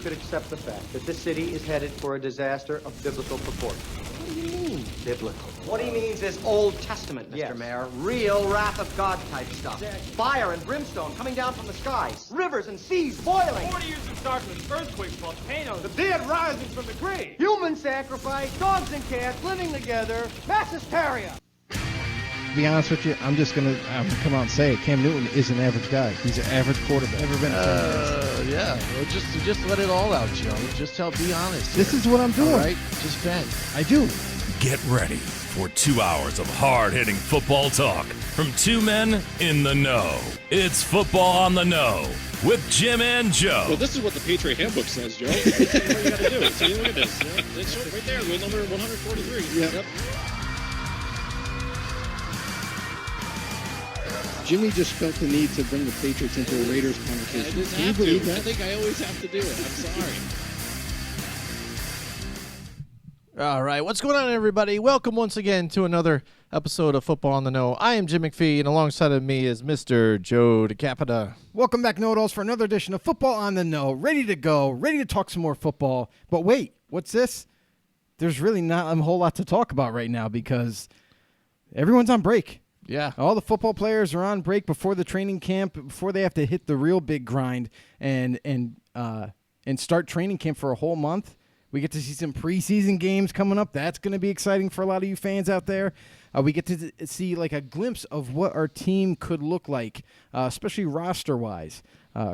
could accept the fact that this city is headed for a disaster of biblical proportions. What do you mean, biblical? What he means is Old Testament, Mr. Yes. Mayor. Real wrath of God type stuff. Exactly. Fire and brimstone coming down from the skies. Rivers and seas boiling. 40 years of darkness, earthquakes, volcanoes. The dead rising from the grave. Human sacrifice, dogs and cats living together, mass hysteria. To be honest with you, I'm gonna come out and say it. Cam Newton is an average guy. He's an average quarterback. Never been a Yeah. Well, just let it all out, Joe. Just be honest. This is what I'm doing. All right? Just vent. I do. Get ready for 2 hours of hard-hitting football talk from two men in the know. It's Football on the Know with Jim and Joe. Well, this is what the Patriot Handbook says, Joe. This is what you got to do. See, look at this. It's right there, rule number 143. Yep. Jimmy just felt the need to bring the Patriots into a Raiders I conversation. just Can you have believe to. I that? think I always have to do it. I'm sorry. All right. What's going on, everybody? Welcome once again to another episode of Football on the Know. I am Jim McPhee, and alongside of me is Mr. Joe DeCapita. Welcome back, Know-It-Alls, for another edition of Football on the Know. Ready to go, ready to talk some more football. But wait, what's this? There's really not a whole lot to talk about right now because everyone's on break. Yeah. All the football players are on break before the training camp, before they have to hit the real big grind and start training camp for a whole month. We get to see some preseason games coming up. That's going to be exciting for a lot of you fans out there. We get to see like a glimpse of what our team could look like, especially roster-wise,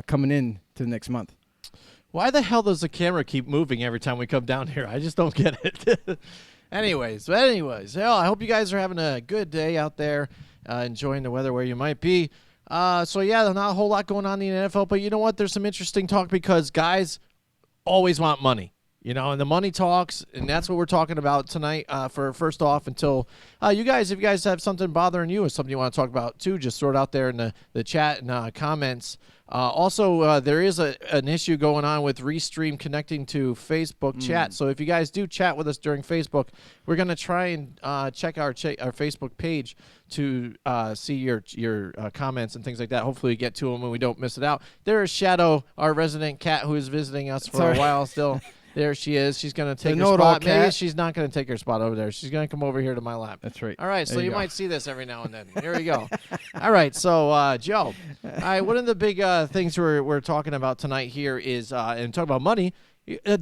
coming in to the next month. Why the hell does the camera keep moving every time we come down here? I just don't get it. Anyways, hell, I hope you guys are having a good day out there, enjoying the weather where you might be. So, yeah, not a whole lot going on in the NFL, but you know what? There's some interesting talk because guys always want money. You know, and the money talks, and that's what we're talking about tonight. For first off, until you guys, if you guys have something bothering you or something you want to talk about too, just throw it out there in the chat and comments. Also, there is an issue going on with Restream connecting to Facebook chat. So if you guys do chat with us during Facebook, we're gonna try and check our Facebook page to see your comments and things like that. Hopefully, we get to them and we don't miss it out. There is Shadow, our resident cat, who is visiting us for a while still. There she is. She's going to take her spot. Maybe she's not going to take her spot over there. She's going to come over here to my lap. That's right. All right, so you might see this every now and then. Here we go. All right, so, Joe, all right, one of the big things we're talking about tonight here is, and talking about money,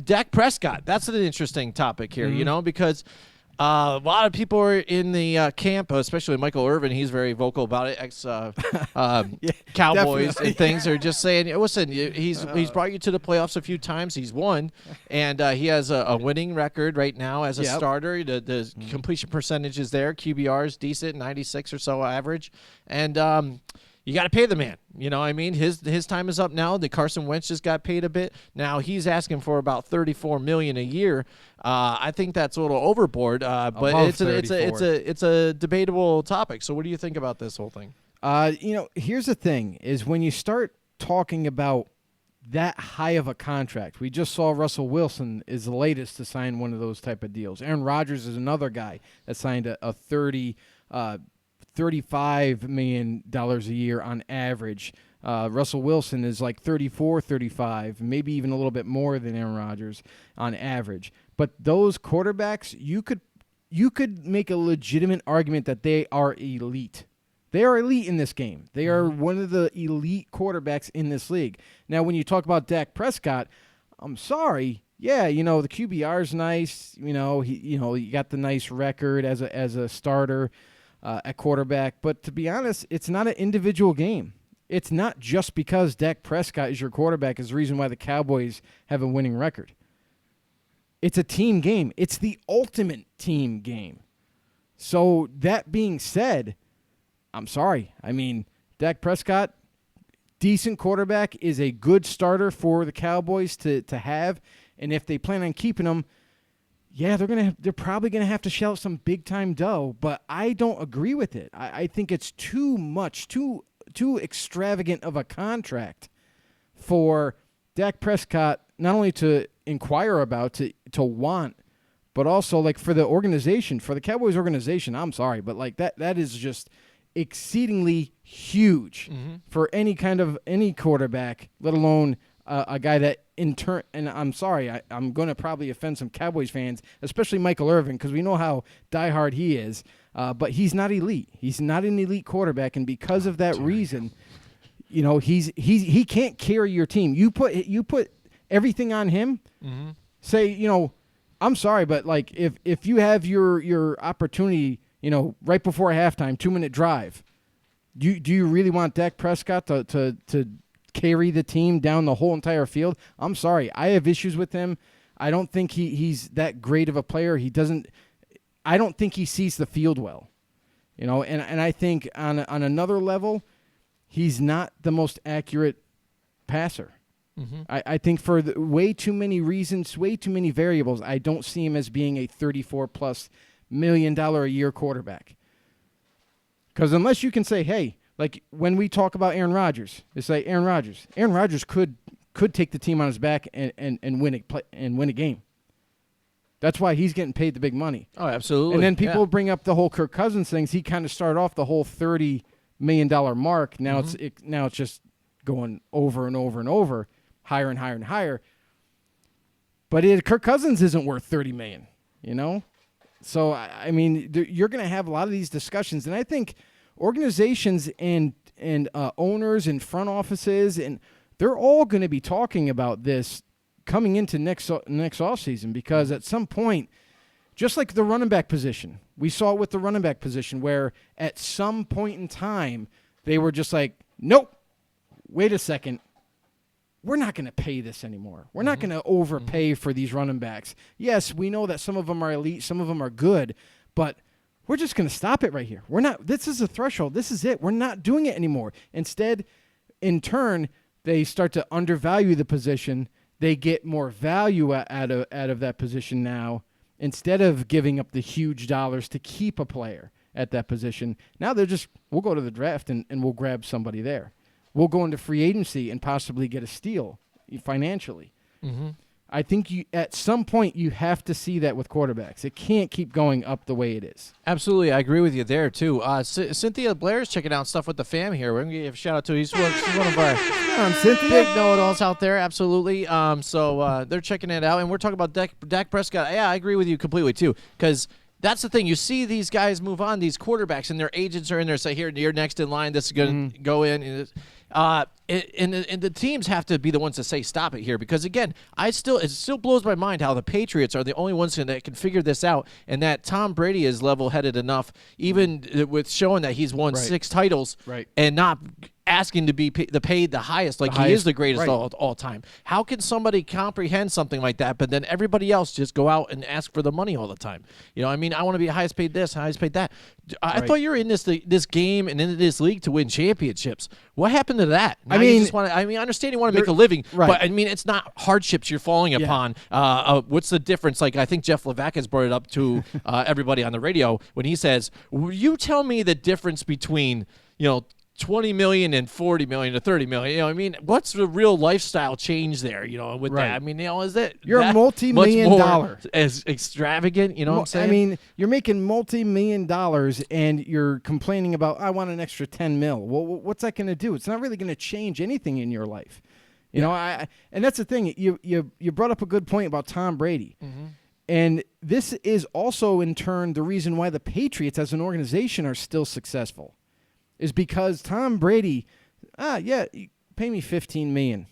Dak Prescott. That's an interesting topic here, you know, because a lot of people are in the camp, especially Michael Irvin. He's very vocal about it. Cowboys and things are just saying, listen, he's brought you to the playoffs a few times. He's won, and he has a winning record right now as a starter. The completion percentage is there. QBR is decent, 96 or so average, and you got to pay the man. You know what I mean? His time is up now. The Carson Wentz just got paid a bit. Now he's asking for about $34 million a year. I think that's a little overboard, but it's a debatable topic. So what do you think about this whole thing? You know, here's the thing: is when you start talking about that high of a contract. We just saw Russell Wilson is the latest to sign one of those type of deals. Aaron Rodgers is another guy that signed a $35 million a year on average. Russell Wilson is like 34, 35, maybe even a little bit more than Aaron Rodgers on average. But those quarterbacks, you could make a legitimate argument that they are elite. They are elite in this game. They are one of the elite quarterbacks in this league. Now, when you talk about Dak Prescott, I'm sorry. Yeah, you know, the QBR is nice. You know, he got the nice record as a starter at quarterback. But to be honest, it's not an individual game. It's not just because Dak Prescott is your quarterback is the reason why the Cowboys have a winning record. It's a team game. It's the ultimate team game. So that being said, I'm sorry. I mean, Dak Prescott, decent quarterback, is a good starter for the Cowboys to have. And if they plan on keeping him, yeah, they're probably gonna have to shell out some big time dough. But I don't agree with it. I think it's too much, too extravagant of a contract for Dak Prescott not only to inquire about, to want, but also like for the organization, for the Cowboys organization. I'm sorry, but like that is just exceedingly huge for any quarterback, let alone a guy that in turn, and I'm sorry, I'm going to probably offend some Cowboys fans, especially Michael Irvin, because we know how diehard he is. But he's not elite. He's not an elite quarterback, and because of that reason, you know, he can't carry your team. You put everything on him. Mm-hmm. Say, you know, I'm sorry, but like if you have your opportunity, you know, right before halftime, 2-minute drive, do you really want Dak Prescott to carry the team down the whole entire field? I'm sorry, I have issues with him. I don't think he's that great of a player. I don't think he sees the field well, you know, and I think on another level, he's not the most accurate passer. Mm-hmm. I think for way too many reasons, way too many variables, I don't see him as being a $34+ million a year quarterback. Because unless you can say, hey, like when we talk about Aaron Rodgers, it's like Aaron Rodgers could take the team on his back and win a game. That's why he's getting paid the big money. Oh, absolutely. And then people bring up the whole Kirk Cousins things. He kind of started off the whole $30 million mark. Now it's just going over and over and over, higher and higher and higher. But Kirk Cousins isn't worth $30 million, you know? So, I mean, you're going to have a lot of these discussions. And I think organizations and owners and front offices, and they're all going to be talking about this coming into next offseason, because at some point, just like the running back position, we saw it with the running back position where at some point in time they were just like, nope, wait a second, we're not going to pay this anymore. We're not going to overpay for these running backs. Yes, we know that some of them are elite, some of them are good, but we're just going to stop it right here. We're not. This is a threshold. This is it. We're not doing it anymore. Instead, in turn, they start to undervalue the position. They get more value out of that position now, instead of giving up the huge dollars to keep a player at that position. Now we'll go to the draft and we'll grab somebody there. We'll go into free agency and possibly get a steal financially. Mm-hmm. I think at some point you have to see that with quarterbacks. It can't keep going up the way it is. Absolutely, I agree with you there too. Cynthia Blair's checking out stuff with the fam here. We're gonna give a shout out to her. She's one of our big know-it-alls out there. Absolutely. So they're checking it out, and we're talking about Dak Prescott. Yeah, I agree with you completely too, because that's the thing. You see these guys move on, these quarterbacks, and their agents are in there. Say, here, you're next in line. This is going to go in. And the teams have to be the ones to say stop it here, because again, it still blows my mind how the Patriots are the only ones that can figure this out, and that Tom Brady is level-headed enough, even with showing that he's won 6 titles, and not asking to be paid the highest, like he is the greatest all time. How can somebody comprehend something like that, but then everybody else just go out and ask for the money all the time? You know, I mean, I want to be highest paid this, highest paid that. I thought you were in this game and in this league to win championships. What happened to that? Now I understand you want to make a living, but I mean, it's not hardships you're falling upon. What's the difference? Like, I think Jeff Levac has brought it up to everybody on the radio when he says, you tell me the difference between, you know, 20 million and 40 million to 30 million. You know, I mean, what's the real lifestyle change there, you know, with that? I mean, you know, is that you're a multi-million dollar as extravagant, you know what I'm saying? I mean, you're making multi-million dollars and you're complaining about, I want an extra 10 mil. Well, what's that going to do? It's not really going to change anything in your life. You know, and that's the thing. You brought up a good point about Tom Brady. Mm-hmm. And this is also, in turn, the reason why the Patriots as an organization are still successful. Is because Tom Brady, pay me $15 million.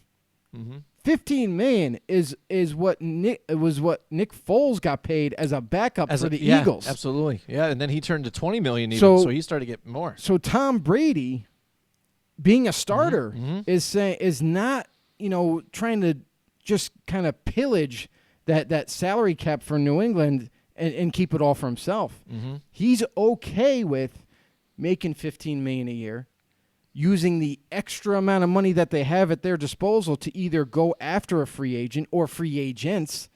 Mm-hmm. $15 million is what Nick Foles got paid as a backup for the Eagles. Absolutely, yeah, and then he turned to $20 million even, so he started to get more. So Tom Brady, being a starter, is not, you know, trying to just kind of pillage that salary cap for New England and keep it all for himself. Mm-hmm. He's okay with making $15 million a year, using the extra amount of money that they have at their disposal to either go after a free agent or free agents,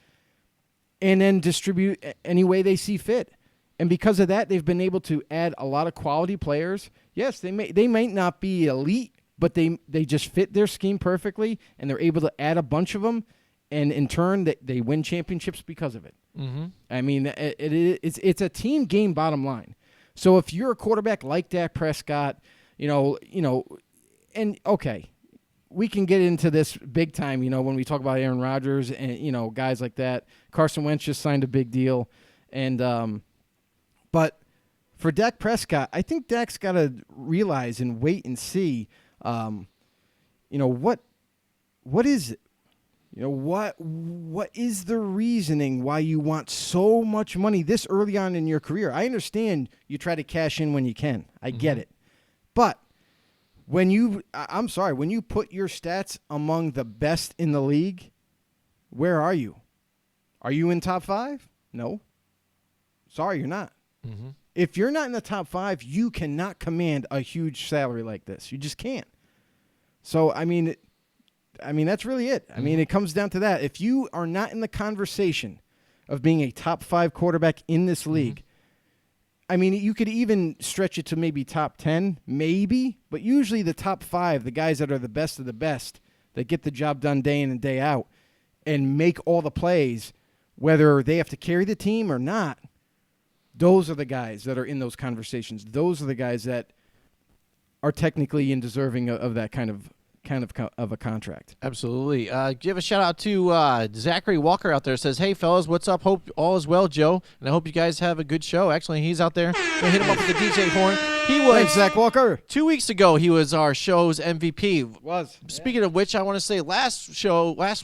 and then distribute any way they see fit. And because of that, they've been able to add a lot of quality players. Yes, they might not be elite, but they just fit their scheme perfectly, and they're able to add a bunch of them, and in turn, they win championships because of it. Mm-hmm. I mean, it's a team game, bottom line. So if you're a quarterback like Dak Prescott, you know, and okay, we can get into this big time, when we talk about Aaron Rodgers and, guys like that. Carson Wentz just signed a big deal. And but for Dak Prescott, I think Dak's got to realize and wait and see, what is it? What is the reasoning why you want so much money this early on in your career? I understand you try to cash in when you can. I get it. But when you put your stats among the best in the league, where are you? Are you in top 5? No. Sorry, you're not. Mm-hmm. If you're not in the top 5, you cannot command a huge salary like this. You just can't. So, I mean, that's really it. I mean, it comes down to that. If you are not in the conversation of being a top 5 quarterback in this league, I mean, you could even stretch it to maybe top 10, maybe, but usually the top 5, the guys that are the best of the best, that get the job done day in and day out and make all the plays, whether they have to carry the team or not, those are the guys that are in those conversations. Those are the guys that are technically and deserving of that kind of a contract. Absolutely. Give a shout out to Zachary Walker out there. Says, "Hey fellas, what's up? Hope all is well, Joe. And I hope you guys have a good show." Actually, he's out there. Gonna hit him up with the DJ horn. He was Thanks, Zach Walker. 2 weeks ago. He was our show's MVP. Was Speaking of which, I want to say last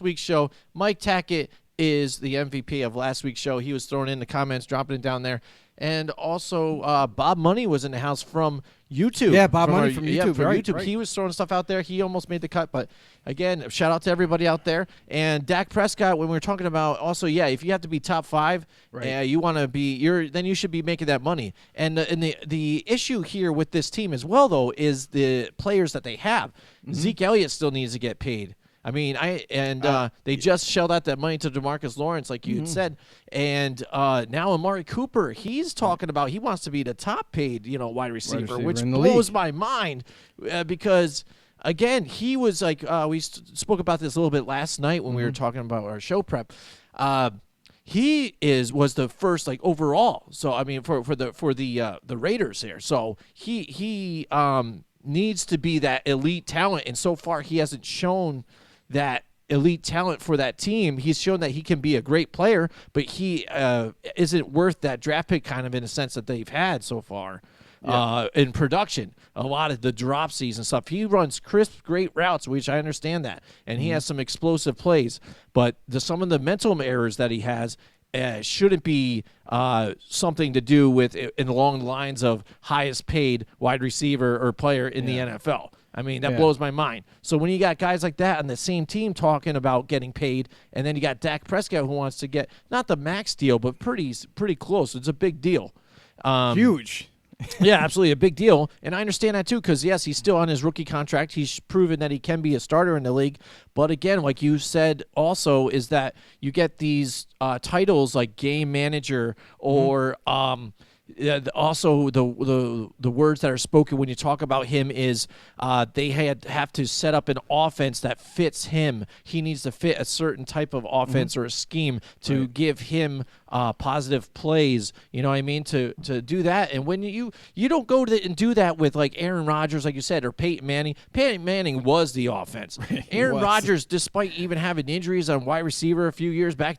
week's show, Mike Tackett is the MVP of last week's show. He was throwing in the comments, dropping it down there. And also, Bob Money was in the house from YouTube. Yeah, Bob Money from YouTube. Yeah, from right, YouTube. right. He was throwing stuff out there. He almost made the cut. But, again, shout out to everybody out there. And Dak Prescott, when we were talking about also, if you have to be top 5, you want to be then you should be making that money. And the issue here with this team as well, though, is the players that they have. Zeke Elliott still needs to get paid. I mean, they just shelled out that money to DeMarcus Lawrence, like you had said, and now Amari Cooper, he's talking about he wants to be the top paid, wide receiver, which blows my mind because again, he was like we spoke about this a little bit last night when we were talking about our show prep. He was the first overall. So I mean for the Raiders here. So he needs to be that elite talent, and so far he hasn't shown that elite talent for that team. He's shown that he can be a great player, but he isn't worth that draft pick kind of in a sense that they've had so far in production. A lot of the dropsies and stuff. He runs crisp, great routes, which I understand that, and he has some explosive plays, but some of the mental errors that he has shouldn't be something to do with in along the lines of highest paid wide receiver or player in the NFL. I mean, that blows my mind. So when you got guys like that on the same team talking about getting paid, and then you got Dak Prescott who wants to get not the max deal, but pretty close. It's a big deal. Huge. Yeah, absolutely a big deal. And I understand that too because, yes, he's still on his rookie contract. He's proven that he can be a starter in the league. But, again, like you said also is that you get these titles like game manager or also the words that are spoken when you talk about him is they have to set up an offense that fits him. He needs to fit a certain type of offense or a scheme to give him positive plays. You know what I mean? To do that. And when you don't go and do that with like Aaron Rodgers, like you said, or Peyton Manning. Peyton Manning was the offense. Aaron Rodgers, despite even having injuries on wide receiver a few years back,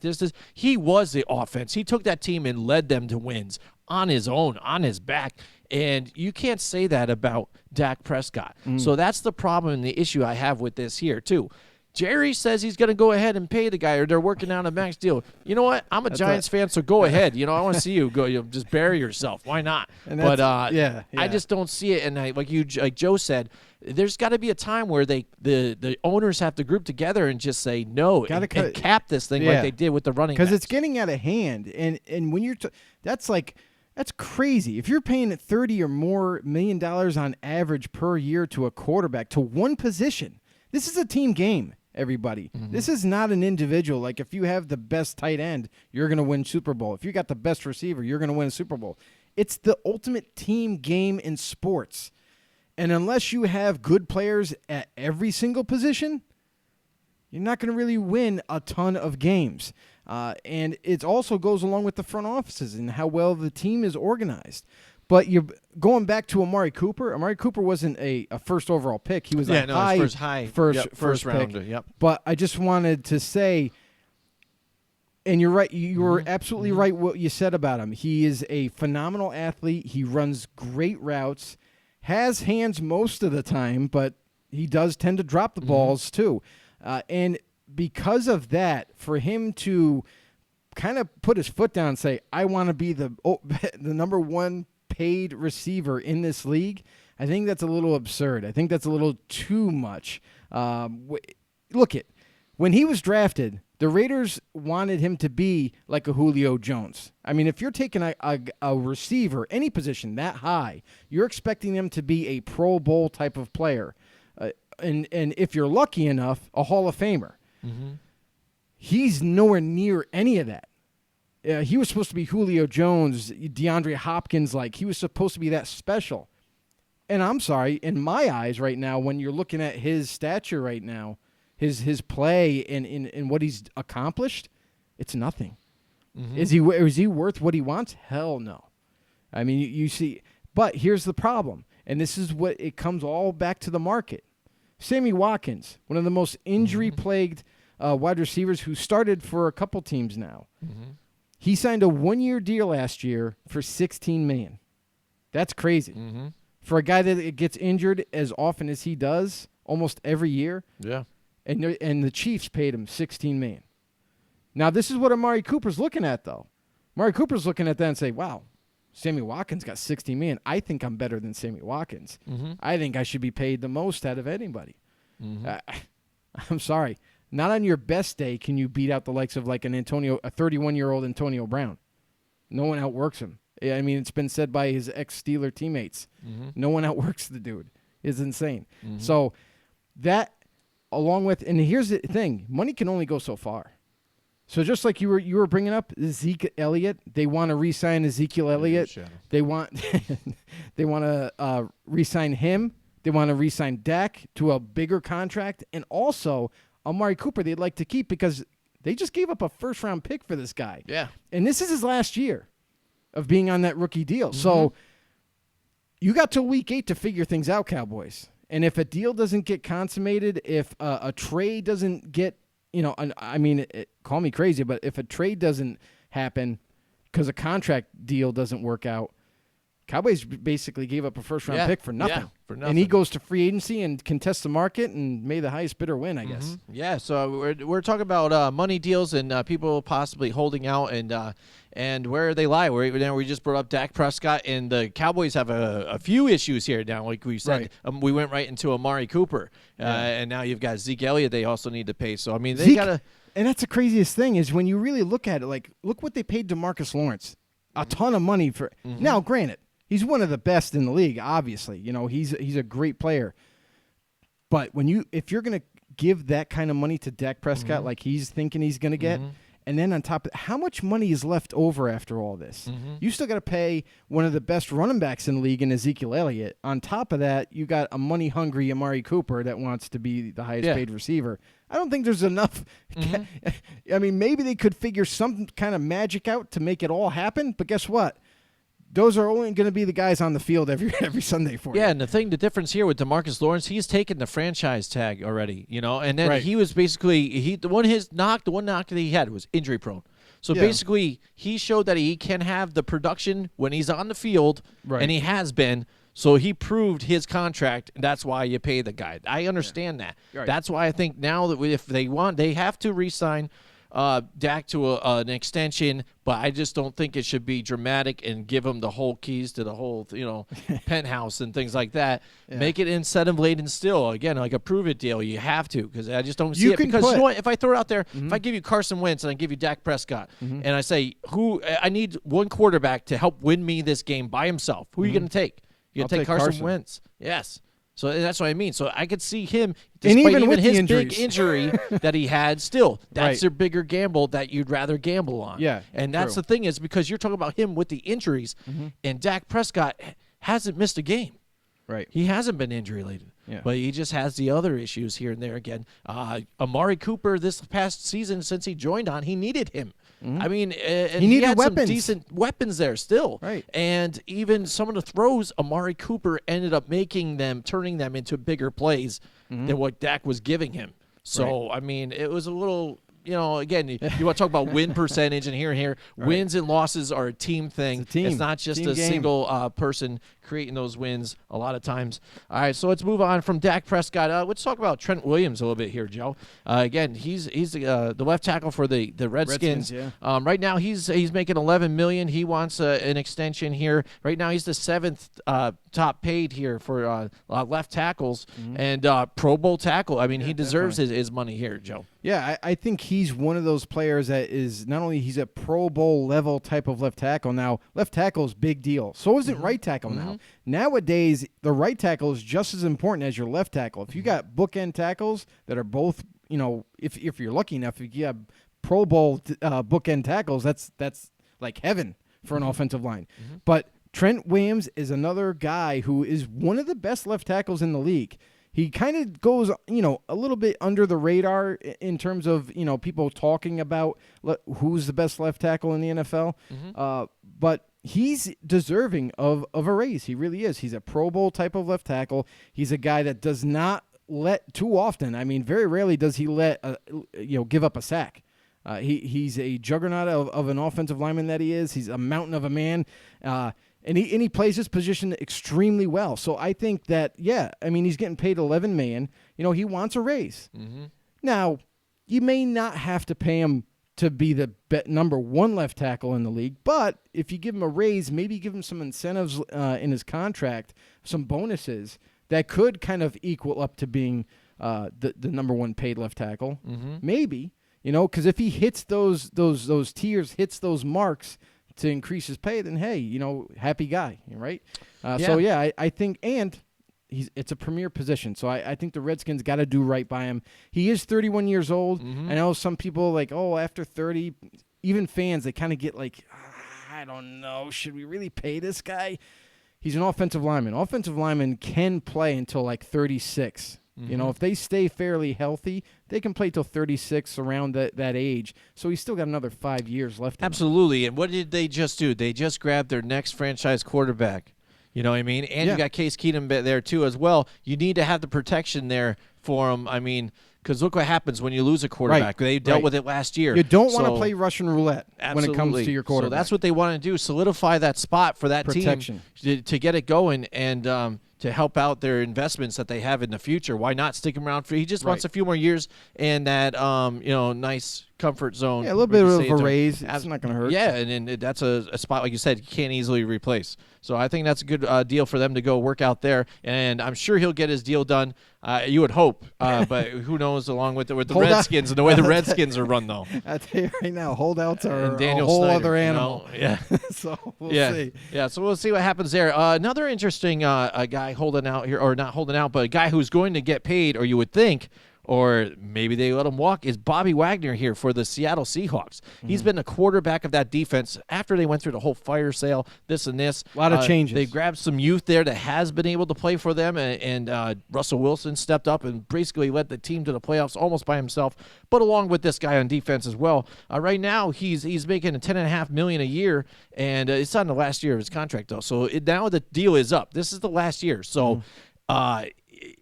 he was the offense. He took that team and led them to wins on his own, on his back. And you can't say that about Dak Prescott. So that's the problem and the issue I have with this here, too. Jerry says he's going to go ahead and pay the guy, or they're working out a max deal. You know what? I'm a Giants fan, so go ahead. I want to see you go. Just bury yourself. Why not? But I just don't see it. And like Joe said, there's got to be a time where the owners have to group together and just say no and cap this thing like they did with the running backs. Because it's getting out of hand. And when you're that's crazy. If you're paying $30 or more million on average per year to a quarterback to one position, this is a team game. Everybody. This is not an individual. Like if you have the best tight end, you're going to win Super Bowl. If you got the best receiver, you're going to win a Super Bowl. It's the ultimate team game in sports. And unless you have good players at every single position, you're not going to really win a ton of games. And it also goes along with the front offices and how well the team is organized. But you're going back to Amari Cooper. Amari Cooper wasn't a first overall pick. He was a first first pick. rounder. Yep. But I just wanted to say, and you're right. You were absolutely right what you said about him. He is a phenomenal athlete. He runs great routes, has hands most of the time, but he does tend to drop the balls too. And because of that, for him to kind of put his foot down and say, I want to be the number one paid receiver in this league, I think that's a little absurd. I think that's a little too much. Look it, when he was drafted, the Raiders wanted him to be like a Julio Jones. I mean, if you're taking a receiver, any position that high, you're expecting them to be a Pro Bowl type of player. And if you're lucky enough, a Hall of Famer. He's nowhere near any of that. He was supposed to be Julio Jones, DeAndre Hopkins, like he was supposed to be that special. And I'm sorry, in my eyes right now, when you're looking at his stature right now, his play and what he's accomplished, it's nothing. Is he worth what he wants? Hell no. I mean, you see, but here's the problem, and this is what it comes all back to the market. Sammy Watkins, one of the most injury-plagued wide receivers who started for a couple teams now. He signed a 1-year deal last year for $16 million. That's crazy. For a guy that gets injured as often as he does, almost every year. Yeah. And the Chiefs paid him $16 million. Now, this is what Amari Cooper's looking at, though. Amari Cooper's looking at that and say, wow, Sammy Watkins got $16 million. I think I'm better than Sammy Watkins. I think I should be paid the most out of anybody. I'm sorry. Not on your best day can you beat out the likes of like a 31-year-old Antonio Brown. No one outworks him. I mean, it's been said by his ex-Steeler teammates. No one outworks the dude. It's insane. So that, along with, and here's the thing, money can only go so far. So just like you were bringing up Zeke Elliott, they want to re-sign Ezekiel Elliott. They want to re-sign him. They want to re-sign Dak to a bigger contract, and also Amari Cooper they'd like to keep because they just gave up a first-round pick for this guy. Yeah. And this is his last year of being on that rookie deal. So you got till week 8 to figure things out, Cowboys. And if a deal doesn't get consummated, if a trade doesn't get, call me crazy, but if a trade doesn't happen because a contract deal doesn't work out, Cowboys basically gave up a first-round pick for nothing. Yeah, for nothing. And he goes to free agency and contests the market, and may the highest bidder win, I guess. Yeah, so we're talking about money deals and people possibly holding out and where they lie. We just brought up Dak Prescott, and the Cowboys have a few issues here now. Like we said, we went right into Amari Cooper, and now you've got Zeke Elliott they also need to pay. So, I mean, they got to – and that's the craziest thing is when you really look at it, like, look what they paid DeMarcus Lawrence. A ton of money for now, granted, he's one of the best in the league, obviously. You know, he's a great player. But if you're going to give that kind of money to Dak Prescott like he's thinking he's going to get, and then on top of it, how much money is left over after all this? You still got to pay one of the best running backs in the league in Ezekiel Elliott. On top of that, you got a money-hungry Amari Cooper that wants to be the highest-paid receiver. I don't think there's enough. I mean, maybe they could figure some kind of magic out to make it all happen, but guess what? Those are only going to be the guys on the field every Sunday for you. Yeah, and the difference here with DeMarcus Lawrence, he's taken the franchise tag already, and then he was basically the one knock that he had was injury prone. So basically, he showed that he can have the production when he's on the field, and he has been. So he proved his contract, and that's why you pay the guy. I understand that. Right. That's why I think now that if they want, they have to re-sign Dak to an extension, but I just don't think it should be dramatic and give him the whole keys to the whole, penthouse and things like that. Yeah. Make it incentive laden still. Again, like a prove-it deal. You have to, because I just don't see it. Because you know what? If I throw it out there, if I give you Carson Wentz and I give you Dak Prescott, and I say, I need one quarterback to help win me this game by himself, who are you going to take? You're going to take Carson Wentz. Yes. So that's what I mean. So I could see him, despite even with his big injury that he had, still, that's a bigger gamble that you'd rather gamble on. Yeah, and that's the thing is because you're talking about him with the injuries, and Dak Prescott hasn't missed a game. Right. He hasn't been injury-laden. Yeah. But he just has the other issues here and there again. Amari Cooper this past season, since he joined on, he needed him. I mean, and He needed had weapons. some decent weapons there still. Right. And even some of the throws, Amari Cooper ended up turning them into bigger plays than what Dak was giving him. So, I mean, it was a little, again, you want to talk about win percentage and here. Wins and losses are a team thing. It's a team. It's not just Team a game. single person creating those wins a lot of times. All right, so let's move on from Dak Prescott. Let's talk about Trent Williams a little bit here, Joe. Again, he's the left tackle for the Redskins. yeah. Right now, he's making $11 million. He wants an extension here. Right now, he's the 7th top paid here for left tackles and Pro Bowl tackle. I mean, he deserves his money here, Joe. Yeah, I think he's one of those players that is not only he's a Pro Bowl level type of left tackle. Now, left tackle is big deal. So isn't right tackle now. Nowadays, the right tackle is just as important as your left tackle. If you got bookend tackles that are both, if you're lucky enough, if you have Pro Bowl bookend tackles, that's like heaven for an offensive line. But Trent Williams is another guy who is one of the best left tackles in the league. He kind of goes, a little bit under the radar in terms of, people talking about who's the best left tackle in the NFL. But he's deserving of a raise. He really is. He's a Pro Bowl type of left tackle. He's a guy that does not let too often. I mean, very rarely does he let, give up a sack. He's a juggernaut of an offensive lineman that he is. He's a mountain of a man. And he plays his position extremely well. So I think that, he's getting paid $11 million. He wants a raise. Now, you may not have to pay him to be the number one left tackle in the league, but if you give him a raise, maybe give him some incentives in his contract, some bonuses that could kind of equal up to being the number one paid left tackle. Maybe, because if he hits those tiers, hits those marks to increase his pay, then hey, happy guy, right? So I think, and it's a premier position, so I think the Redskins got to do right by him. He is 31 years old. I know some people like, after 30, even fans, they kind of get like, I don't know, should we really pay this guy? He's an offensive lineman. Offensive linemen can play until like 36. If they stay fairly healthy, they can play till 36, around that age. So he's still got another 5 years left. Absolutely. And what did they just do? They just grabbed their next franchise quarterback. You know what I mean? And you got Case Keenum there too as well. You need to have the protection there for him. I mean, because look what happens when you lose a quarterback. They dealt with it last year. You don't want to play Russian roulette when it comes to your quarterback. So that's what they want to do, solidify that spot for that protection team to get it going and to help out their investments that they have in the future. Why not stick him around he just wants a few more years and that nice comfort zone. Yeah, a little bit of a raise. It's not going to hurt. Yeah, and that's a spot, like you said, you can't easily replace. So I think that's a good deal for them to go work out there, and I'm sure he'll get his deal done. You would hope, but who knows along with the Redskins and the way the Redskins are run, though. I tell you right now, holdouts are Daniel a whole Snyder, other animal. Yeah. So we'll see. Yeah, so we'll see what happens there. Another interesting guy holding out here, or not holding out, but a guy who's going to get paid, or you would think, or maybe they let him walk, is Bobby Wagner here for the Seattle Seahawks. He's been the quarterback of that defense after they went through the whole fire sale, this and this. A lot of changes. They grabbed some youth there that has been able to play for them, and Russell Wilson stepped up and basically led the team to the playoffs almost by himself, but along with this guy on defense as well. Right now, he's making $10.5 million a year, and it's on the last year of his contract, though. So now the deal is up. This is the last year. So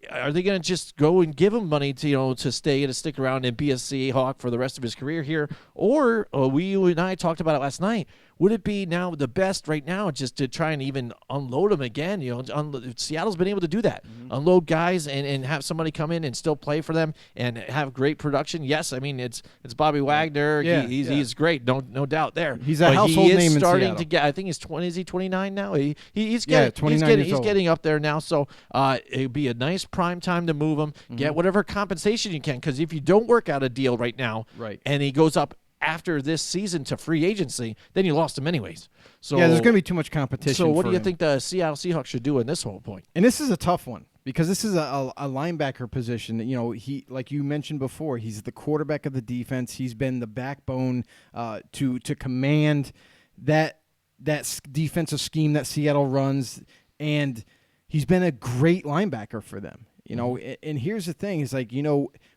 are they going to just go and give him money to stay and to stick around and be a Seahawk for the rest of his career here? Or you and I talked about it last night. Would it be now the best right now just to try and even unload them again? Seattle's been able to do that. Unload guys and have somebody come in and still play for them and have great production. Yes, I mean, it's Bobby Wagner. Yeah, he's great. No doubt there. He's a household name in Seattle. Starting to get, I think he's 20. Is he 29 now? He's 29 years he's old. getting up there now. So it'd be a nice prime time to move him. Get whatever compensation you can, because if you don't work out a deal right now, and he goes up after this season to free agency, then you lost him anyways. So there's going to be too much competition. So what do you him. think the Seattle Seahawks should do in this whole point? And this is a tough one because this is a linebacker position. He, like you mentioned before, he's the quarterback of the defense. He's been the backbone to command that defensive scheme that Seattle runs, and he's been a great linebacker for them. And here's the thing: is like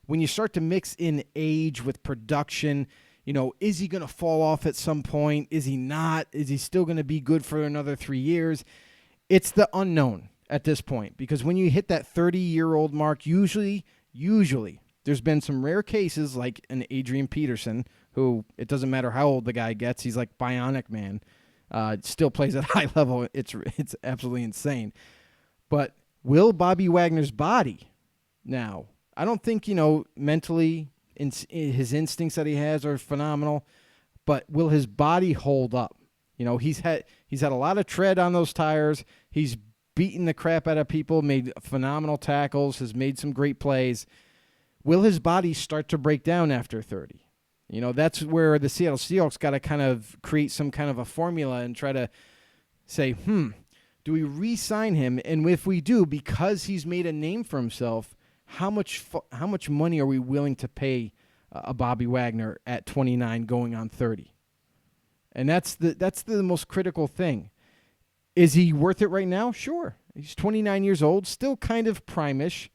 when you start to mix in age with production. Is he going to fall off at some point? Is he not? Is he still going to be good for another 3 years? It's the unknown at this point, because when you hit that 30-year-old mark, usually, there's been some rare cases like an Adrian Peterson, who it doesn't matter how old the guy gets, he's like Bionic Man, still plays at high level. It's absolutely insane. But will Bobby Wagner's body now? I don't think mentally his instincts that he has are phenomenal, but will his body hold up? He's had a lot of tread on those tires. He's beaten the crap out of people, made phenomenal tackles, has made some great plays. Will his body start to break down after 30? That's where the Seattle Seahawks got to kind of create some kind of a formula and try to say, do we re-sign him? And if we do, because he's made a name for himself, how much money are we willing to pay a Bobby Wagner at 29 going on 30? And that's the most critical thing. Is he worth it right now? Sure. He's 29 years old, still kind of prime-ish,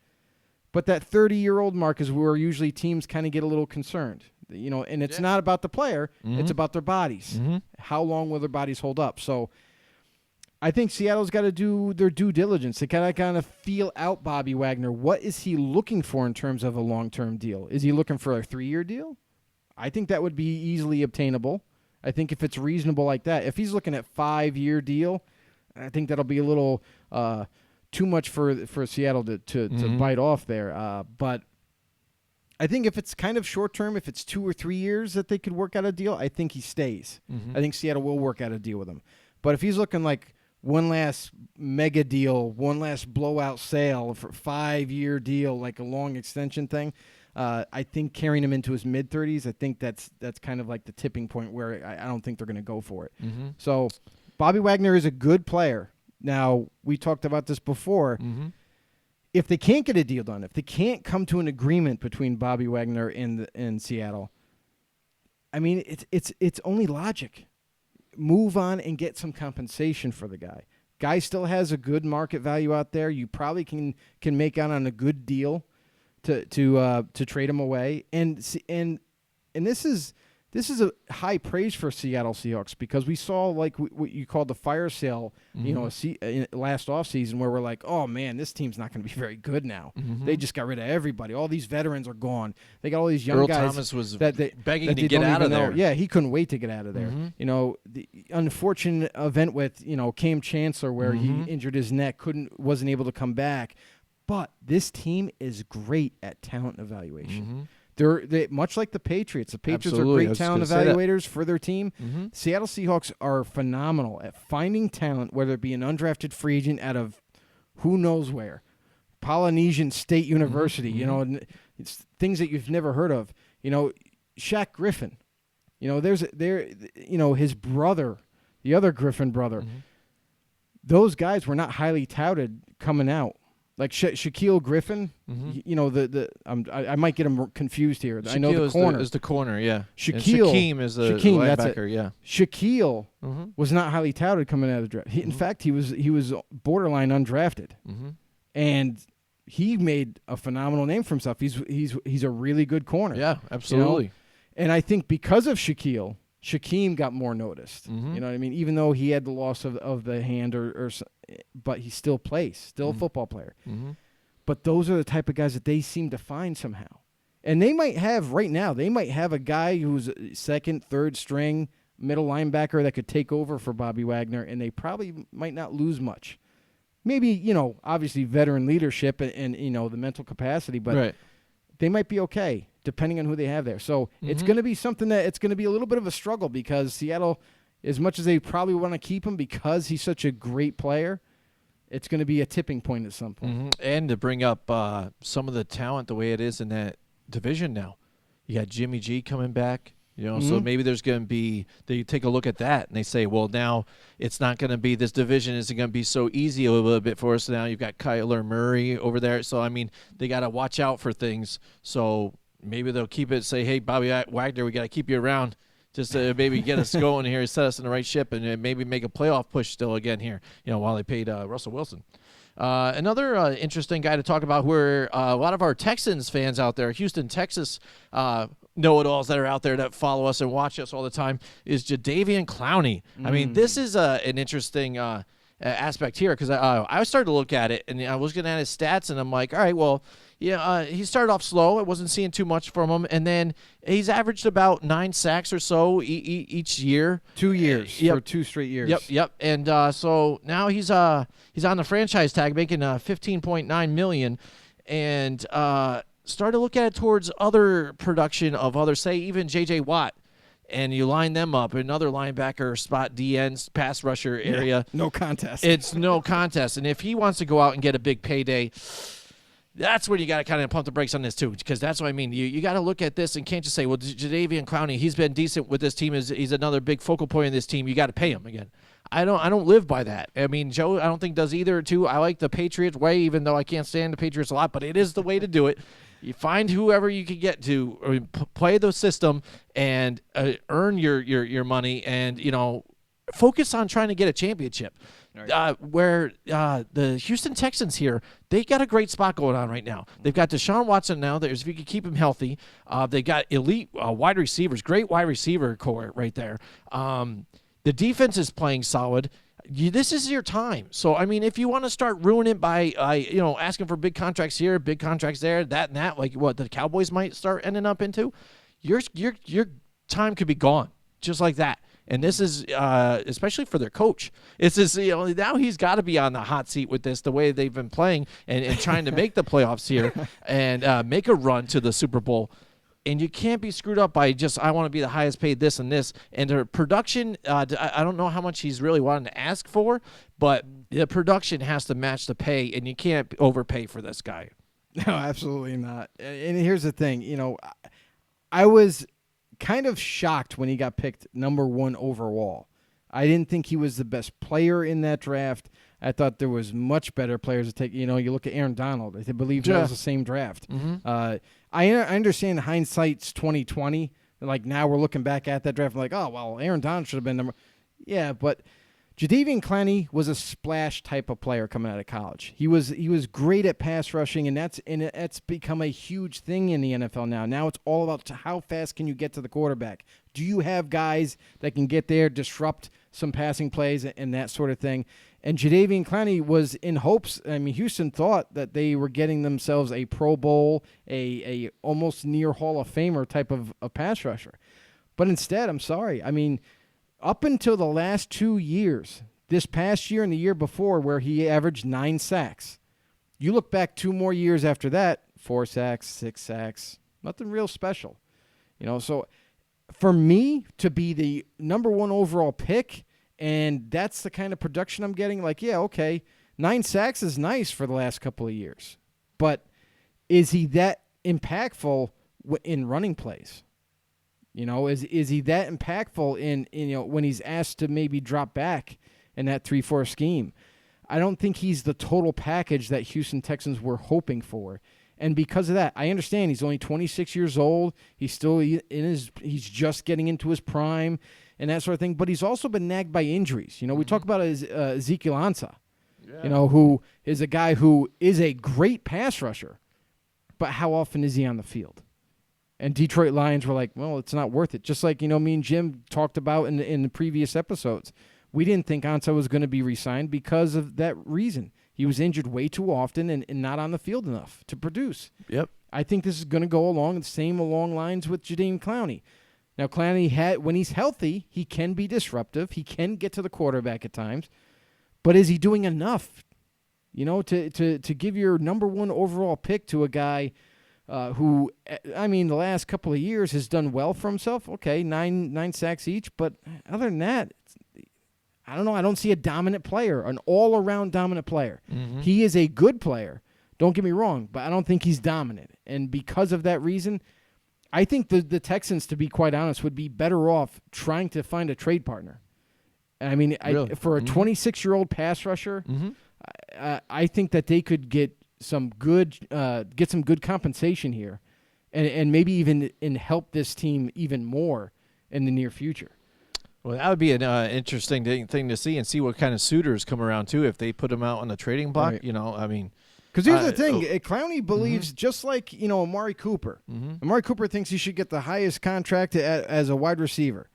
but that 30-year-old mark is where usually teams kind of get a little concerned. And it's not about the player, it's about their bodies. How long will their bodies hold up? So I think Seattle's got to do their due diligence. They got to kind of feel out Bobby Wagner. What is he looking for in terms of a long-term deal? Is he looking for a 3-year deal? I think that would be easily obtainable. I think if it's reasonable like that. If he's looking at 5-year deal, I think that'll be a little too much for Seattle to bite off there. But I think if it's kind of short-term, if it's 2 or 3 years that they could work out a deal, I think he stays. I think Seattle will work out a deal with him. But if he's looking like one last mega deal, one last blowout sale for 5-year deal, like a long extension thing, I think carrying him into his mid-30s, I think that's kind of like the tipping point where I don't think they're going to go for it. So Bobby Wagner is a good player. Now, we talked about this before. If they can't get a deal done, if they can't come to an agreement between Bobby Wagner and Seattle, I mean, it's only logic. Move on and get some compensation for the guy. Guy still has a good market value out there. You probably can make out on a good deal to trade him away. And this is a high praise for Seattle Seahawks, because we saw like what you called the fire sale, last offseason, where we're like, oh man, this team's not going to be very good now. They just got rid of everybody. All these veterans are gone. They got all these young Earl guys. Thomas was begging to get out of there. Yeah, he couldn't wait to get out of there. The unfortunate event with Cam Chancellor, where he injured his neck, wasn't able to come back. But this team is great at talent evaluation. They much like the Patriots. The Patriots Absolutely. are great talent evaluators for their team. Seattle Seahawks are phenomenal at finding talent, whether it be an undrafted free agent out of who knows where, Polynesian State University, and it's things that you've never heard of. Shaq Griffin, his brother, the other Griffin brother. Those guys were not highly touted coming out. Like Shaquille Griffin, I might get him confused here. Shaquille I know the corner is the corner, yeah. Shaquille, and Shaquem is the that's linebacker, it. yeah. Shaquille was not highly touted coming out of the draft. In fact, he was borderline undrafted, and he made a phenomenal name for himself. He's a really good corner. Yeah, absolutely. And I think because of Shaquem got more noticed. You know what I mean? Even though he had the loss of the hand, but he still plays, still a football player. But those are the type of guys that they seem to find somehow. And they might have a guy who's second, third string middle linebacker that could take over for Bobby Wagner, and they probably might not lose much. Maybe, obviously veteran leadership and the mental capacity, but they might be okay, depending on who they have there. So it's going to be something that it's going to be a little bit of a struggle, because Seattle, as much as they probably want to keep him because he's such a great player, it's going to be a tipping point at some point. And to bring up some of the talent the way it is in that division now. You got Jimmy G coming back, so maybe there's going to be – they take a look at that and they say, well, now it's not going to be – this division isn't going to be so easy a little bit for us. Now you've got Kyler Murray over there. So, I mean, they got to watch out for things. So maybe they'll keep it, say, hey, Bobby Wagner, we got to keep you around just to maybe get us going here, set us in the right ship, and maybe make a playoff push still again here, while they paid Russell Wilson. Another interesting guy to talk about, where a lot of our Texans fans out there, Houston, Texas know-it-alls that are out there that follow us and watch us all the time is Jadeveon Clowney. I mean, this is an interesting aspect here because I started to look at it and I was looking at his stats and I'm like, all right, well, yeah, he started off slow. I wasn't seeing too much from him, and then he's averaged about 9 sacks or so each year. 2 years Yep. for 2 straight years. Yep. And so now he's on the franchise tag, making $15.9 million, and start to look at it towards other production of others, say even J.J. Watt, and you line them up, another linebacker spot, DN, pass rusher area. No contest. It's no contest. And if he wants to go out and get a big payday, that's when you got to kind of pump the brakes on this too, because that's what I mean. You got to look at this and can't just say, well, Jadeveon Clowney, he's been decent with this team. He's another big focal point in this team. You got to pay him again. I don't live by that. I mean, Joe, I don't think does either too. I like the Patriots way, even though I can't stand the Patriots a lot, but it is the way to do it. You find whoever you can get to, or play the system, and earn your money, and focus on trying to get a championship. Where the Houston Texans here, they got a great spot going on right now. They've got Deshaun Watson now. If you could keep him healthy, they got elite wide receivers, great wide receiver core right there. The defense is playing solid. This is your time. So I mean, if you want to start ruining it by asking for big contracts here, big contracts there, that and that, like what the Cowboys might start ending up into, your time could be gone just like that. And this is especially for their coach. It's just, now he's got to be on the hot seat with this, the way they've been playing and trying to make the playoffs here and make a run to the Super Bowl. And you can't be screwed up by just, I want to be the highest paid this and this. And the production, I don't know how much he's really wanting to ask for, but the production has to match the pay, and you can't overpay for this guy. No, absolutely not. And here's the thing, I was kind of shocked when he got picked number 1 overall. I didn't think he was the best player in that draft. I thought there was much better players to take. You look at Aaron Donald. I believe that was the same draft. Mm-hmm. I understand hindsight's 20/20. Like now we're looking back at that draft, like, oh well, Aaron Donald should have been number. Yeah, but Jadeveon Clowney was a splash type of player coming out of college. He was great at pass rushing, and that's become a huge thing in the NFL now. Now it's all about how fast can you get to the quarterback. Do you have guys that can get there, disrupt some passing plays and that sort of thing? And Jadeveon Clowney was in hopes. I mean, Houston thought that they were getting themselves a Pro Bowl, a almost near Hall of Famer type of pass rusher. But instead, I'm sorry. I mean, up until the last 2 years, this past year and the year before, where he averaged 9 sacks. You look back 2 more years after that, 4 sacks, 6 sacks, nothing real special. So for me to be the number 1 overall pick, and that's the kind of production I'm getting, like, yeah, okay, 9 sacks is nice for the last couple of years. But is he that impactful in running plays? Is he that impactful in when he's asked to maybe drop back in that 3-4 scheme? I don't think he's the total package that Houston Texans were hoping for. And because of that, I understand he's only 26 years old. He's still he's just getting into his prime and that sort of thing. But he's also been nagged by injuries. We talk about Ezekiel Ansah, who is a guy who is a great pass rusher. But how often is he on the field? And Detroit Lions were like, well, it's not worth it. Just like, me and Jim talked about in the previous episodes. We didn't think Ansah was going to be re-signed because of that reason. He was injured way too often and not on the field enough to produce. Yep. I think this is going to go along lines with Jadeveon Clowney. Now, Clowney, when he's healthy, he can be disruptive. He can get to the quarterback at times. But is he doing enough, to give your number 1 overall pick to a guy who, I mean, the last couple of years has done well for himself? Okay, 9 sacks each. But other than that, I don't know. I don't see a dominant player, an all-around dominant player. Mm-hmm. He is a good player. Don't get me wrong, but I don't think he's dominant. And because of that reason, I think the Texans, to be quite honest, would be better off trying to find a trade partner. I mean, really? For a 26-year-old pass rusher, I think that they could get some good compensation here, and maybe even help this team even more in the near future. Well, that would be an interesting thing to see, and see what kind of suitors come around too if they put him out on the trading block. Right. I mean, Because here's the thing. Clowney believes, just like, Amari Cooper. Amari Cooper thinks he should get the highest contract as a wide receiver.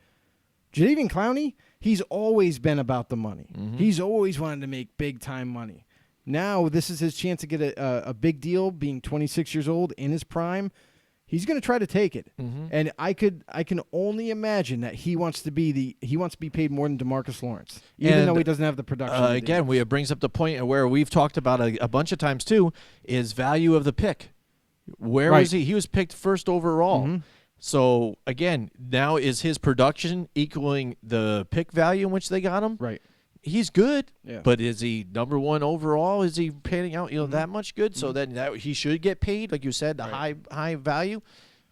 Jadeveon Clowney, he's always been about the money. He's always wanted to make big-time money. Now this is his chance to get a big deal, being 26 years old in his prime. He's going to try to take it, and I can only imagine that he wants to be paid more than DeMarcus Lawrence, even though he doesn't have the production. Again, it brings up the point where we've talked about a bunch of times too, is value of the pick. Where was he? He was picked first overall. So again, now is his production equaling the pick value in which they got him? Right. He's good, Yeah. but is he number one overall? Is he panning out, that much good? So then he should get paid, like you said, the high value.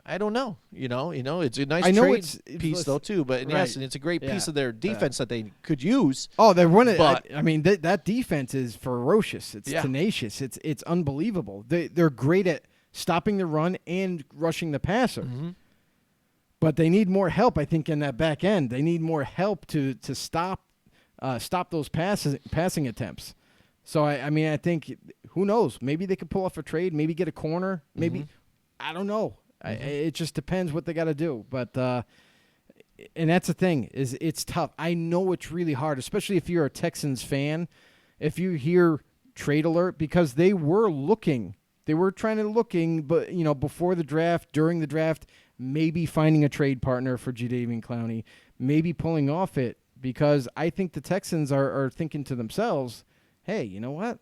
I don't know. It's a nice trade piece though too. But yes, and it's a great piece of their defense that they could use. Oh, they're running. But that defense is ferocious. It's tenacious. It's unbelievable. They're great at stopping the run and rushing the passer. But they need more help, I think, in that back end. They need more help to stop those passing attempts. So I think, who knows? Maybe they could pull off a trade. Maybe get a corner. Maybe I don't know. It just depends what they got to do. But and that's the thing, is it's tough. I know it's really hard, especially if you're a Texans fan. If you hear trade alert, because they were trying to looking, but before the draft, during the draft, maybe finding a trade partner for Jadeveon Clowney, maybe pulling off it. Because I think the Texans are thinking to themselves, hey, you know what?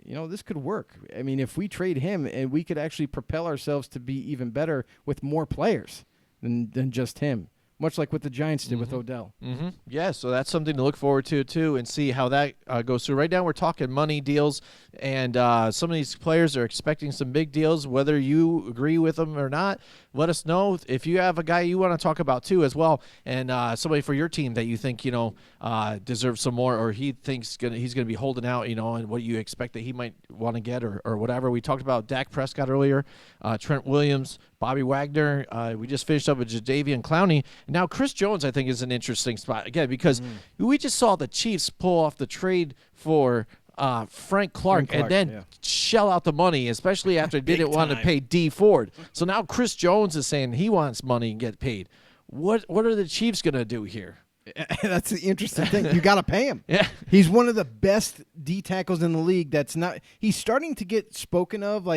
This could work. I mean, if we trade him, and we could actually propel ourselves to be even better with more players than just him. Much like what the Giants did with Odell. Yeah, so that's something to look forward to, too, and see how that goes through. Right now we're talking money deals, and some of these players are expecting some big deals. Whether you agree with them or not, let us know. If you have a guy you want to talk about, too, as well, and somebody for your team that you think, deserves some more, or he thinks he's going to be holding out, and what you expect that he might want to get or whatever. We talked about Dak Prescott earlier, Trent Williams, Bobby Wagner. We just finished up with Jadeveon Clowney. Now, Chris Jones, I think, is an interesting spot, again, because we just saw the Chiefs pull off the trade for Frank Clark and then shell out the money, especially after they didn't want to pay D Ford. So now Chris Jones is saying he wants money and get paid. What are the Chiefs going to do here? That's the interesting thing. You got to pay him. Yeah. He's one of the best D tackles in the league. He's starting to get spoken of,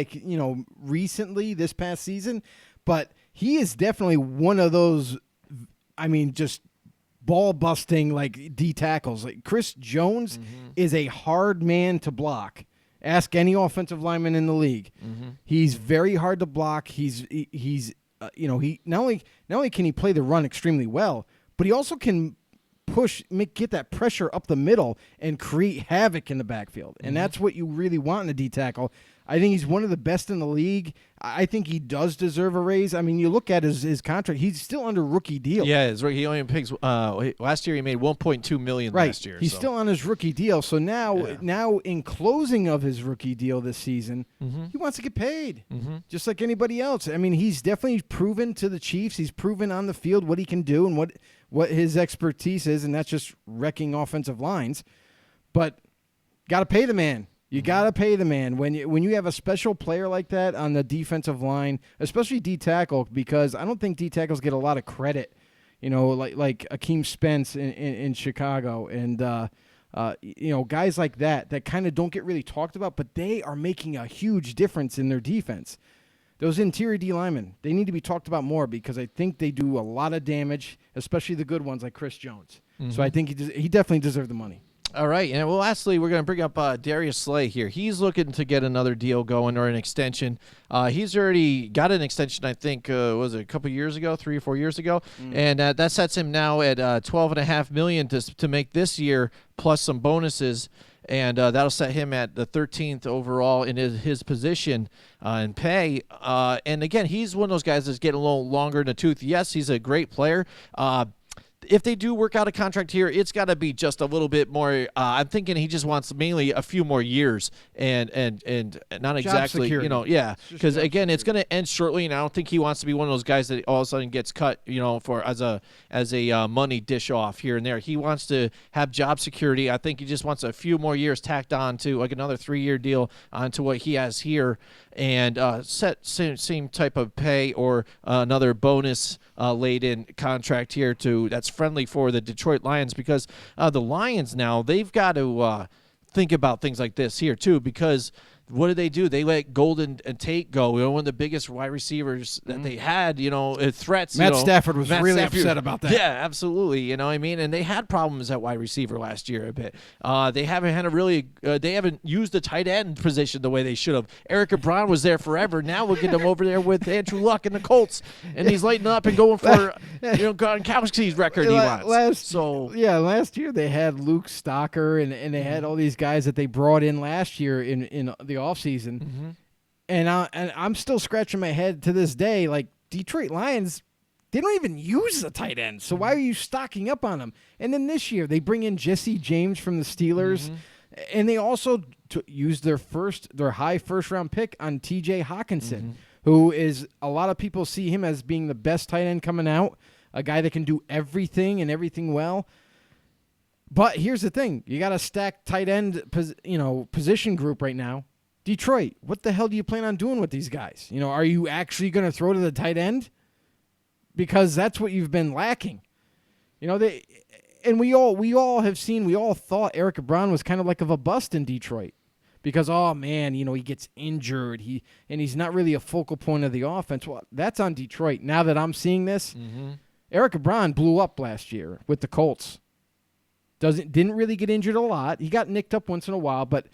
recently this past season, but he is definitely one of those, just ball busting D tackles. Like Chris Jones is a hard man to block. Ask any offensive lineman in the league. He's very hard to block. He not only can he play the run extremely well, but he also can get that pressure up the middle and create havoc in the backfield. And that's what you really want in a D tackle. I think he's one of the best in the league. I think he does deserve a raise. I mean, you look at his contract; he's still under rookie deal. Yeah, he only picks. Last year he made $1.2 million. Right. Last year He's still on his rookie deal. So now in closing of his rookie deal this season, he wants to get paid, just like anybody else. I mean, he's definitely proven to the Chiefs. He's proven on the field what he can do and what his expertise is, and that's just wrecking offensive lines. But got to pay the man. You got to pay the man when you have a special player like that on the defensive line, especially D tackle, because I don't think D tackles get a lot of credit, like Akeem Spence in Chicago, and guys like that kind of don't get really talked about, but they are making a huge difference in their defense. Those interior D linemen, they need to be talked about more because I think they do a lot of damage, especially the good ones like Chris Jones. So I think he definitely deserved the money. All right, and lastly, we're going to bring up Darius Slay here. He's looking to get another deal going or an extension. He's already got an extension, I think, was it a couple years ago, 3 or 4 years ago, and that sets him now at $12.5 million to make this year plus some bonuses, and that'll set him at the 13th overall in his position in pay. And again, he's one of those guys that's getting a little longer in the tooth. Yes, he's a great player. if they do work out a contract here, it's got to be just a little bit more. I'm thinking he just wants mainly a few more years and not exactly, security. you know, yeah. Because again, it's going to end shortly, and I don't think he wants to be one of those guys that all of a sudden gets cut, you know, for as a money dish off here and there. He wants to have job security. I think he just wants a few more years tacked on to like another 3-year deal onto what he has here, and set same type of pay or another bonus laid in contract here that's friendly for the Detroit Lions, because the Lions now, they've got to think about things like this here too, because what do? They let Golden and Tate go, you know, one of the biggest wide receivers that they had, you know, threats. Matt you know. Stafford was really Stafford, upset about that. Yeah, absolutely. You know what I mean? And they had problems at wide receiver last year a bit. They haven't had a really they haven't used the tight end position the way they should have. Eric Ebron was there forever. Now we'll get him over there with Andrew Luck and the Colts, and he's lighting up and going for, you know, Gronkowski's record he wants. Last year they had Luke Stocker and they had all these guys that they brought in last year in the offseason. Mm-hmm. And I'm still scratching my head to this day. Like, Detroit Lions, they don't even use the tight end. So why are you stocking up on them? And then this year they bring in Jesse James from the Steelers, and they also use their high first round pick on T.J. Hawkinson, who is, a lot of people see him as being the best tight end coming out, a guy that can do everything and everything well. But here's the thing: you got a stacked tight end, position group right now. Detroit, what the hell do you plan on doing with these guys? You know, are you actually going to throw to the tight end? Because that's what you've been lacking. You know, we all thought Eric Ebron was kind of like of a bust in Detroit, because, oh man, you know, he gets injured, he's not really a focal point of the offense. Well, that's on Detroit. Now that I'm seeing this, Eric Ebron blew up last year with the Colts. Didn't really get injured a lot. He got nicked up once in a while, but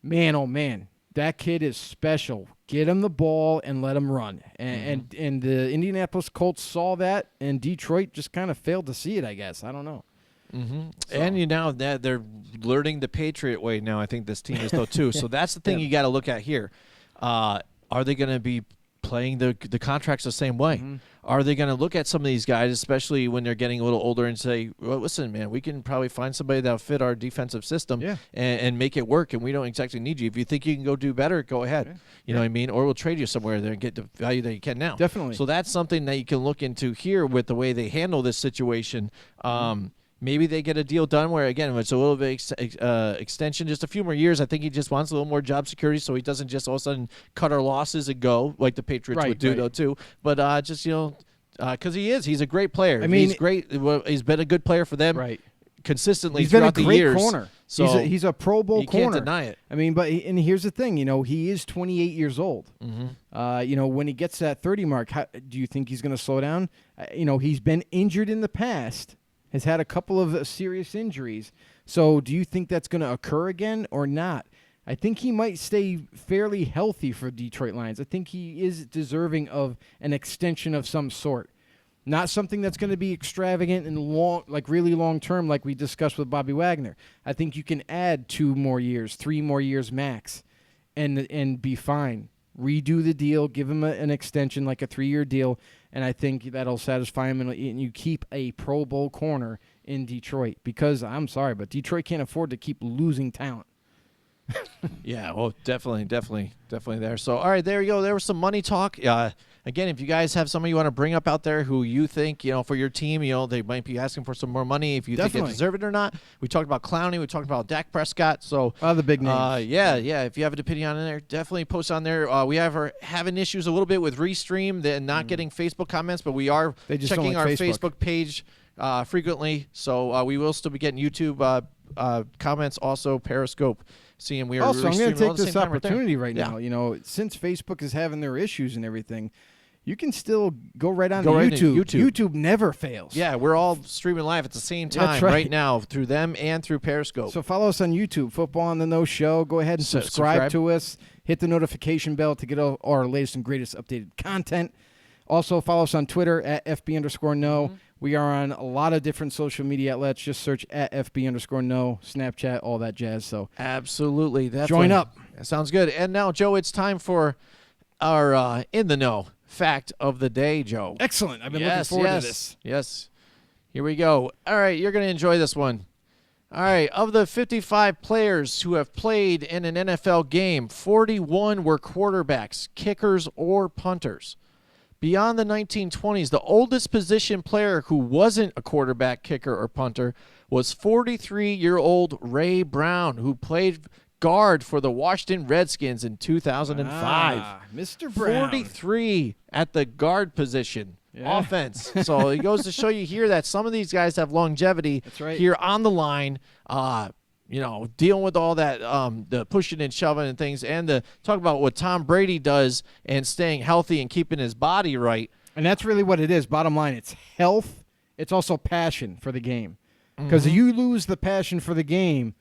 man, oh man, that kid is special. Get him the ball and let him run. And the Indianapolis Colts saw that, and Detroit just kind of failed to see it, I guess. I don't know. So. And that they're learning the Patriot way now. I think this team is, though, too. So that's the thing you got to look at here. Are they going to be playing the contracts the same way? Are they going to look at some of these guys, especially when they're getting a little older, and say, well, listen, man, we can probably find somebody that'll fit our defensive system and make it work, and we don't exactly need you. If you think you can go do better, go ahead. You know what I mean? Or we'll trade you somewhere there and get the value that you can now. Definitely. So that's something that you can look into here with the way they handle this situation. Maybe they get a deal done where, again, it's a little bit extension, just a few more years. I think he just wants a little more job security so he doesn't just all of a sudden cut our losses and go like the Patriots would do, though, too. But just, you know, because he's a great player. I mean, he's great. He's been a good player for them consistently throughout the years. He's been a great corner. So he's a Pro Bowl corner. You can't deny it. I mean, and here's the thing, you know, he is 28 years old. You know, when he gets to that 30 mark, do you think he's going to slow down? You know, he's been injured in the past. Has had a couple of serious injuries. So do you think that's going to occur again or not? I think he might stay fairly healthy for Detroit Lions. I think he is deserving of an extension of some sort. Not something that's going to be extravagant and long, like really long term, like we discussed with Bobby Wagner. I think you can add 2 more years, 3 more years max, and be fine. Redo the deal, give him an extension, like a 3-year deal, and I think that'll satisfy him, and you keep a Pro Bowl corner in Detroit, because I'm sorry, but Detroit can't afford to keep losing talent. Yeah, well, definitely there. So, all right, there you go. There was some money talk. Again, if you guys have somebody you want to bring up out there who you think, you know, for your team, you know, they might be asking for some more money, if you think they deserve it or not. We talked about Clowney. We talked about Dak Prescott. So, the big names. Yeah. If you have an opinion on there, definitely post on there. We are having issues a little bit with Restream and not getting Facebook comments, but we are checking our Facebook page frequently. So we will still be getting YouTube comments, also Periscope. Seeing we are also, I'm going to take this opportunity right now. You know, since Facebook is having their issues and everything, you can still go right on right YouTube. YouTube. YouTube never fails. Yeah, we're all streaming live at the same time right now through them and through Periscope. So follow us on YouTube, Football on the No Show. Go ahead and subscribe to us. Hit the notification bell to get our latest and greatest updated content. Also, follow us on Twitter at FB_no. We are on a lot of different social media outlets. Just search at FB_no, Snapchat, all that jazz. So absolutely. Join up. That sounds good. And now, Joe, it's time for our In the Know fact of the day, Joe. Excellent. I've been looking forward to this. Yes. Here we go. All right, you're going to enjoy this one. All right, of the 55 players who have played in an NFL game, 41 were quarterbacks, kickers, or punters. Beyond the 1920s, the oldest position player who wasn't a quarterback, kicker, or punter was 43-year-old Ray Brown, who played guard for the Washington Redskins in 2005. Mr. Brown. 43 at the guard position. Yeah. Offense. So it goes to show you here that some of these guys have longevity. That's right. Here on the line, dealing with all that, the pushing and shoving and things, and the talk about what Tom Brady does and staying healthy and keeping his body right. And that's really what it is. Bottom line, it's health. It's also passion for the game. Because if you lose the passion for the game,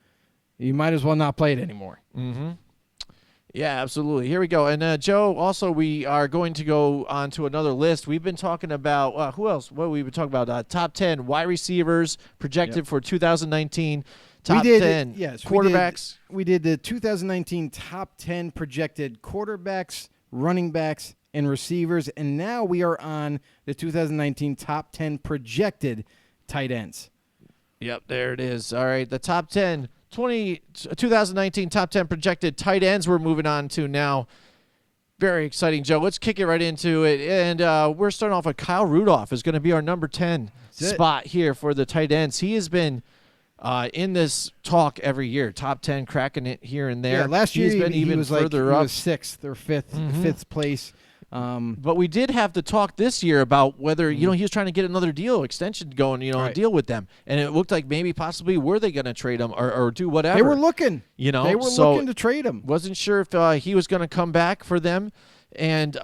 you might as well not play it anymore. Mm-hmm. Yeah, absolutely. Here we go. And, Joe, also we are going to go on to another list. We've been talking about who else? What we've been talking about? Top 10 wide receivers projected for 2019. Top 10 quarterbacks. We did the 2019 top 10 projected quarterbacks, running backs, and receivers. And now we are on the 2019 top 10 projected tight ends. Yep, there it is. All right, the top 10. 2019 top 10 projected tight ends we're moving on to now. Very exciting, Joe. Let's kick it right into it. And we're starting off with Kyle Rudolph is going to be our number 10 spot here for the tight ends. He has been in this talk every year, top 10, cracking it here and there. Yeah, last year he's been even was further like, up. He was sixth or fifth place. But we did have to talk this year about whether, he was trying to get another extension going, right. deal with them. And it looked like maybe possibly were they going to trade him or do whatever. They were looking. They were looking to trade him. Wasn't sure if he was going to come back for them. And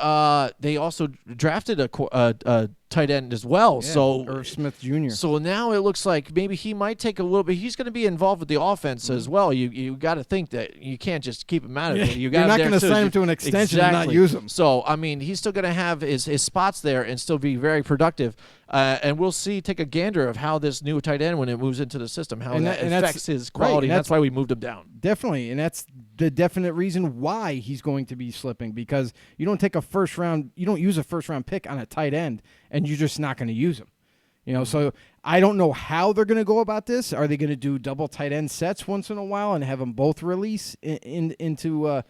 they also drafted a tight end as well. Yeah, So Irv Smith Jr. So now it looks like maybe he might take a little bit. He's going to be involved with the offense as well. You got to think that you can't just keep him out of it. You're not going to sign him to an extension and not use him. So, I mean, he's still going to have his spots there and still be very productive. And we'll take a gander of how this new tight end, when it moves into the system, how that affects his quality. Right, and that's why we moved him down. Definitely, and that's the definite reason why he's going to be slipping, because you don't use a first round pick on a tight end, and you're just not going to use him. So I don't know how they're going to go about this. Are they going to do double tight end sets once in a while and have them both release into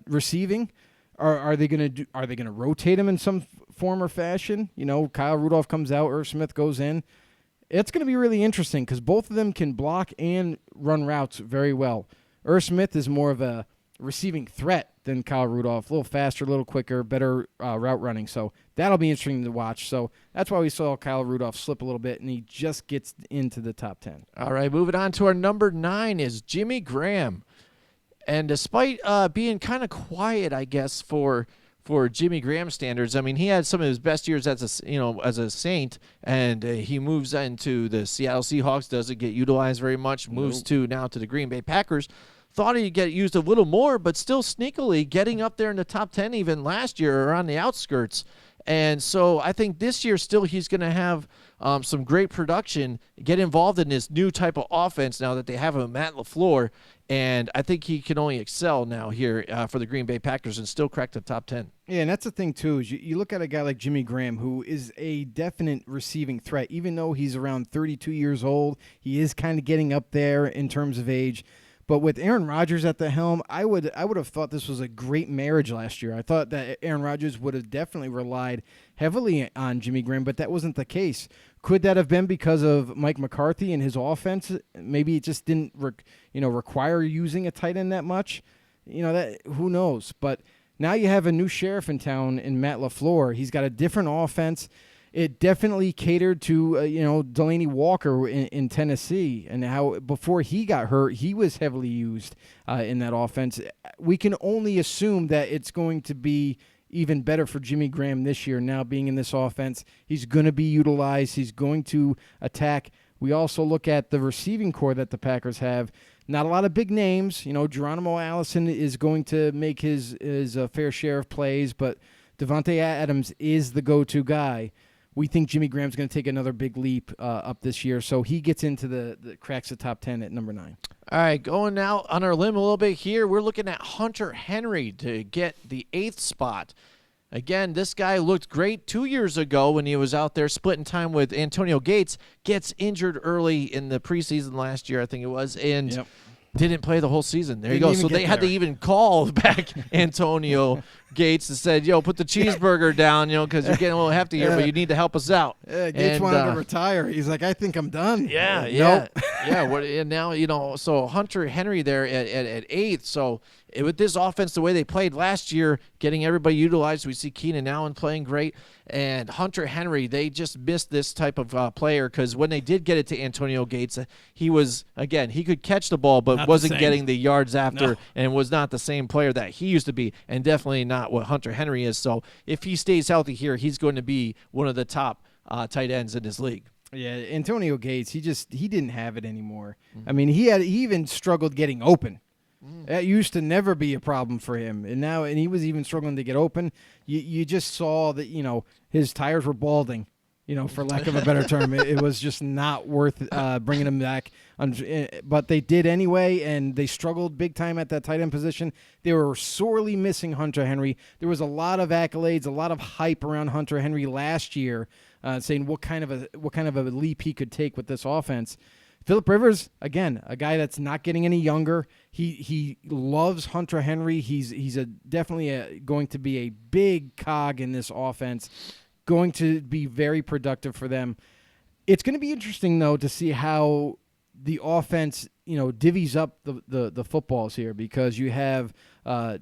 receiving? Or are they going to rotate him in some form or fashion? Kyle Rudolph comes out, Irv Smith goes in. It's going to be really interesting because both of them can block and run routes very well. Irv Smith is more of a receiving threat than Kyle Rudolph. A little faster, a little quicker, better route running. So that'll be interesting to watch. So that's why we saw Kyle Rudolph slip a little bit, and he just gets into the top 10. All right, moving on to our number 9 is Jimmy Graham. And despite being kind of quiet, I guess, for Jimmy Graham standards, I mean, he had some of his best years as a Saint, and he moves into the Seattle Seahawks, doesn't get utilized very much, moves now to the Green Bay Packers. Thought he'd get used a little more, but still sneakily getting up there in the top 10 even last year or on the outskirts. And so I think this year still he's going to have some great production, get involved in this new type of offense now that they have him, Matt LaFleur. And I think he can only excel now here for the Green Bay Packers and still crack the top 10. Yeah, and that's the thing, too, is you look at a guy like Jimmy Graham, who is a definite receiving threat. Even though he's around 32 years old, he is kind of getting up there in terms of age. But with Aaron Rodgers at the helm, I would have thought this was a great marriage last year. I thought that Aaron Rodgers would have definitely relied heavily on Jimmy Graham, but that wasn't the case. Could that have been because of Mike McCarthy and his offense? Maybe it just didn't require using a tight end that much. That who knows? But now you have a new sheriff in town in Matt LaFleur. He's got a different offense. It definitely catered to Delaney Walker in Tennessee, and how before he got hurt, he was heavily used in that offense. We can only assume that it's going to be even better for Jimmy Graham this year. Now being in this offense, he's going to be utilized. He's going to attack. We also look at the receiving core that the Packers have. Not a lot of big names. Geronimo Allison is going to make his fair share of plays, but Devontae Adams is the go-to guy. We think Jimmy Graham's going to take another big leap up this year, so he gets into the cracks the top 10 at number 9. All right, going now on our limb a little bit here, we're looking at Hunter Henry to get the 8th spot. Again, this guy looked great 2 years ago when he was out there splitting time with Antonio Gates. Gets injured early in the preseason last year, I think it was, and didn't play the whole season. There you go. So they had to even call back Antonio Gates and said, "Yo, put the cheeseburger down, because you're getting a little hefty here, but you need to help us out." Gates wanted to retire. He's like, "I think I'm done." Yeah. And now, so Hunter Henry there at 8th. So with this offense, the way they played last year, getting everybody utilized, we see Keenan Allen playing great. And Hunter Henry, they just missed this type of player because when they did get it to Antonio Gates, he was, again, he could catch the ball, but wasn't getting the yards after and was not the same player that he used to be, and definitely not what Hunter Henry is. So if he stays healthy here, he's going to be one of the top tight ends in this league. Yeah, Antonio Gates, he didn't have it anymore. I mean, he even struggled getting open. That used to never be a problem for him, and he was even struggling to get open. You just saw that his tires were balding, for lack of a better term. It was just not worth bringing him back. But they did anyway, and they struggled big time at that tight end position. They were sorely missing Hunter Henry. There was a lot of accolades, a lot of hype around Hunter Henry last year, saying what kind of a leap he could take with this offense. Phillip Rivers, again, a guy that's not getting any younger. He loves Hunter Henry. He's definitely going to be a big cog in this offense, going to be very productive for them. It's going to be interesting, though, to see how the offense, divvies up the footballs here, because you have a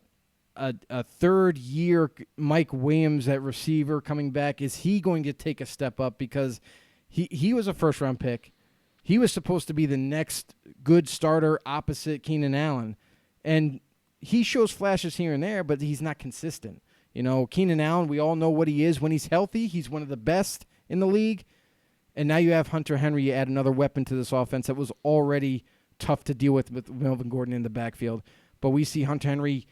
third-year Mike Williams at receiver coming back. Is he going to take a step up? Because he was a first-round pick. He was supposed to be the next good starter opposite Keenan Allen, and he shows flashes here and there, but he's not consistent. Keenan Allen, we all know what he is. When he's healthy, he's one of the best in the league, and now you have Hunter Henry. You add another weapon to this offense that was already tough to deal with Melvin Gordon in the backfield. But we see Hunter Henry,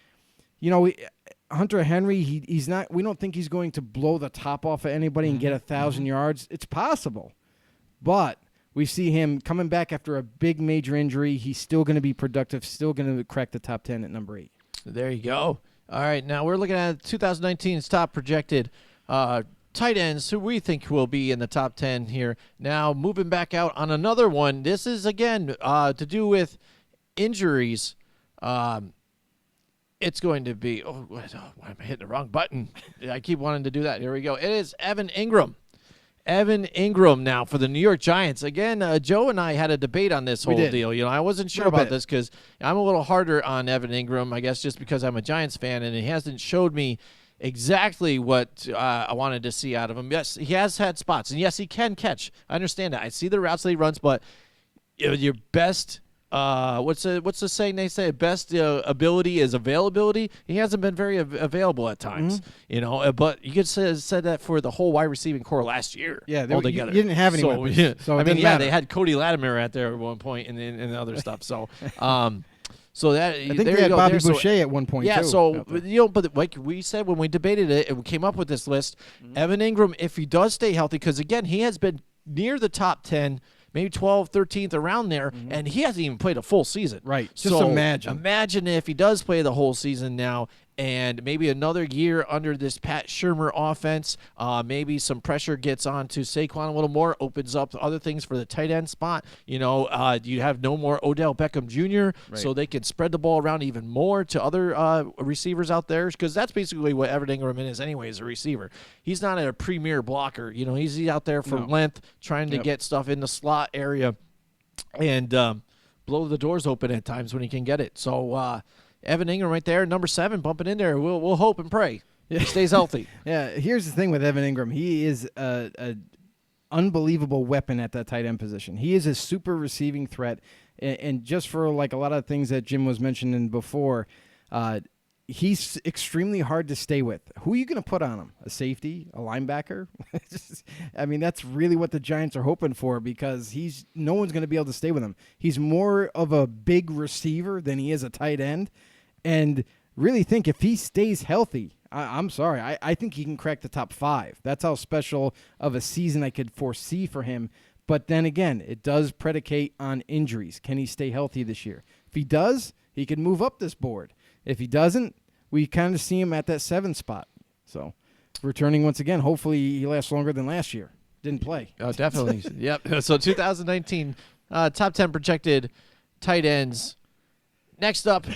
Hunter Henry, he's not. We don't think he's going to blow the top off of anybody and get 1,000 yards. It's possible, but we see him coming back after a big major injury. He's still going to be productive, still going to crack the top 10 at number 8. There you go. All right, now we're looking at 2019's top projected tight ends who we think will be in the top 10 here. Now, moving back out on another one. This is, again, to do with injuries. It's going to be – why am I hitting the wrong button? I keep wanting to do that. Here we go. It is Evan Ingram. Evan Ingram now for the New York Giants. Again, Joe and I had a debate on this whole deal. I wasn't sure about this because I'm a little harder on Evan Ingram, I guess just because I'm a Giants fan, and he hasn't showed me exactly what I wanted to see out of him. Yes, he has had spots, and yes, he can catch. I understand that. I see the routes that he runs, but your best what's the saying they say? Best ability is availability. He hasn't been very available at times, But you could say said that for the whole wide receiving core last year. Yeah, altogether. You didn't have any weapons. So they had Cody Latimer out there at one point and other stuff. So, so that I think they had Bobby Boucher at one point. Yeah, too. so but like we said when we debated it, we came up with this list. Evan Ingram, if he does stay healthy, because again he has been near the top 10. Maybe 12th, 13th, around there, and he hasn't even played a full season. Right. Just imagine. Imagine if he does play the whole season now, and maybe another year under this Pat Shurmur offense. Maybe some pressure gets on to Saquon a little more, opens up other things for the tight end spot. You have no more Odell Beckham Jr., so they can spread the ball around even more to other receivers out there, because that's basically what Evan Ingram is anyway, as a receiver. He's not a premier blocker. He's out there for length, trying to get stuff in the slot area and blow the doors open at times when he can get it. So, Evan Ingram right there, number 7, bumping in there. We'll hope and pray he stays healthy. Yeah, here's the thing with Evan Ingram. He is an unbelievable weapon at that tight end position. He is a super receiving threat, and just for like a lot of things that Jim was mentioning before, he's extremely hard to stay with. Who are you going to put on him? A safety? A linebacker? That's really what the Giants are hoping for, because no one's going to be able to stay with him. He's more of a big receiver than he is a tight end. And really think if he stays healthy, I'm sorry, I think he can crack the top 5. That's how special of a season I could foresee for him. But then again, it does predicate on injuries. Can he stay healthy this year? If he does, he can move up this board. If he doesn't, we kind of see him at that 7 spot. So returning once again. Hopefully he lasts longer than last year. Didn't play. Oh, definitely. Yep. So 2019 top 10 projected tight ends. Next up,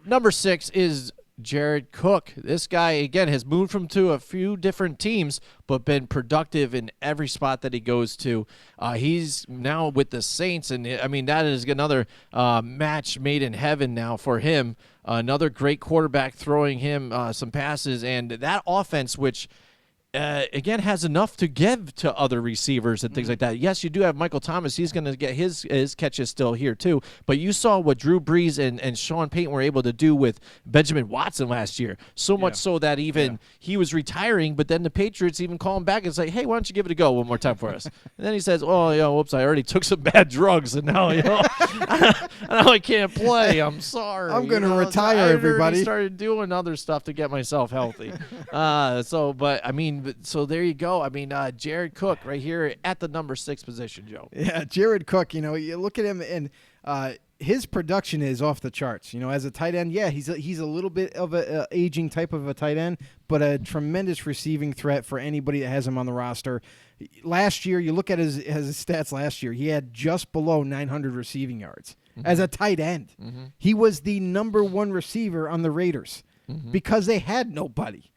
number 6 is Jared Cook. This guy, again, has moved from to a few different teams, but been productive in every spot that he goes to. He's now with the Saints, and I mean, that is another match made in heaven now for him. Another great quarterback throwing him some passes, and that offense, which again, has enough to give to other receivers and things like that. Yes, you do have Michael Thomas. He's going to get his catches still here, too. But you saw what Drew Brees and Sean Payton were able to do with Benjamin Watson last year. So much so that even he was retiring, but then the Patriots even call him back and say, hey, why don't you give it a go one more time for us? And then he says, oh, whoops, I already took some bad drugs, and now, now I can't play. I'm sorry. I'm going to retire, I everybody. I started doing other stuff to get myself healthy. So there you go. I mean, Jared Cook right here at the number 6 position, Joe. Yeah, Jared Cook, you look at him and his production is off the charts. As a tight end, yeah, he's a little bit of a aging type of a tight end, but a tremendous receiving threat for anybody that has him on the roster. Last year, you look at his stats last year, he had just below 900 receiving yards as a tight end. He was the number 1 receiver on the Raiders because they had nobody.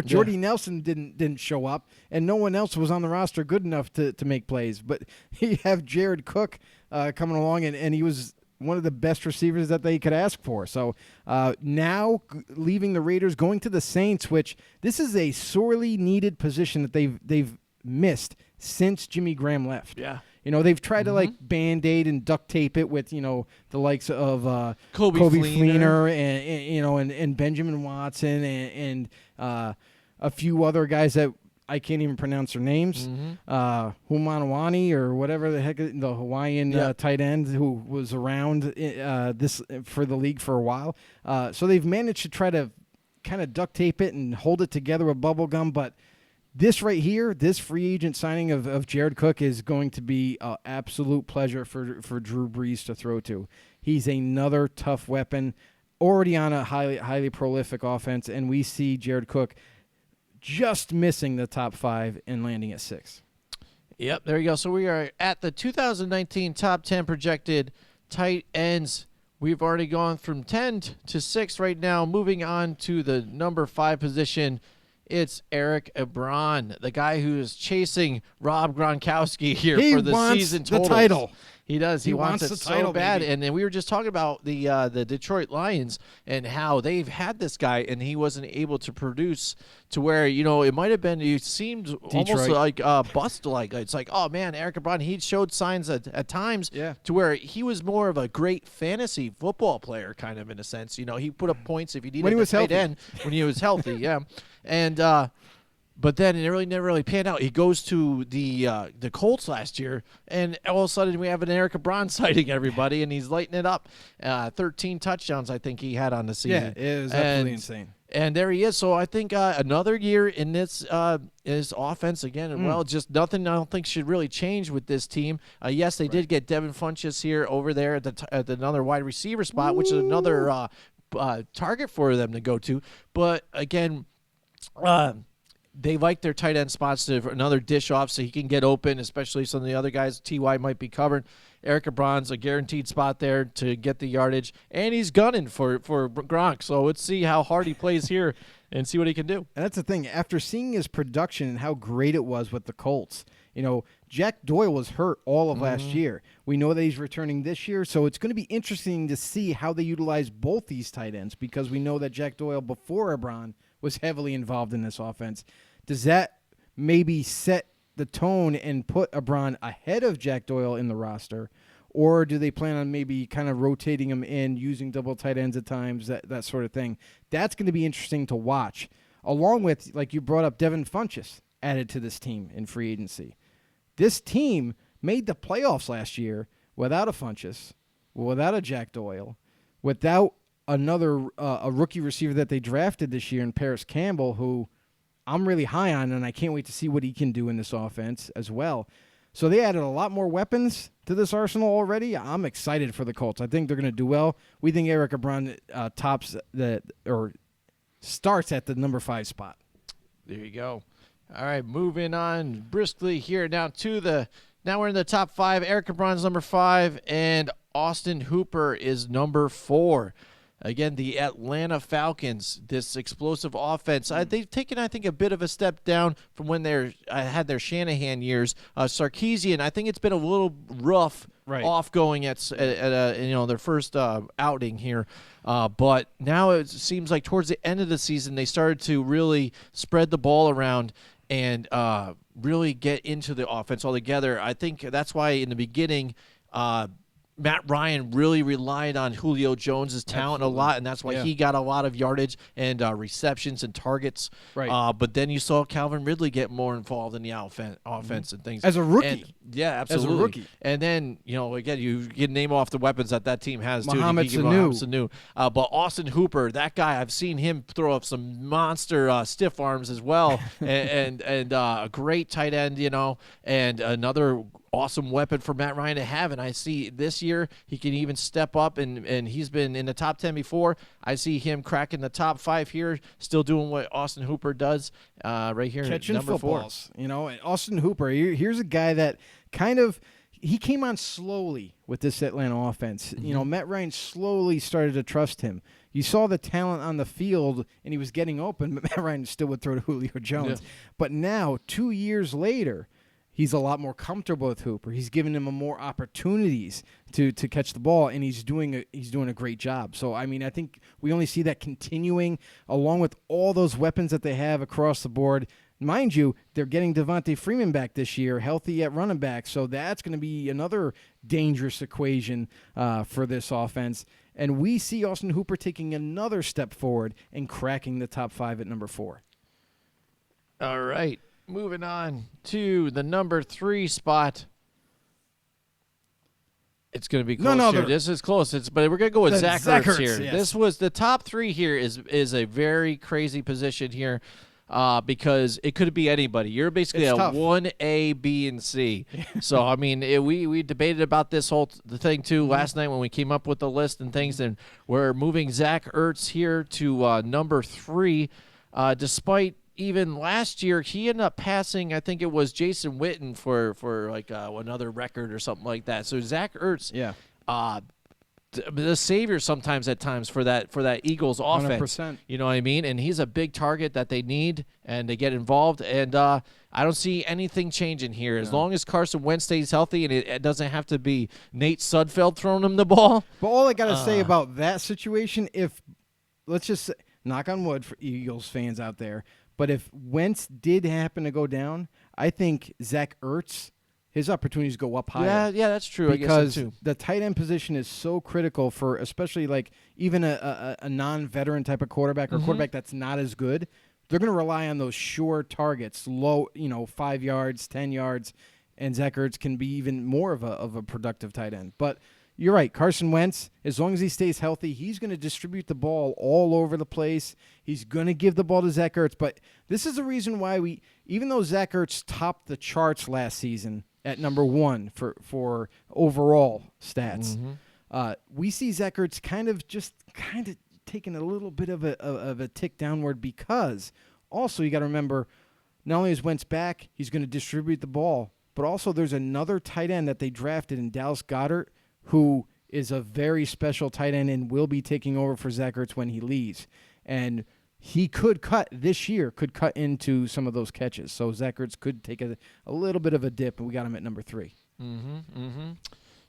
Jordy Nelson didn't show up, and no one else was on the roster good enough to make plays. But you have Jared Cook coming along, and he was one of the best receivers that they could ask for. So now leaving the Raiders, going to the Saints, which this is a sorely needed position that they've missed since Jimmy Graham left. Yeah. They've tried to Band-Aid and duct tape it with, the likes of Kobe Fleener and Benjamin Watson and a few other guys that I can't even pronounce their names. Humanawani or whatever the heck, the Hawaiian tight end who was around this for the league for a while. So they've managed to try to kind of duct tape it and hold it together with bubble gum, but this right here, this free agent signing of Jared Cook is going to be an absolute pleasure for Drew Brees to throw to. He's another tough weapon, already on a highly prolific offense, and we see Jared Cook just missing the top 5 and landing at 6. Yep, there you go. So we are at the 2019 top 10 projected tight ends. We've already gone from 10 to 6 right now. Moving on to the number 5 position. It's Eric Ebron, the guy who is chasing Rob Gronkowski here for the season totals. The title. He does. He wants it the so title, bad. baby. And then we were just talking about the Detroit Lions and how they've had this guy and he wasn't able to produce to where, it might have been, it seemed almost like bust-like. It's like, oh, man, Eric Ebron, he showed signs at times to where he was more of a great fantasy football player kind of in a sense. He put up points if he needed a tight end when he was healthy, yeah. And but then it really never really panned out. He goes to the Colts last year, and all of a sudden we have an Eric Ebron sighting, everybody, and he's lighting it up. 13 touchdowns, I think he had on the season. Yeah, it was absolutely insane. And there he is. So I think another year in this offense again, and well, just nothing I don't think should really change with this team. Yes, they did get Devin Funchess here over there at another wide receiver spot, which is another target for them to go to. But again, they like their tight end spots to another dish off so he can get open, especially some of the other guys T.Y. might be covering. Eric Ebron's a guaranteed spot there to get the yardage, and he's gunning for Gronk. So let's see how hard he plays here and see what he can do. And that's the thing. After seeing his production and how great it was with the Colts, Jack Doyle was hurt all of last year. We know that he's returning this year, so it's going to be interesting to see how they utilize both these tight ends because we know that Jack Doyle before Ebron was heavily involved in this offense. Does that maybe set the tone and put Ebron ahead of Jack Doyle in the roster, or do they plan on maybe kind of rotating him in, using double tight ends at times, that sort of thing? That's going to be interesting to watch, along with, like you brought up, Devin Funchess added to this team in free agency. This team made the playoffs last year without a Funchess, without a Jack Doyle, without another a rookie receiver that they drafted this year in Paris Campbell, who I'm really high on, and I can't wait to see what he can do in this offense as well. So they added a lot more weapons to this arsenal already. I'm excited for the Colts. I think they're going to do well. We think Eric Ebron starts at the number 5 spot. There you go. All right, moving on briskly here now now we're in the top 5. Eric Ebron's number 5, and Austin Hooper is number 4. Again, the Atlanta Falcons, this explosive offense, they've taken, I think, a bit of a step down from when they had their Shanahan years. Sarkisian, I think it's been a little rough off going at their first outing here. But now it seems like towards the end of the season, they started to really spread the ball around and really get into the offense altogether. I think that's why in the beginning, Matt Ryan really relied on Julio Jones' talent a lot, and that's why he got a lot of yardage and receptions and targets. Right. But then you saw Calvin Ridley get more involved in the offense and things. As a rookie. And, yeah, absolutely. As a rookie. And then, again, you can name off the weapons that team has, too. Mohamed Sanu. But Austin Hooper, that guy, I've seen him throw up some monster stiff arms as well, and a great tight end, and another awesome weapon for Matt Ryan to have, and I see this year he can even step up, and he's been in the top 10 before. I see him cracking the top 5 here, still doing what Austin Hooper does right here catching number footballs. 4. And Austin Hooper, here's a guy that he came on slowly with this Atlanta offense. Mm-hmm. Matt Ryan slowly started to trust him. You saw the talent on the field, and he was getting open, but Matt Ryan still would throw to Julio Jones. Yeah. But now, 2 years later, he's a lot more comfortable with Hooper. He's giving him more opportunities to catch the ball, and he's doing a great job. So, I think we only see that continuing along with all those weapons that they have across the board. Mind you, they're getting Devontae Freeman back this year, healthy at running back, so that's going to be another dangerous equation for this offense. And we see Austin Hooper taking another step forward and cracking the top 5 at number 4. All right. Moving on to the number 3 spot. It's going to be close here. This is close. But we're going to go with Zach Ertz here. Yes. This was the top 3 here is a very crazy position here because it could be anybody. You're basically it's a tough. 1A, B, and C. So, we debated about this the thing, too, last night when we came up with the list and things, and we're moving Zach Ertz here to number 3 despite even last year, he ended up passing, I think it was Jason Witten for like another record or something like that. So Zach Ertz, the savior sometimes at times for that Eagles offense. 100%. You know what I mean? And he's a big target that they need and they get involved. And I don't see anything changing here. As long as Carson Wentz stays healthy and it doesn't have to be Nate Sudfeld throwing him the ball. But all I got to say about that situation, let's just say, knock on wood for Eagles fans out there, but if Wentz did happen to go down, I think Zach Ertz, his opportunities go up higher. Yeah, that's true. Because I guess so too. the tight end position is so critical for especially like even a non-veteran type of quarterback or quarterback that's not as good. They're going to rely on those sure targets, low, 5 yards, 10 yards, and Zach Ertz can be even more of a productive tight end. But you're right. Carson Wentz, as long as he stays healthy, he's going to distribute the ball all over the place. He's going to give the ball to Zach Ertz. But this is the reason why even though Zach Ertz topped the charts last season at number 1 for overall stats, we see Zach Ertz kind of taking a little bit of a tick downward because also you got to remember, not only is Wentz back, he's going to distribute the ball, but also there's another tight end that they drafted in Dallas Goedert, who is a very special tight end and will be taking over for Zach Ertz when he leaves. And he could cut into some of those catches. So Zach Ertz could take a little bit of a dip, and we got him at number 3.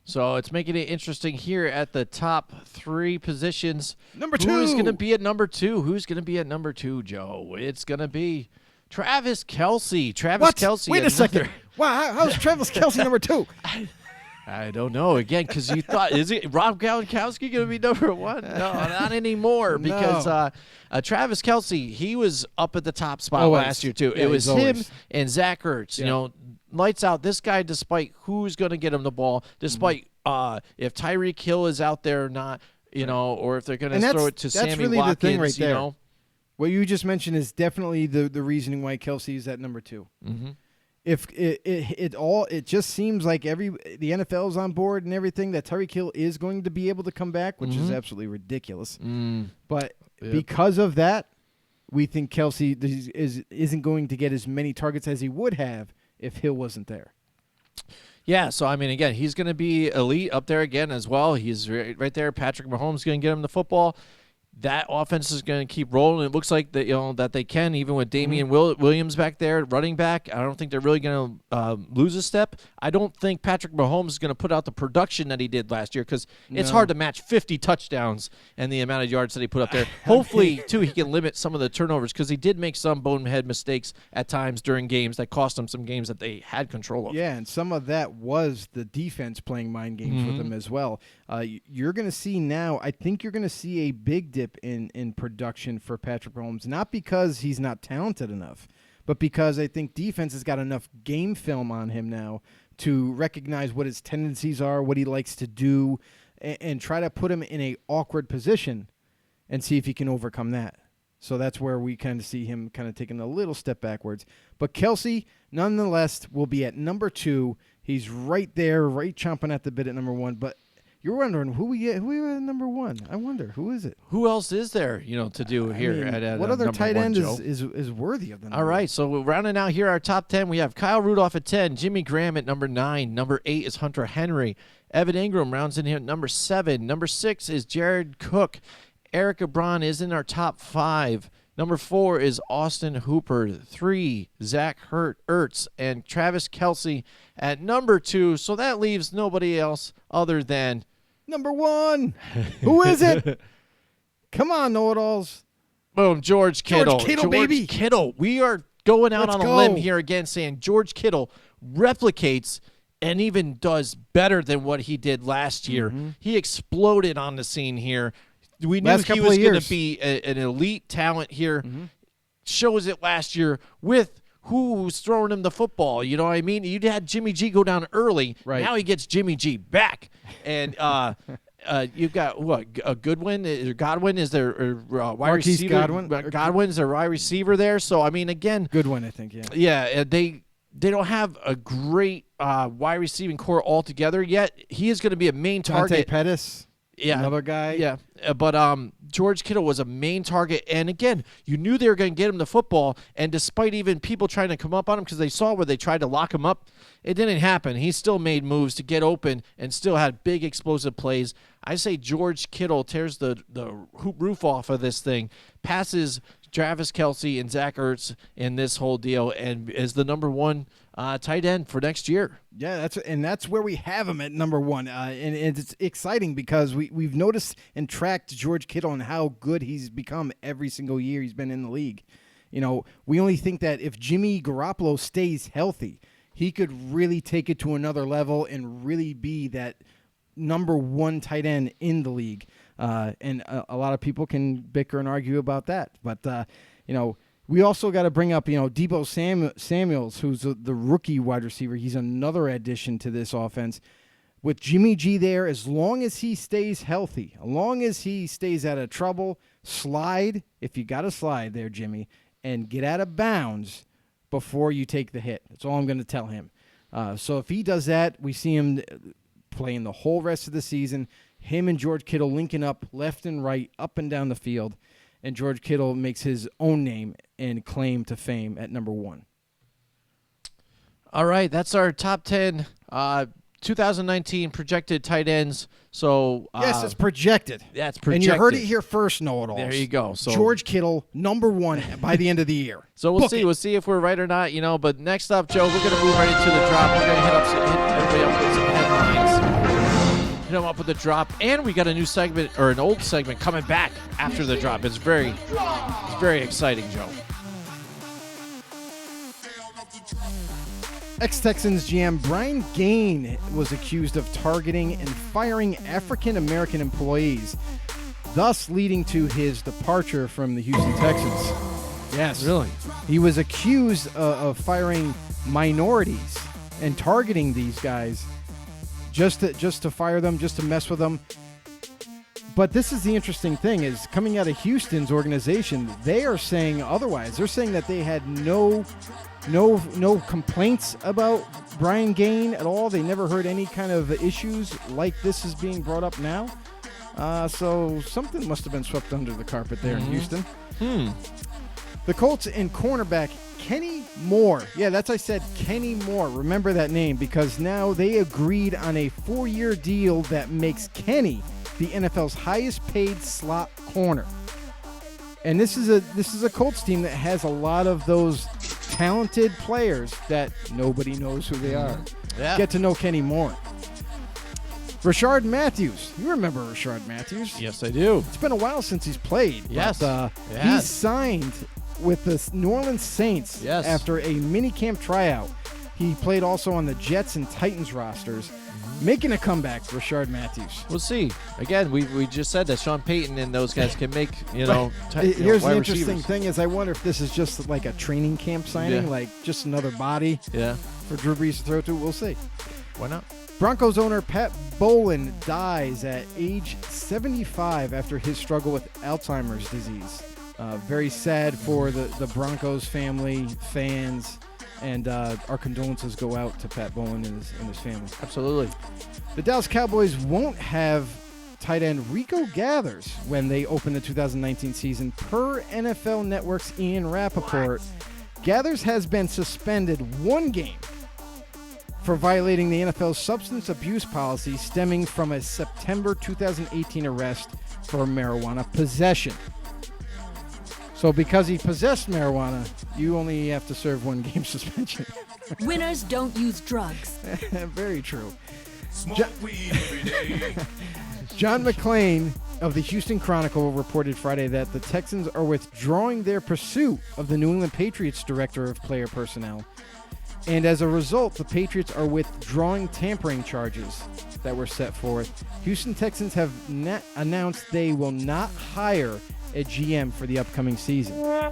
So it's making it interesting here at the top 3 positions. Number 2. Who's going to be at number 2? Who's going to be at number 2, Joe? It's going to be Travis Kelce. Kelce. Wait a second. Wow, how's Travis Kelce number 2? I don't know. Again, because you thought, is it Rob Gronkowski going to be number 1? No, not anymore. Because Travis Kelce, he was up at the top spot last year too. Yeah, it was him always. and Zach Ertz. Yeah. Lights out. This guy, despite who's going to get him the ball, despite if Tyreek Hill is out there or not, or if they're going to throw it to Sammy really Watkins. The thing right there. What you just mentioned is definitely the reasoning why Kelce is at number 2. If it just seems like the NFL is on board and everything that Tyreek Hill is going to be able to come back, which is absolutely ridiculous. But because of that, we think Kelsey isn't going to get as many targets as he would have if Hill wasn't there. Yeah, so, I mean, again, he's going to be elite up there again as well. He's right there. Patrick Mahomes is going to get him the football. That offense is going to keep rolling. It looks like that they can, even with Damian Williams back there, running back. I don't think they're really going to lose a step. I don't think Patrick Mahomes is going to put out the production that he did last year because it's hard to match 50 touchdowns and the amount of yards that he put up there. Hopefully, too, he can limit some of the turnovers because he did make some bonehead mistakes at times during games that cost him some games that they had control of. Yeah, and some of that was the defense playing mind games with him as well. You're going to see now, I think you're going to see a big dip in production for Patrick Mahomes, not because he's not talented enough, but because I think defense has got enough game film on him now to recognize what his tendencies are, what he likes to do, and try to put him in a awkward position and see if he can overcome that. So that's where we kind of see him kind of taking a little step backwards. But Kelsey, nonetheless, will be at number 2. He's right there, right chomping at the bit at number 1. But you're wondering who we at number 1. I wonder, who is it? Who else is there, to do here? At what other number tight 1, end Joe? is worthy of the number All right, 1? so we're rounding out here our top 10. We have Kyle Rudolph at 10, Jimmy Graham at number 9, number 8 is Hunter Henry, Evan Ingram rounds in here at number 7, number 6 is Jared Cook, Eric Ebron is in our top 5. Number 4 is Austin Hooper. 3, Zach Ertz, and Travis Kelce at number 2. So that leaves nobody else other than number 1. Who is it? Come on, know-it-alls. boom, George Kittle. George baby. Kittle. We are going out Let's on a go. limb here again saying George Kittle replicates and even does better than what he did last year. He exploded on the scene here. We knew Last he couple was of going to years. be an elite talent here. Shows it last year with who's throwing him the football. You know what I mean? You had Jimmy G go down early. Right. Now he gets Jimmy G back. And you've got, a Goodwin? Godwin is their wide Marquise receiver. Godwin. Godwin is their wide receiver there. So, I mean, again, Good one, I think, yeah. yeah, they don't have a great wide receiving core altogether yet. He is going to be a main Dante target. Pettis, Yeah, another guy. Yeah, but George Kittle was a main target, and again, you knew they were going to get him the football, and despite even people trying to come up on him because they saw where they tried to lock him up, it didn't happen. He still made moves to get open and still had big explosive plays. I say George Kittle tears the hoop roof off of this thing, passes Travis Kelce and Zach Ertz in this whole deal, and is the number 1 tight end for next year. Yeah, that's where we have him at number 1, and it's exciting because we've noticed and tracked George Kittle and how good he's become every single year he's been in the league. You know, we only think that if Jimmy Garoppolo stays healthy, he could really take it to another level and really be that number 1 tight end in the league. And a lot of people can bicker and argue about that, but we also got to bring up, Deebo Samuels, who's the rookie wide receiver. He's another addition to this offense. With Jimmy G there, as long as he stays healthy, as long as he stays out of trouble, slide, if you got to slide there, Jimmy, and get out of bounds before you take the hit. That's all I'm going to tell him. So if he does that, we see him playing the whole rest of the season, him and George Kittle linking up left and right, up and down the field. And George Kittle makes his own name and claim to fame at number 1. All right, that's our top 10 2019 projected tight ends. So Yes, it's projected. that's projected. And you heard it here first, know-it-alls. There you go. So George Kittle, number 1 by the end of the year. So we'll Book see. it. We'll see if we're right or not. But next up, Joe, we're going to move right into the drop. We're going to hit everybody up with some headlines. Hit them up with the drop, and we got a new segment or an old segment coming back after the drop. It's very exciting, Joe. Ex-Texans GM Brian Gain was accused of targeting and firing African-American employees, thus leading to his departure from the Houston Texans. Yes. Really? He was accused of firing minorities and targeting these guys just to fire them, just to mess with them. But this is the interesting thing, is coming out of Houston's organization, they are saying otherwise. They're saying that they had no complaints about Brian Gain at all. They never heard any kind of issues like this is being brought up now. So something must have been swept under the carpet there in Houston. The Colts and cornerback Kenny Moore. Yeah, I said Kenny Moore. Remember that name because now they agreed on a 4-year deal that makes Kenny the NFL's highest paid slot corner. And this is a Colts team that has a lot of those talented players that nobody knows who they are. Yeah. Get to know Kenny Moore. Rashard Matthews. You remember Rashard Matthews? Yes, I do. It's been a while since he's played. Yes. But, It he has. signed with the New Orleans Saints Yes. after a minicamp tryout. He played also on the Jets and Titans rosters. Making a comeback, Rashard Matthews. We'll see. Again, we just said that Sean Payton and those guys can make, Here's the wide interesting receivers. thing is I wonder if this is just like a training camp signing, Yeah. like just another body Yeah. for Drew Brees to throw to. We'll see. Why not? Broncos owner Pat Bowlen dies at age 75 after his struggle with Alzheimer's disease. Very sad for the Broncos family, fans, and our condolences go out to Pat Bowlen and his family. Absolutely. The Dallas Cowboys won't have tight end Rico Gathers when they open the 2019 season. Per NFL Network's Ian Rappaport, Gathers has been suspended 1 game for violating the NFL's substance abuse policy stemming from a September 2018 arrest for marijuana possession. So because he possessed marijuana, you only have to serve 1 game suspension. Winners don't use drugs. Very true. Smoke weed every day. John McClain of the Houston Chronicle reported Friday that the Texans are withdrawing their pursuit of the New England Patriots director of player personnel. And as a result, the Patriots are withdrawing tampering charges that were set forth. Houston Texans have announced they will not hire a GM for the upcoming season. Yeah,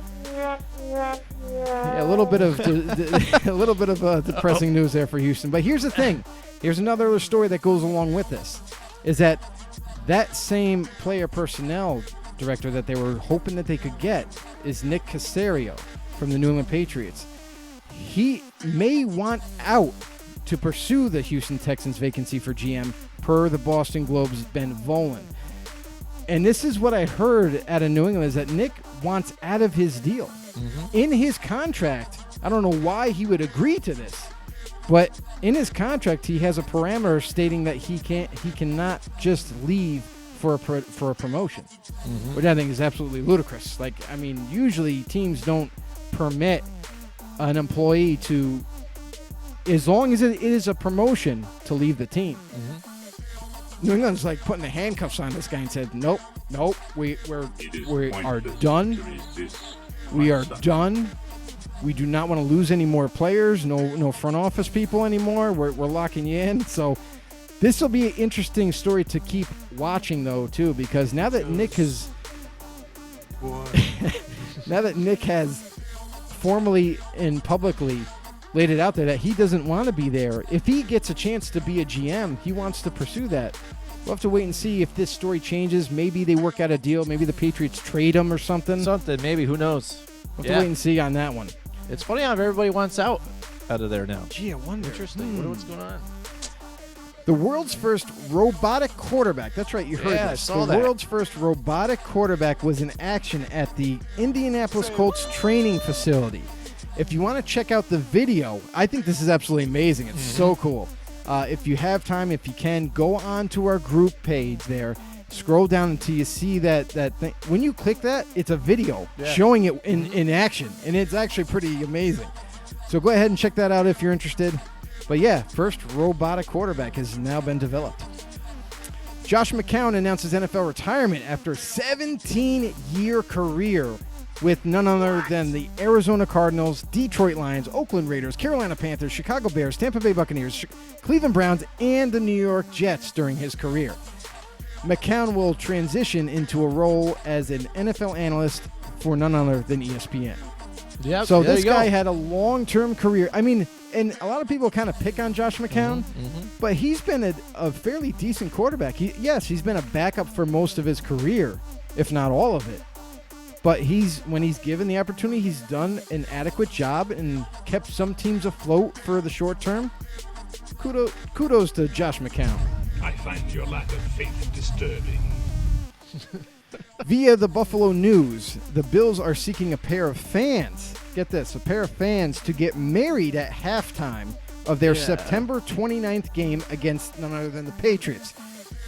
a little bit of depressing news there for Houston. But here's the thing. Here's another story that goes along with this, is that same player personnel director that they were hoping that they could get is Nick Caserio from the New England Patriots. He may want out to pursue the Houston Texans vacancy for GM, per the Boston Globe's Ben Volen. And this is what I heard out of New England, is that Nick wants out of his deal. In his contract, I don't know why he would agree to this, but in his contract, he has a parameter stating that he cannot just leave for a promotion, which I think is absolutely ludicrous. Like, I mean, usually teams don't permit an employee to, as long as it is a promotion, to leave the team. New England's like putting the handcuffs on this guy and said, nope, we are done. We are done. We do not want to lose any more players, no front office people anymore. We're locking you in. So this will be an interesting story to keep watching, though, too, because now that Nick has formally and publicly laid it out there that he doesn't want to be there, if he gets a chance to be a GM, he wants to pursue that. We'll have to wait and see if this story changes. Maybe they work out a deal. Maybe the Patriots trade him or something. Maybe. Who knows? We'll have to wait and see on that one. It's funny how everybody wants out of there now. Gee, I wonder. Interesting. What's going on? The world's first robotic quarterback. That's right, you heard Yeah, I this. saw The that. world's first robotic quarterback was in action at the Indianapolis Colts training facility. If you want to check out the video, I think this is absolutely amazing. It's so cool. If you have time, if you can, go on to our group page there. Scroll down until you see that thing. When you click that, it's a video showing it in action, and it's actually pretty amazing. So go ahead and check that out if you're interested. But yeah, first robotic quarterback has now been developed. Josh McCown announces NFL retirement after a 17-year career with none other than the Arizona Cardinals, Detroit Lions, Oakland Raiders, Carolina Panthers, Chicago Bears, Tampa Bay Buccaneers, Cleveland Browns, and the New York Jets during his career. McCown will transition into a role as an NFL analyst for none other than ESPN. Yeah. So this guy had a long-term career. I mean, and a lot of people kind of pick on Josh McCown, but he's been a fairly decent quarterback. He's been a backup for most of his career, if not all of it. But when he's given the opportunity, he's done an adequate job and kept some teams afloat for the short term. Kudos to Josh McCown. I find your lack of faith disturbing. Via the Buffalo News, the Bills are seeking a pair of fans. Get this, a pair of fans to get married at halftime of their September 29th game against none other than the Patriots.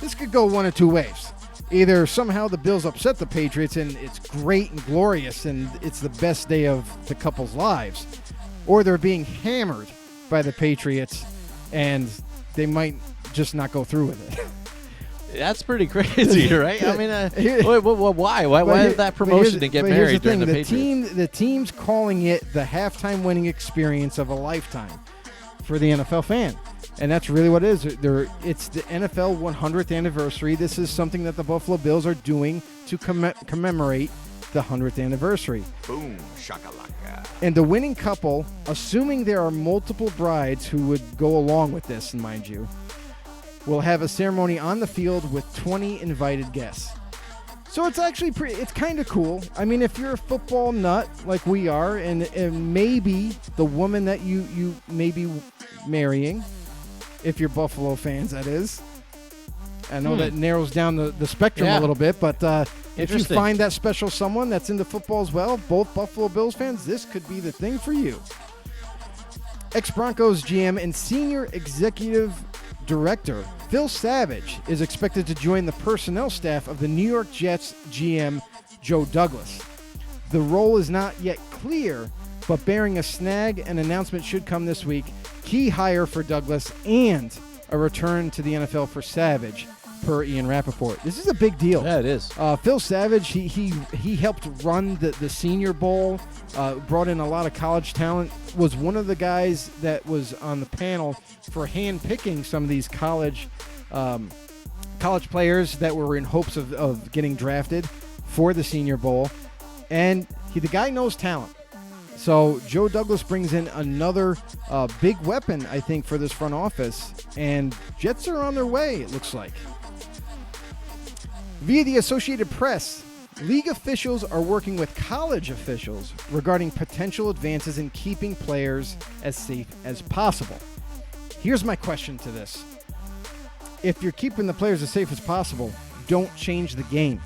This could go one of two ways. Either somehow the Bills upset the Patriots and it's great and glorious and it's the best day of the couple's lives, or they're being hammered by the Patriots and they might just not go through with it. That's pretty crazy, right? I mean, why? Why did that promotion to get married during the Patriots? The team's calling it the halftime winning experience of a lifetime for the NFL fan. And that's really what it is. It's the NFL 100th anniversary. This is something that the Buffalo Bills are doing to commemorate the 100th anniversary. Boom, shakalaka. And the winning couple, assuming there are multiple brides who would go along with this, mind you, will have a ceremony on the field with 20 invited guests. So it's actually it's kind of cool. I mean, if you're a football nut like we are, and maybe the woman that you may be marrying, if you're Buffalo fans, that is. I know that narrows down the spectrum a little bit, but if you find that special someone that's into football as well, both Buffalo Bills fans, this could be the thing for you. Ex-Broncos GM and Senior Executive Director Phil Savage is expected to join the personnel staff of the New York Jets GM Joe Douglas. The role is not yet clear, but bearing a snag, an announcement should come this week. Key hire for Douglas and a return to the NFL for Savage, per Ian Rappaport. This is a big deal. Yeah, it is. Phil Savage, he helped run the Senior Bowl, brought in a lot of college talent, was one of the guys that was on the panel for hand-picking some of these college players that were in hopes of getting drafted for the Senior Bowl. And the guy knows talent. So Joe Douglas brings in another big weapon, I think, for this front office. And Jets are on their way, it looks like. Via the Associated Press, league officials are working with college officials regarding potential advances in keeping players as safe as possible. Here's my question to this. If you're keeping the players as safe as possible, don't change the game.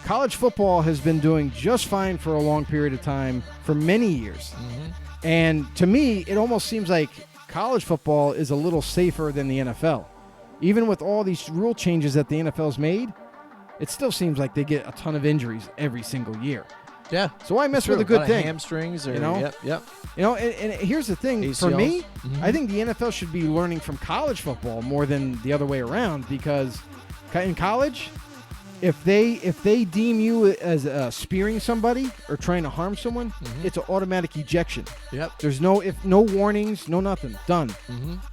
College football has been doing just fine for a long period of time, for many years. Mm-hmm. And to me, it almost seems like college football is a little safer than the NFL. Even with all these rule changes that the NFL's made, it still seems like they get a ton of injuries every single year. Yeah. So why mess with a good thing? Hamstrings, or, Yep. And here's the thing. ACLs. For me, I think the NFL should be learning from college football more than the other way around, because in college, if they deem you as spearing somebody or trying to harm someone, it's an automatic ejection. Yep. There's no warnings, no nothing. Done.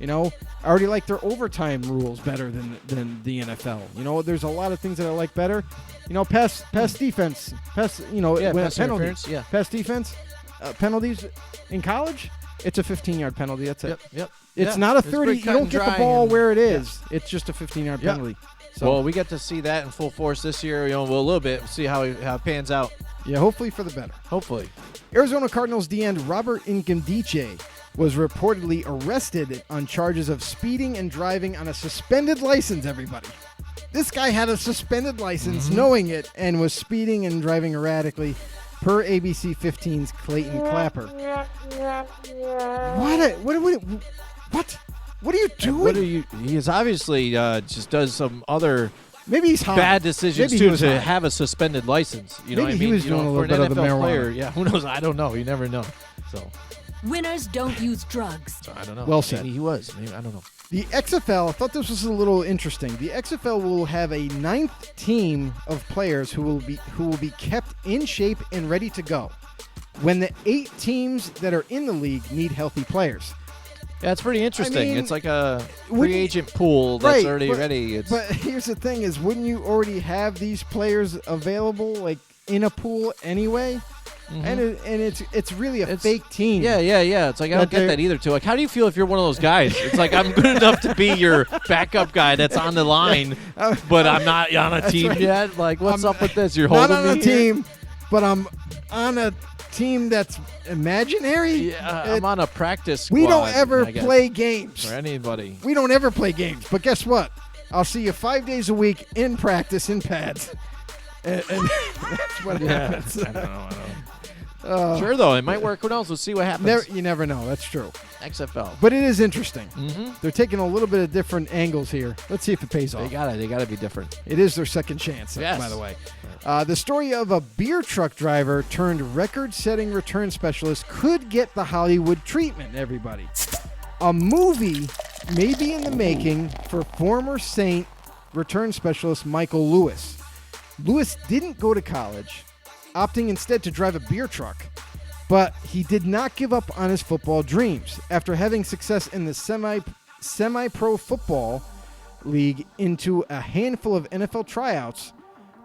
I already like their overtime rules better than the NFL. There's a lot of things that I like better. Pass defense, pass penalties. Yeah. Pass defense, penalties in college. It's a 15-yard penalty. That's it. Yep. It's not a 30. You don't get the ball where it is. It's just a 15-yard penalty. So, well, we get to see that in full force this year. A little bit. See how it pans out. Yeah, hopefully for the better. Hopefully. Arizona Cardinals DN Robert Nkemdiche was reportedly arrested on charges of speeding and driving on a suspended license, everybody. This guy had a suspended license, knowing it, and was speeding and driving erratically, per ABC 15's Clayton Clapper. What are you doing? He is obviously just does some other maybe he's high. Bad decisions maybe to have a suspended license. You know what I mean? He was doing a little bit of the marijuana. Player, yeah, who knows? I don't know. You never know. So winners don't use drugs. I don't know. Well said. Maybe he was. Maybe, I don't know. The XFL, I thought this was a little interesting. The XFL will have a 9th team of players who will be kept in shape and ready to go when the 8 teams that are in the league need healthy players. Yeah, it's pretty interesting. I mean, it's like a free agent pool that's already ready. But here's the thing: is wouldn't you already have these players available, like in a pool anyway? And it's really a fake team. Yeah. It's like I don't get that either. Too. Like, how do you feel if you're one of those guys? It's like I'm good enough to be your backup guy that's on the line, but I'm not on a team yet. Like, what's up with this? You're holding not on me a team, but I'm on a team that's imaginary. Yeah, I'm on a practice squad. We don't ever play games. For anybody. We don't ever play games. But guess what? I'll see you 5 days a week in practice in pads. and that's what happens. I don't know. Sure, though. It might work. Who knows? We'll see what happens. You never know. That's true. XFL. But it is interesting. Mm-hmm. They're taking a little bit of different angles here. Let's see if it pays off. They gotta be different. It is their second chance, Yes. by the way. The story of a beer truck driver turned record-setting return specialist could get the Hollywood treatment, everybody. A movie may be in the making for former Saint return specialist Michael Lewis. Lewis didn't go to college, opting instead to drive a beer truck. But he did not give up on his football dreams. After having success in the semi-pro football league into a handful of NFL tryouts,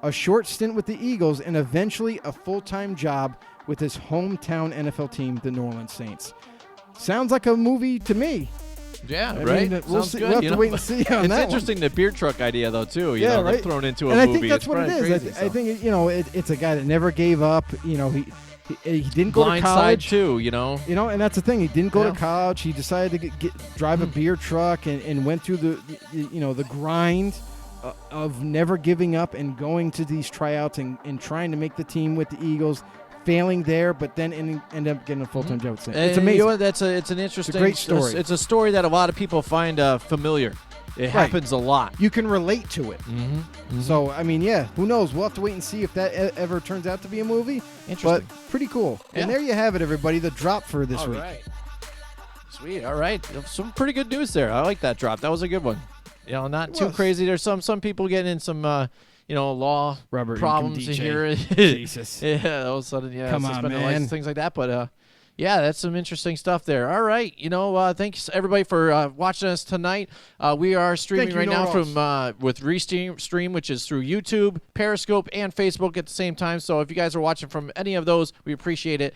a short stint with the Eagles, and eventually a full-time job with his hometown NFL team, the New Orleans Saints. Sounds like a movie to me. Yeah, I right. mean, we'll Sounds see. good, We'll have you to know? wait and see on It's that interesting the beer truck idea though too. You Yeah, know, they're right. thrown into a and movie. I think that's It's what it probably is. crazy, I think it's a guy that never gave up. You know, he didn't go Blind to Side college too. You know. You know, and that's the thing. He didn't go Yeah. to college. He decided to drive a beer truck and went through the grind of never giving up and going to these tryouts and trying to make the team with the Eagles, failing there, but then end up getting a full-time job. It's And amazing. You know, it's an interesting, great story. It's a story that a lot of people find familiar. It happens a lot. You can relate to it. Mm-hmm. So, I mean, yeah, who knows? We'll have to wait and see if that ever turns out to be a movie. Interesting. But pretty cool. Yeah. And there you have it, everybody. The drop for this week. Right. Sweet. All right. Some pretty good news there. I like that drop. That was a good one. You know, not It too was. crazy. There's some people getting in some law Robert, you can problems DJ. here. Jesus. Yeah, all of a sudden, Come on, suspended man. license, things like that. But yeah, that's some interesting stuff there. All right, thanks everybody for watching us tonight. We are streaming Thank you, right now Norris. from with Restream, which is through YouTube, Periscope, and Facebook at the same time. So if you guys are watching from any of those, we appreciate it.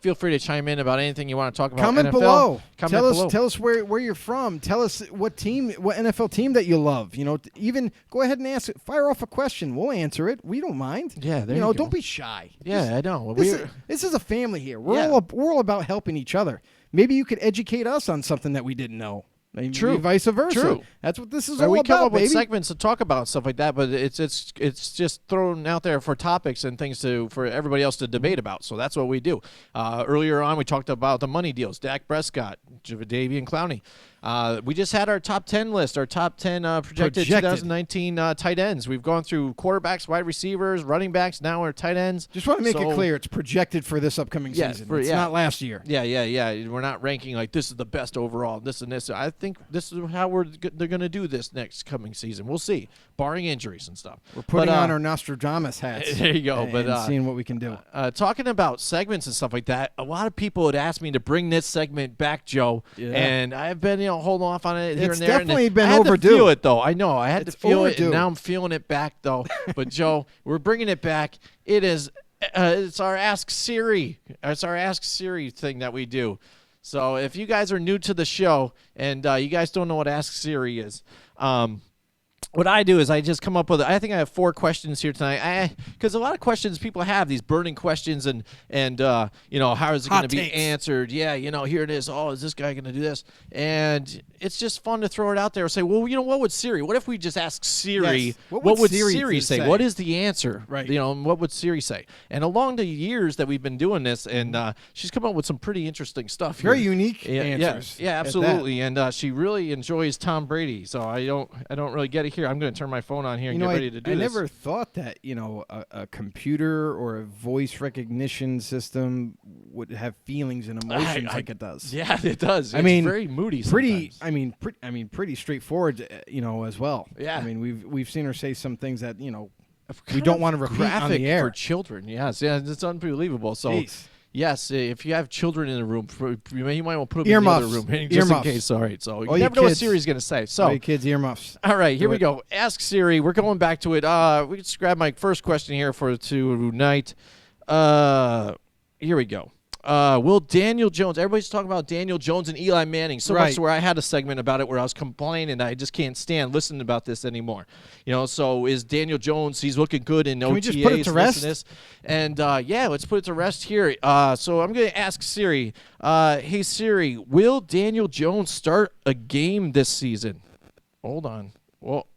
Feel free to chime in about anything you want to talk about. Comment NFL. below. Comment Tell us where you're from. Tell us what NFL team that you love. Even go ahead and fire off a question. We'll answer it. We don't mind. Yeah, there you go. Don't be shy. Yeah, I know. This is a family here. We're all about helping each other. Maybe you could educate us on something that we didn't know. Maybe True. Vice versa. True. That's what this is Right, all we about, come up baby. with segments to talk about stuff like that, but it's just thrown out there for topics and things for everybody else to debate about. So that's what we do. Earlier on, we talked about the money deals: Dak Prescott, Jadeveon Clowney. We just had our top 10 list, our top 10 projected 2019 tight ends. We've gone through quarterbacks, wide receivers, running backs. Now our tight ends. Just want to make it clear, it's projected for this upcoming season. It's not last year. Yeah. We're not ranking like this is the best overall, this and this. I think this is how they're going to do this next coming season. We'll see, barring injuries and stuff. We're putting on our Nostradamus hats. There you go. And seeing what we can do. Talking about segments and stuff like that, a lot of people had asked me to bring this segment back, Joe. Yeah. And I've been holding off on it here It's and there. definitely and been I had overdue. to feel it, though. I know. I had It's to feel it, overdue. and now I'm feeling it back, though. But, Joe, we're bringing it back. It is it's our Ask Siri. It's our Ask Siri thing that we do. So if you guys are new to the show and you guys don't know what Ask Siri is, what I do is I just come up with, I think I have 4 questions here tonight. Because a lot of questions people have, these burning questions and how is it going to be takes. answered? Yeah, here it is. Oh, is this guy going to do this? And it's just fun to throw it out there and say, well, what would Siri? What if we just ask Siri, Yes. what would Siri Siri say? say? What is the answer? Right. What would Siri say? And along the years that we've been doing this, and she's come up with some pretty interesting stuff here. Very unique Yeah, answers. Yeah, at absolutely. And she really enjoys Tom Brady. So I don't really get it here. I'm going to turn my phone on here and get ready to do I this. never thought that a computer or a voice recognition system would have feelings and emotions like it does. Yeah, it does. I It's mean, very moody. Pretty. sometimes. Pretty straightforward. As well. Yeah. I mean, we've seen her say some things that we don't want to repeat on graphic the air. for children. Yes, yeah, it's unbelievable. So. Jeez. Yes, if you have children in the room, you might want to put them Earmuffs. in the other room just Earmuffs. in case. All right, so you All you never know what kids. Siri's going to say. All So, you kids, earmuffs. all right, here Do we it. go. Ask Siri. We're going back to it. We just grab my first question here for tonight. Here we go. Will Daniel Jones, everybody's talking about Daniel Jones and Eli Manning so much Right. to where I had a segment about it where I was complaining I just can't stand listening about this anymore. So is Daniel Jones, he's looking good in OTAs. we just put it to this rest? and this. And let's put it to rest here. So I'm going to ask Siri, hey Siri, will Daniel Jones start a game this season? Hold on. Well,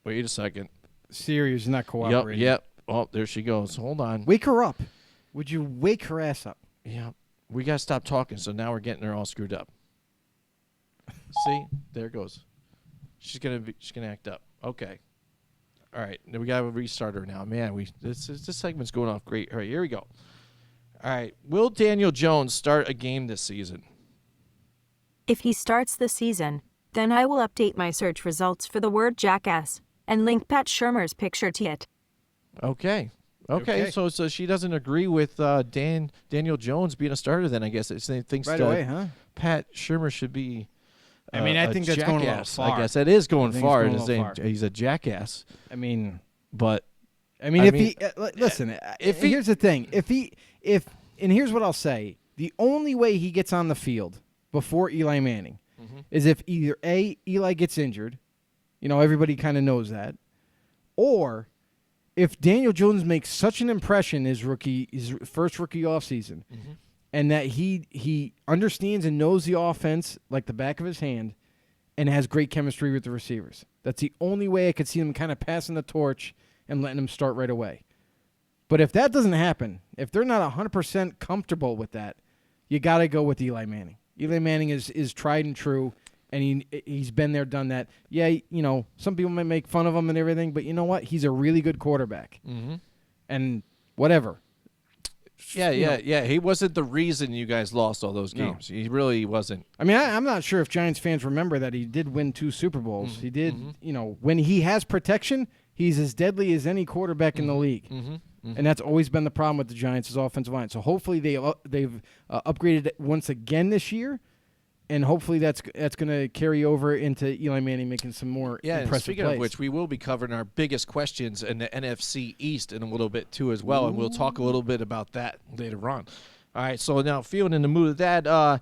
wait a second. Siri is not cooperating. Yep. Oh, there she goes. Hold on. Wake her up. Would you wake her ass up? Yeah, we gotta stop talking. So now we're getting her all screwed up. See, there it goes. She's gonna act up. Okay. All right, now we gotta restart her now. Man, this segment's going off great. All right, here we go. All right, will Daniel Jones start a game this season? If he starts the season, then I will update my search results for the word jackass and link Pat Shurmur's picture to it. Okay. So she doesn't agree with Daniel Jones being a starter. Then I guess it thinks Right that away, huh? Pat Shurmur should be. I mean, I think that's going a little jackass. far. I guess that is going I think far. it's going a little far. He's a jackass. I mean, But if he listen, if he- here's the thing. If and here's what I'll say: the only way he gets on the field before Eli Manning is if either A, Eli gets injured, everybody kind of knows that, or if Daniel Jones makes such an impression his first rookie offseason, and that he understands and knows the offense like the back of his hand, and has great chemistry with the receivers. That's the only way I could see him kind of passing the torch and letting him start right away. But if that doesn't happen, if they're not 100% comfortable with that, you got to go with Eli Manning. Eli Manning is tried and true, and he's been there, done that. Yeah, some people might make fun of him and everything, but you know what? He's a really good quarterback. Mm-hmm. And whatever. Yeah. He wasn't the reason you guys lost all those games. No. He really wasn't. I mean, I'm not sure if Giants fans remember that he did win 2 Super Bowls. He did, when he has protection, he's as deadly as any quarterback in the league. And that's always been the problem with the Giants' offensive line. So hopefully they've upgraded it once again this year, and hopefully that's going to carry over into Eli Manning making some more impressive and speaking plays. of which, we will be covering our biggest questions in the NFC East in a little bit too as well, and we'll talk a little bit about that later on. All right, so now feeling in the mood of that,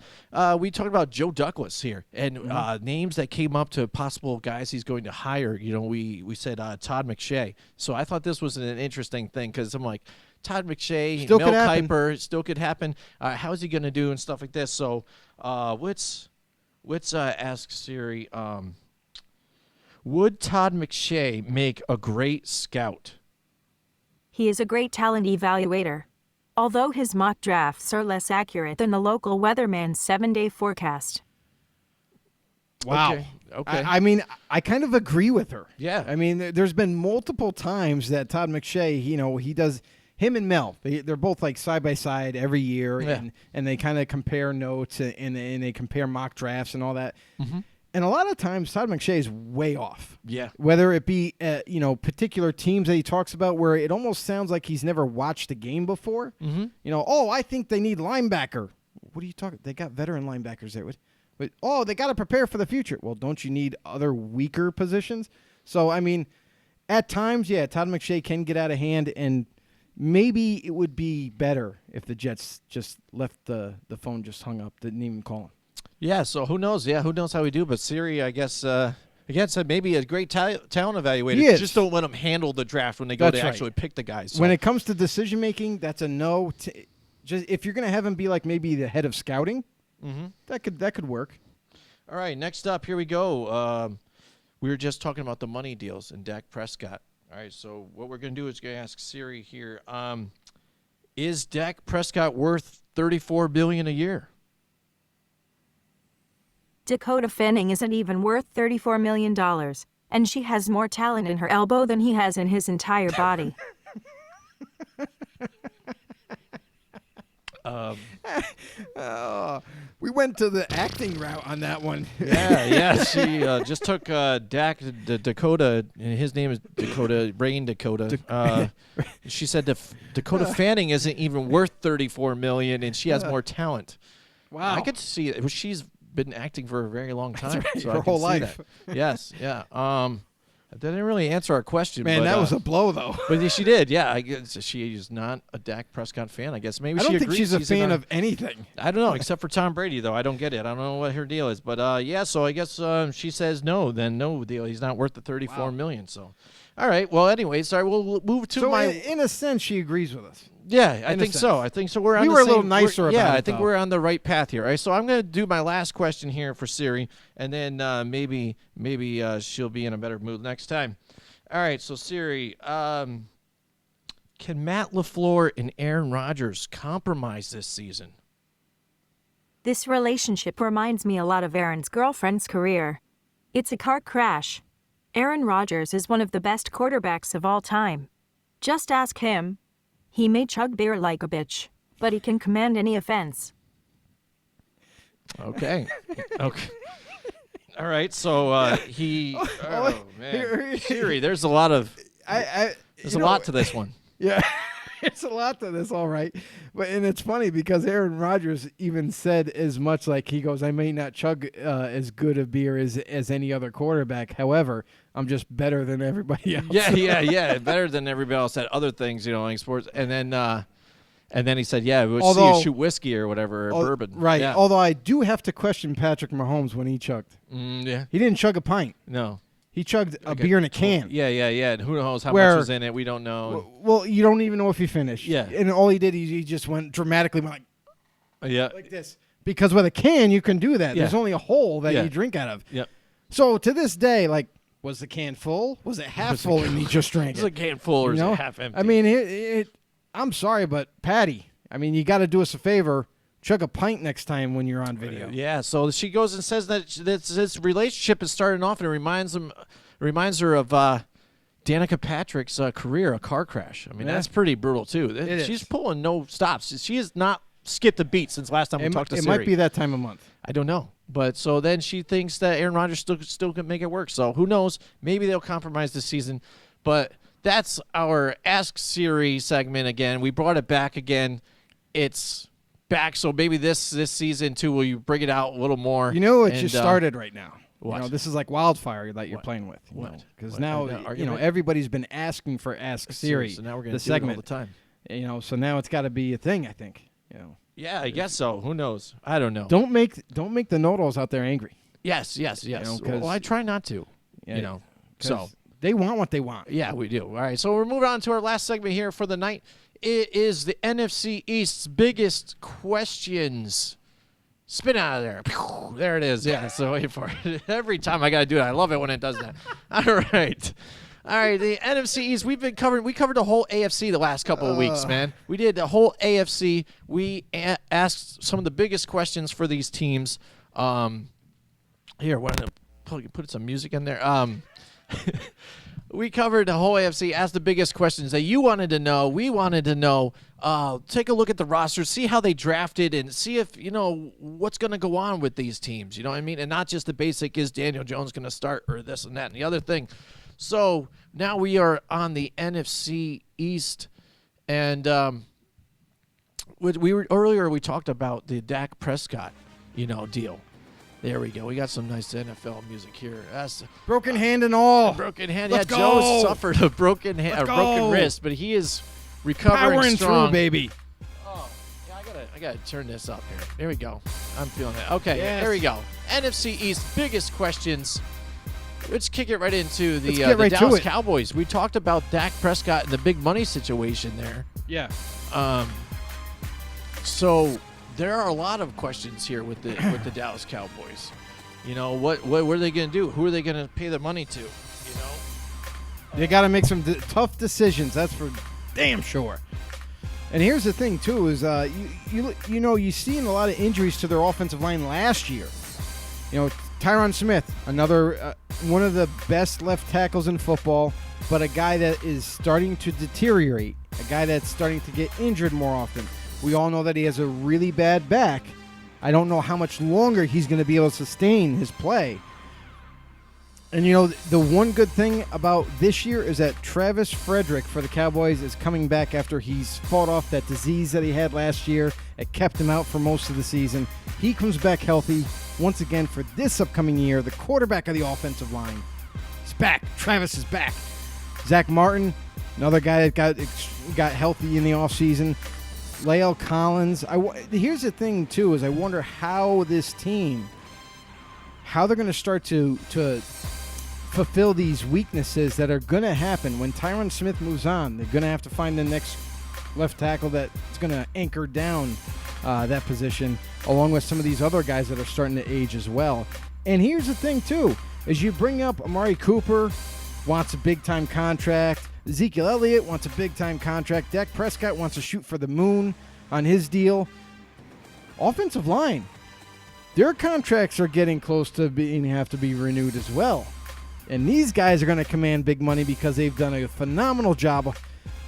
we talked about Joe Douglas here and names that came up to possible guys he's going to hire. We said Todd McShay. So I thought this was an interesting thing because I'm like, Todd McShay, Still Mel could happen. Kiper, still could happen. How is he going to do and stuff like this? So let's ask Siri, would Todd McShay make a great scout? He is a great talent evaluator. Although his mock drafts are less accurate than the local weatherman's 7-day forecast. Wow. Okay. I mean, I kind of agree with her. Yeah. I mean, there's been multiple times that Todd McShay, he does him and Mel. They're both like side by side every year, and they kind of compare notes and they compare mock drafts and all that. Mm-hmm. And a lot of times, Todd McShay is way off. Yeah. Whether it be, particular teams that he talks about where it almost sounds like he's never watched a game before. Mm-hmm. I think they need linebacker. What are you talking? They got veteran linebackers there. But they got to prepare for the future. Well, don't you need other weaker positions? So, I mean, at times, Todd McShay can get out of hand, and maybe it would be better if the Jets just left the phone just hung up, didn't even call him. Yeah, so who knows? Yeah, who knows how we do? But Siri, I guess, again, said maybe a great talent evaluator. He is. Just don't let them handle the draft when they go to actually pick the guys. So. When it comes to decision making, that's a no. Just if you're going to have him be like maybe the head of scouting, that could work. All right, next up, here we go. We were just talking about the money deals and Dak Prescott. All right, so what we're going to do is going to ask Siri here: is Dak Prescott worth $34 billion a year? Dakota Fanning isn't even worth $34 million, and she has more talent in her elbow than he has in his entire body. We went to the acting route on that one. Yeah. She just took Dak to Dakota, and his name is Dakota, Rain Dakota. She said Dakota Fanning isn't even worth $34 million, and she has more talent. Wow. I could see it. She's been acting for a very long time. Right, so her I can whole see life. That. Yes, yeah. That didn't really answer our question. Man, but, that was a blow, though. But she did, yeah. I guess she is not a Dak Prescott fan. I guess maybe I she don't think agrees she's a fan of anything. I don't know, except for Tom Brady, though. I don't get it. I don't know what her deal is. But, so I guess she says no. Then no deal. He's not worth the $34 million. So, all right. Well, anyway, sorry. We'll move to my. In a sense, she agrees with us. Yeah, I think so. I think so. We're on we the were same, a little nicer about it. Yeah, I think though. we're on the right path here. All right, so I'm going to do my last question here for Siri, and then maybe she'll be in a better mood next time. All right, so Siri, Can Matt LaFleur and Aaron Rodgers compromise this season? This relationship reminds me a lot of Aaron's girlfriend's career. It's a car crash. Aaron Rodgers is one of the best quarterbacks of all time. Just ask him. He may chug beer like a bitch, but he can command any offense. Okay. Okay. All right. So he. Oh man, Siri. There's a lot of. There's a lot to this one. Yeah, it's a lot to this, all right. And it's funny because Aaron Rodgers even said as much, like he goes, I may not chug as good a beer as any other quarterback. However, I'm just better than everybody else. Yeah. Better than everybody else at other things, like sports. And then he said, we'll see you shoot whiskey or whatever, or bourbon. Right. Yeah. Although I do have to question Patrick Mahomes when he chugged. Yeah. He didn't chug a pint. No. He chugged a beer in a can. Yeah. And who knows how much was in it? We don't know. Well, you don't even know if he finished. Yeah. And all he did, he just went dramatically like this. Because with a can, you can do that. Yeah. There's only a hole that you drink out of. Yep. So to this day, like, was the can full? Was it half full and he just drank it? Was a can full or is it half empty? I mean, I'm sorry, but Patty, I mean, you got to do us a favor. Chug a pint next time when you're on video. Yeah, so she goes and says that this relationship is starting off, and it reminds her of Danica Patrick's career, a car crash. I mean, that's pretty brutal, too. She's pulling no stops. She has not skipped a beat since last time we talked to Siri. It might be that time of month. I don't know. But so then she thinks that Aaron Rodgers still can make it work. So who knows? Maybe they'll compromise this season. But that's our Ask Siri segment again. We brought it back again. It's back, so maybe this season too, will you bring it out a little more? You know, it just started right now. What? This is like wildfire that you're playing with. Because now, everybody's been asking for Ask Siri. So now we're going to do segment it all the time. So now it's got to be a thing, I think. Yeah, I guess so. Who knows? I don't know. Don't make the know-it-alls out there angry. Yes. Well, I try not to. So they want what they want. Yeah, we do. All right, so we're moving on to our last segment here for the night. It is the NFC East's biggest questions. Spin out of there. There it is. Yeah, so wait for it. Every time I got to do it. I love it when it does that. All right. The NFC East, we covered the whole AFC the last couple of weeks, man. We did the whole AFC. We asked some of the biggest questions for these teams. Here, why don't I put some music in there? We covered the whole AFC, asked the biggest questions that you wanted to know. We wanted to know. Take a look at the roster, see how they drafted, and see if, what's going to go on with these teams. You know what I mean? And not just the basic, is Daniel Jones going to start or this and that and the other thing. So now we are on the NFC East. And earlier we talked about the Dak Prescott, deal. There we go. We got some nice NFL music here. That's broken hand and all. Broken hand. Let's go. Joe suffered a broken wrist, but he is recovering Powering strong. through, baby. Oh, yeah, I gotta turn this up here. There we go. I'm feeling it. Okay, There we go. NFC East biggest questions. Let's kick it right into the Dallas Cowboys. We talked about Dak Prescott and the big money situation there. Yeah. So there are a lot of questions here with the Dallas Cowboys. What are they going to do? Who are they going to pay the money to? They got to make some tough decisions. That's for damn sure. And here's the thing too: is you've seen a lot of injuries to their offensive line last year. Tyron Smith, another one of the best left tackles in football, but a guy that is starting to deteriorate. A guy that's starting to get injured more often. We all know that he has a really bad back. I don't know how much longer he's going to be able to sustain his play. And, the one good thing about this year is that Travis Frederick for the Cowboys is coming back after he's fought off that disease that he had last year. It kept him out for most of the season. He comes back healthy once again for this upcoming year. The quarterback of the offensive line is back. Travis is back. Zach Martin, another guy that got healthy in the offseason. La'el Collins. Here's the thing, too, is I wonder how this team, how they're going to start to fulfill these weaknesses that are going to happen when Tyron Smith moves on. They're going to have to find the next left tackle that's going to anchor down that position, along with some of these other guys that are starting to age as well. And here's the thing, too, is you bring up Amari Cooper, wants a big-time contract. Ezekiel Elliott wants a big-time contract. Dak Prescott wants to shoot for the moon on his deal. Offensive line, their contracts are getting close to have to be renewed as well. And these guys are going to command big money because they've done a phenomenal job of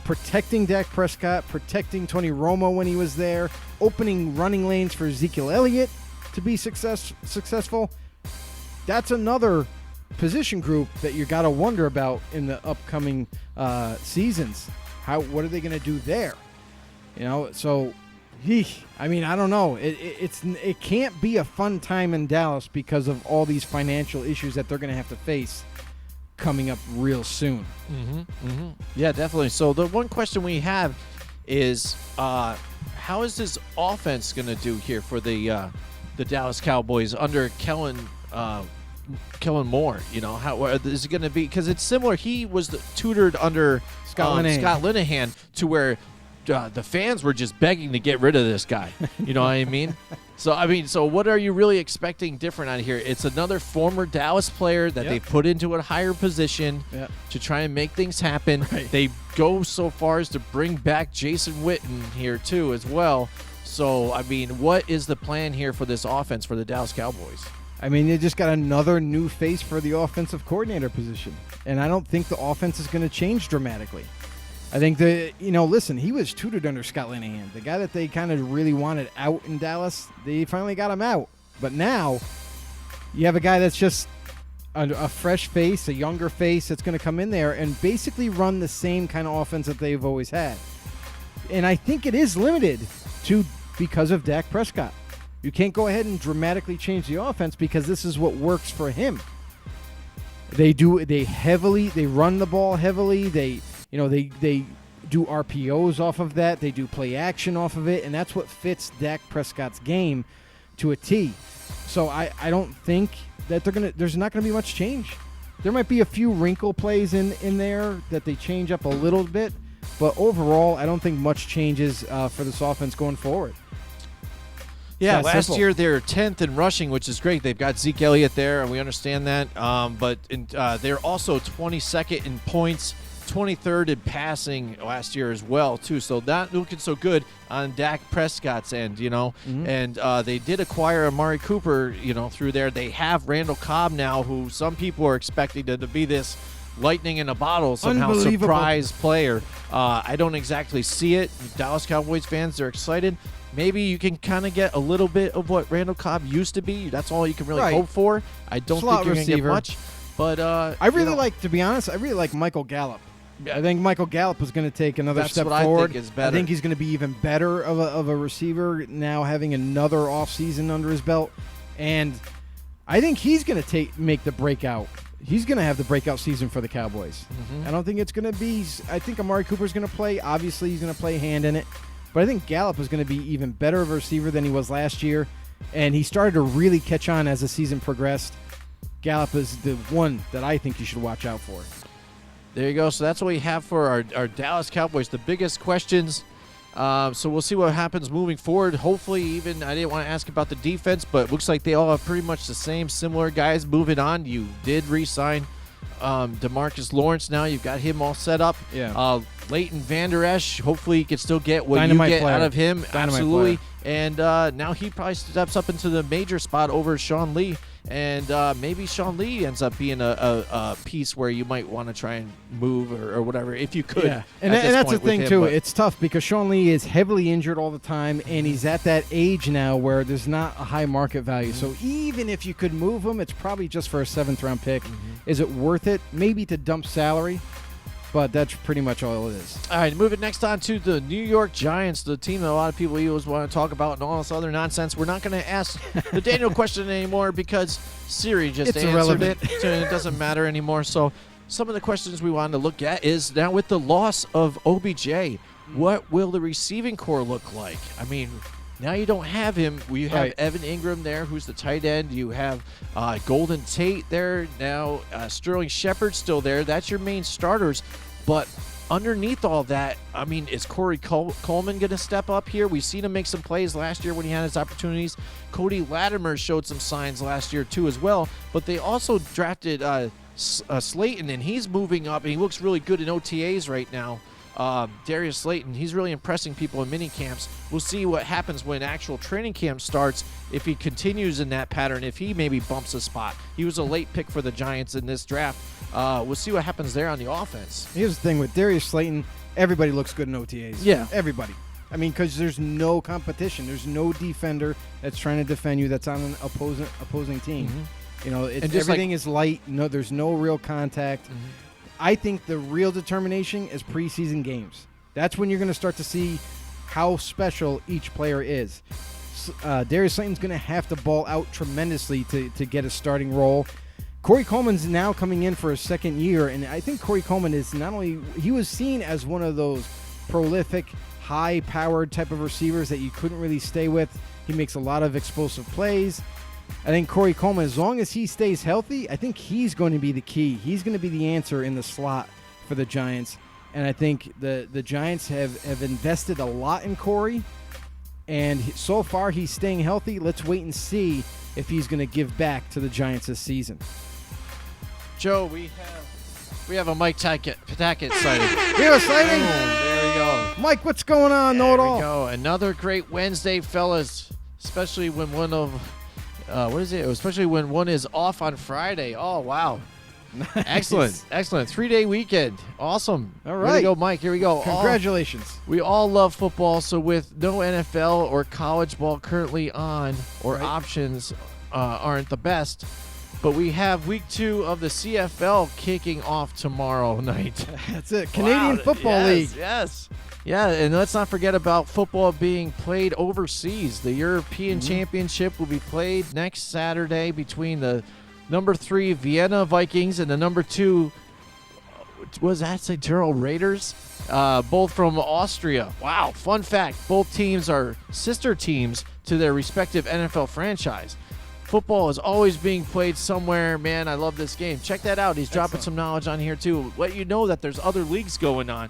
protecting Dak Prescott, protecting Tony Romo when he was there, opening running lanes for Ezekiel Elliott to be successful. That's another position group that you got to wonder about in the upcoming seasons. What are they going to do there? So I don't know. It can't be a fun time in Dallas because of all these financial issues that they're going to have to face coming up real soon. Yeah, definitely. So the one question we have is, how is this offense going to do here for the Dallas Cowboys under Kellen Moore? How is it going to be? Because it's similar. He was tutored under Scott Linehan to where the fans were just begging to get rid of this guy. You know what I mean? So what are you really expecting different out of here? It's another former Dallas player that they put into a higher position to try and make things happen. Right. They go so far as to bring back Jason Witten here too as well. So, what is the plan here for this offense for the Dallas Cowboys? They just got another new face for the offensive coordinator position. And I don't think the offense is going to change dramatically. I think listen, he was tutored under Scott Linehan. The guy that they kind of really wanted out in Dallas, they finally got him out. But now you have a guy that's just a fresh face, a younger face that's going to come in there and basically run the same kind of offense that they've always had. And I think it is limited because of Dak Prescott. You can't go ahead and dramatically change the offense because this is what works for him. They run the ball heavily. They do RPOs off of that. They do play action off of it, and that's what fits Dak Prescott's game to a T. So I don't think that there's not gonna be much change. There might be a few wrinkle plays in there that they change up a little bit, but overall, I don't think much changes for this offense going forward. Yeah, last year they're 10th in rushing, which is great. They've got Zeke Elliott there, and we understand that. But they're also 22nd in points, 23rd in passing last year as well, too. So not looking so good on Dak Prescott's end, And they did acquire Amari Cooper, through there. They have Randall Cobb now, who some people are expecting to be this lightning in a bottle, somehow surprise player. I don't exactly see it. Dallas Cowboys fans, they're excited. Maybe you can kind of get a little bit of what Randall Cobb used to be. That's all you can really hope for. I don't think you're going to get much. But I really like Michael Gallup. I think Michael Gallup is going to take another step forward. I think he's going to be even better of a receiver now, having another offseason under his belt. And I think he's going to make the breakout. He's going to have the breakout season for the Cowboys. I don't think it's going to be – I think Amari Cooper's going to play. Obviously, he's going to play a hand in it. But I think Gallup is going to be even better of a receiver than he was last year. And he started to really catch on as the season progressed. Gallup is the one that I think you should watch out for. There you go. So that's what we have for our Dallas Cowboys. The biggest questions. So we'll see what happens moving forward. Hopefully, even I didn't want to ask about the defense, but it looks like they all have pretty much the same similar guys moving on. You did re-sign DeMarcus Lawrence. Now you've got him all set up. Yeah. Leighton Vander Esch, hopefully you can still get what Dynamite you get player. out of him. Dynamite Absolutely. player. And now he probably steps up into the major spot over Sean Lee. And maybe Sean Lee ends up being a piece where you might want to try and move or whatever, if you could. Yeah, and that's the thing, too. It's tough because Sean Lee is heavily injured all the time, and he's at that age now where there's not a high market value. So even if you could move him, it's probably just for a 7th-round pick. Is it worth it? Maybe to dump salary. But that's pretty much all it is. All right, moving next on to the New York Giants, the team that a lot of people always want to talk about and all this other nonsense. We're not going to ask the Daniel question anymore because Siri just answered irrelevant. it, so it doesn't matter anymore. So some of the questions we wanted to look at is now with the loss of OBJ, what will the receiving core look like? Now you don't have him. You have Evan Ingram there, who's the tight end. You have Golden Tate there. Now Sterling Shepard's still there. That's your main starters. But underneath all that, is Corey Coleman going to step up here? We've seen him make some plays last year when he had his opportunities. Cody Latimer showed some signs last year too as well. But they also drafted Slayton, and he's moving up, and he looks really good in OTAs right now. Darius Slayton, he's really impressing people in mini camps. We'll see what happens when actual training camp starts, if he continues in that pattern, if he maybe bumps a spot. He was a late pick for the Giants in this draft. We'll see what happens there on the offense. Here's the thing with Darius Slayton, everybody looks good in OTAs. Yeah. Everybody. I mean, because there's no competition. There's no defender that's trying to defend you that's on an opposing team. You know, everything is light. No, there's no real contact. I think the real determination is preseason games. That's when you're going to start to see how special each player is. Darius Slayton's going to have to ball out tremendously to get a starting role. Corey Coleman's now coming in for a second year, and I think Corey Coleman is not only – he was seen as one of those prolific, high-powered type of receivers that you couldn't really stay with. He makes a lot of explosive plays. I think Corey Coleman, as long as he stays healthy, I think he's going to be the key. He's going to be the answer in the slot for the Giants. And I think the Giants have invested a lot in Corey. And so far, he's staying healthy. Let's wait and see if he's going to give back to the Giants this season. Joe, we have a Mike Tackett sighting. We have a sighting? There we go. Mike, what's going on? Know it all. There we go. Another great Wednesday, fellas, especially when one of especially when one is off on Friday. Oh, wow. Nice. Excellent. 3-day weekend. Awesome. All right. Here we go, Mike. Here we go. Congratulations. We all love football, so with no NFL or college ball currently on, or options aren't the best, but we have week 2 of the CFL kicking off tomorrow night. That's it. Canadian Football League. Yes. Yeah, and let's not forget about football being played overseas. The European Championship will be played next Saturday between the number 3 Vienna Vikings and the number 2, was that St. Gerald Raiders? Both from Austria. Wow, fun fact. Both teams are sister teams to their respective NFL franchise. Football is always being played somewhere. Man, I love this game. Check that out. He's dropping some knowledge on here, too. Let you know that there's other leagues going on.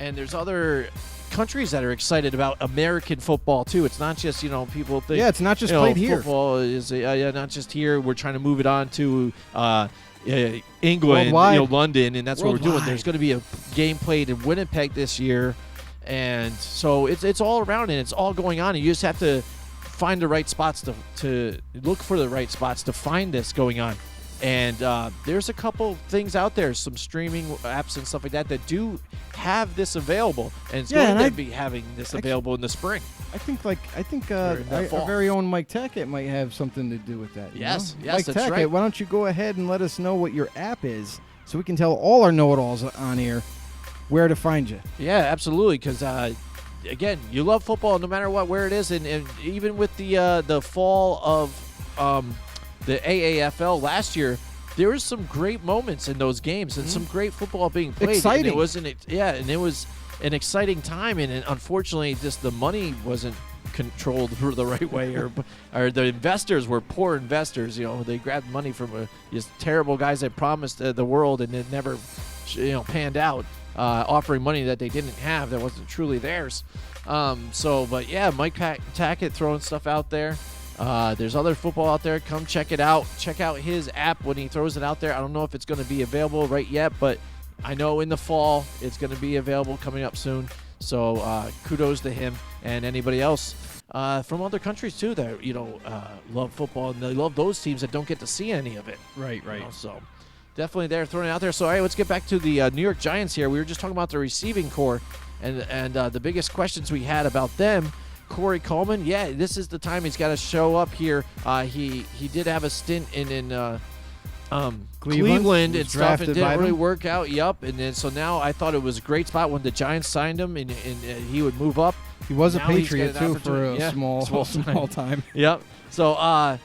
And there's other countries that are excited about American football, too. It's not just, people think. Yeah, it's not just played here. Football is not just here. We're trying to move it on to England, Worldwide. London, and that's what we're doing. There's going to be a game played in Winnipeg this year. And so it's all around, and it's all going on. And you just have to find the right spots to look for the right spots to find this going on. And there's a couple things out there, some streaming apps and stuff like that do have this available, and it's going to be having this available in the spring. I think our very own Mike Tackett might have something to do with that. Yes, Mike that's Tackett, right. why don't you go ahead and let us know what your app is, so we can tell all our know-it-alls on here where to find you. Yeah, absolutely, because again, you love football no matter where it is, and even with the fall of the AAFL last year, there was some great moments in those games and some great football being played. Exciting. And it was an exciting time, and unfortunately, just the money wasn't controlled the right way, or the investors were poor investors. They grabbed money from just terrible guys that promised the world, and it never panned out, offering money that they didn't have, that wasn't truly theirs. But yeah, Mike Tackett throwing stuff out there. There's other football out there. Come check it out. Check out his app when he throws it out there. I don't know if it's going to be available right yet, but I know in the fall it's going to be available coming up soon. So kudos to him and anybody else from other countries too that love football, and they love those teams that don't get to see any of it. Right. So definitely they're throwing it out there. So all right, let's get back to the New York Giants here. We were just talking about the receiving core and the biggest questions we had about them. Corey Coleman, this is the time he's got to show up here. He did have a stint in Cleveland and stuff, and didn't really work out. Yup, and then so now I thought it was a great spot when the Giants signed him, and he would move up. He was now a Patriot too for a small time. Yep. So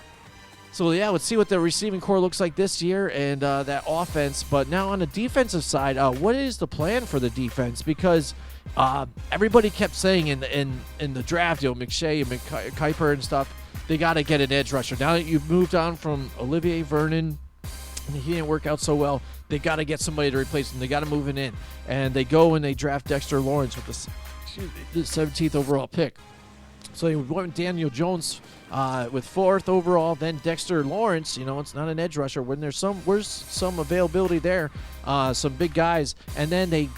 let's see what the receiving core looks like this year and that offense. But now on the defensive side, what is the plan for the defense? Because everybody kept saying in the draft, McShay and Kuiper and stuff, they got to get an edge rusher. Now that you've moved on from Olivier Vernon, and he didn't work out so well, they got to get somebody to replace him. They got to move it in. And they go and they draft Dexter Lawrence with the 17th overall pick. So he went with Daniel Jones with 4th overall, then Dexter Lawrence. It's not an edge rusher. When there's some availability there, some big guys, and then they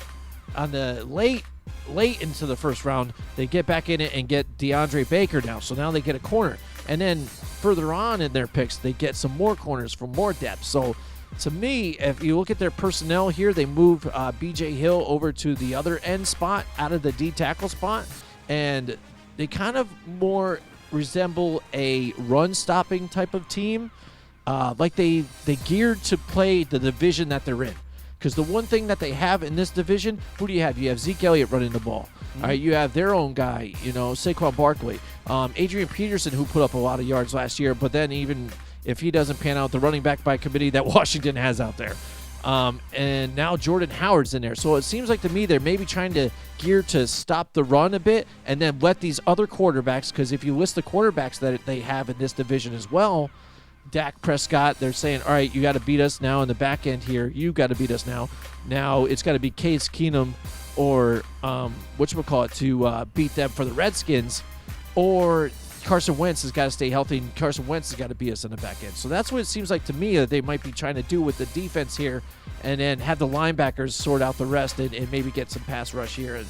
on the late into the first round, they get back in it and get DeAndre Baker now. So now they get a corner, and then further on in their picks, they get some more corners for more depth. So to me, if you look at their personnel here, they move B.J. Hill over to the other end spot out of the D tackle spot, and they kind of more resemble a run-stopping type of team. Like they geared to play the division that they're in. Because the one thing that they have in this division, who do you have? You have Zeke Elliott running the ball. All right, you have their own guy, Saquon Barkley. Adrian Peterson, who put up a lot of yards last year, but then even if he doesn't pan out, the running back by committee that Washington has out there. And now Jordan Howard's in there. So it seems like to me they're maybe trying to gear to stop the run a bit and then let these other quarterbacks, because if you list the quarterbacks that they have in this division as well, Dak Prescott, they're saying, all right, you got to beat us now in the back end here. You got to beat us now. Now it's got to be Case Keenum or whatchamacallit to beat them for the Redskins, or Carson Wentz has got to stay healthy, and Carson Wentz has got to beat us in the back end. So that's what it seems like to me that they might be trying to do with the defense here, and then have the linebackers sort out the rest and maybe get some pass rush here.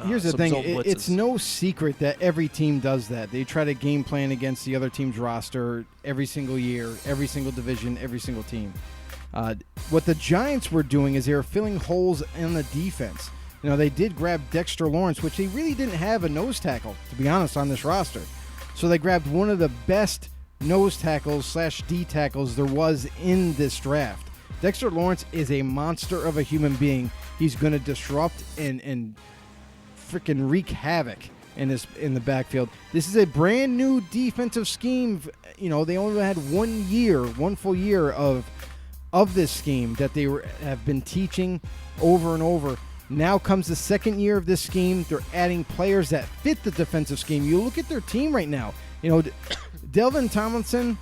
Here's the thing. It's no secret that every team does that. They try to game plan against the other team's roster every single year, every single division, every single team. What the Giants were doing is they were filling holes in the defense. They did grab Dexter Lawrence, which they really didn't have a nose tackle, to be honest, on this roster. So they grabbed one of the best nose tackles / D tackles there was in this draft. Dexter Lawrence is a monster of a human being. He's going to disrupt and freaking wreak havoc in the backfield. This is a brand new defensive scheme. They only had 1 full year of this scheme that they have been teaching over and over. Now comes the second year of this scheme. They're adding players that fit the defensive scheme. You look at their team right now. Delvin Tomlinson,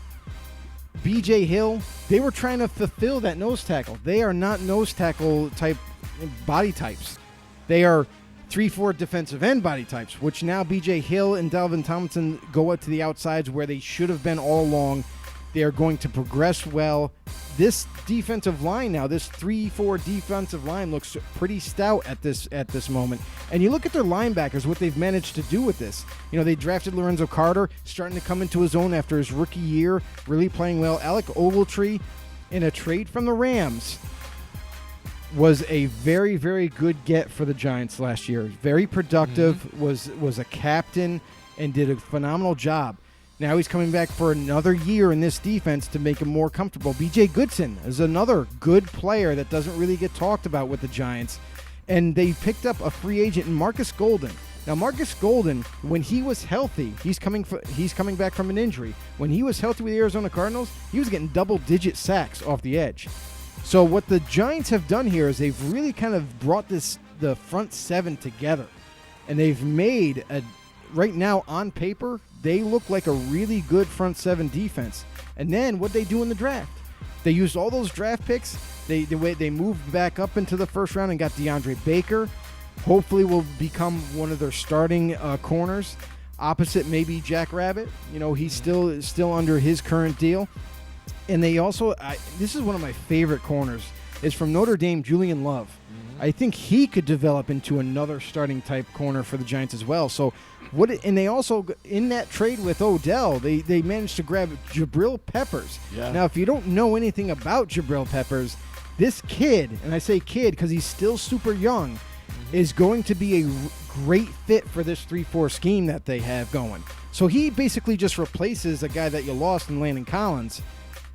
B.J. Hill, they were trying to fulfill that nose tackle. They are not nose tackle type body types. They are 3-4 defensive end body types, which now B.J. Hill and Delvin Tomlinson go up to the outsides where they should have been all along. They are going to progress well. This defensive line now, this 3-4 defensive line looks pretty stout at this moment. And you look at their linebackers, what they've managed to do with this. They drafted Lorenzo Carter, starting to come into his own after his rookie year, really playing well. Alec Ogletree, in a trade from the Rams, was a very, very good get for the Giants last year. Very productive, was a captain, and did a phenomenal job. Now he's coming back for another year in this defense to make him more comfortable. B.J. Goodson is another good player that doesn't really get talked about with the Giants. And they picked up a free agent in Marcus Golden. Now, Marcus Golden, when he was healthy, he's coming back from an injury. When he was healthy with the Arizona Cardinals, he was getting double-digit sacks off the edge. So what the Giants have done here is they've really kind of brought the front seven together. And they've made right now on paper, they look like a really good front seven defense. And then what they do in the draft, they used all those draft picks. They moved back up into the first round and got DeAndre Baker. Hopefully will become one of their starting corners. Opposite maybe Jack Rabbit. He's still under his current deal. And they also, this is one of my favorite corners, is from Notre Dame, Julian Love. I think he could develop into another starting type corner for the Giants as well. So and they also, in that trade with Odell, they managed to grab Jabril Peppers. Yeah. Now, if you don't know anything about Jabril Peppers, this kid, and I say kid because he's still super young, is going to be a great fit for this 3-4 scheme that they have going. So he basically just replaces a guy that you lost in Landon Collins,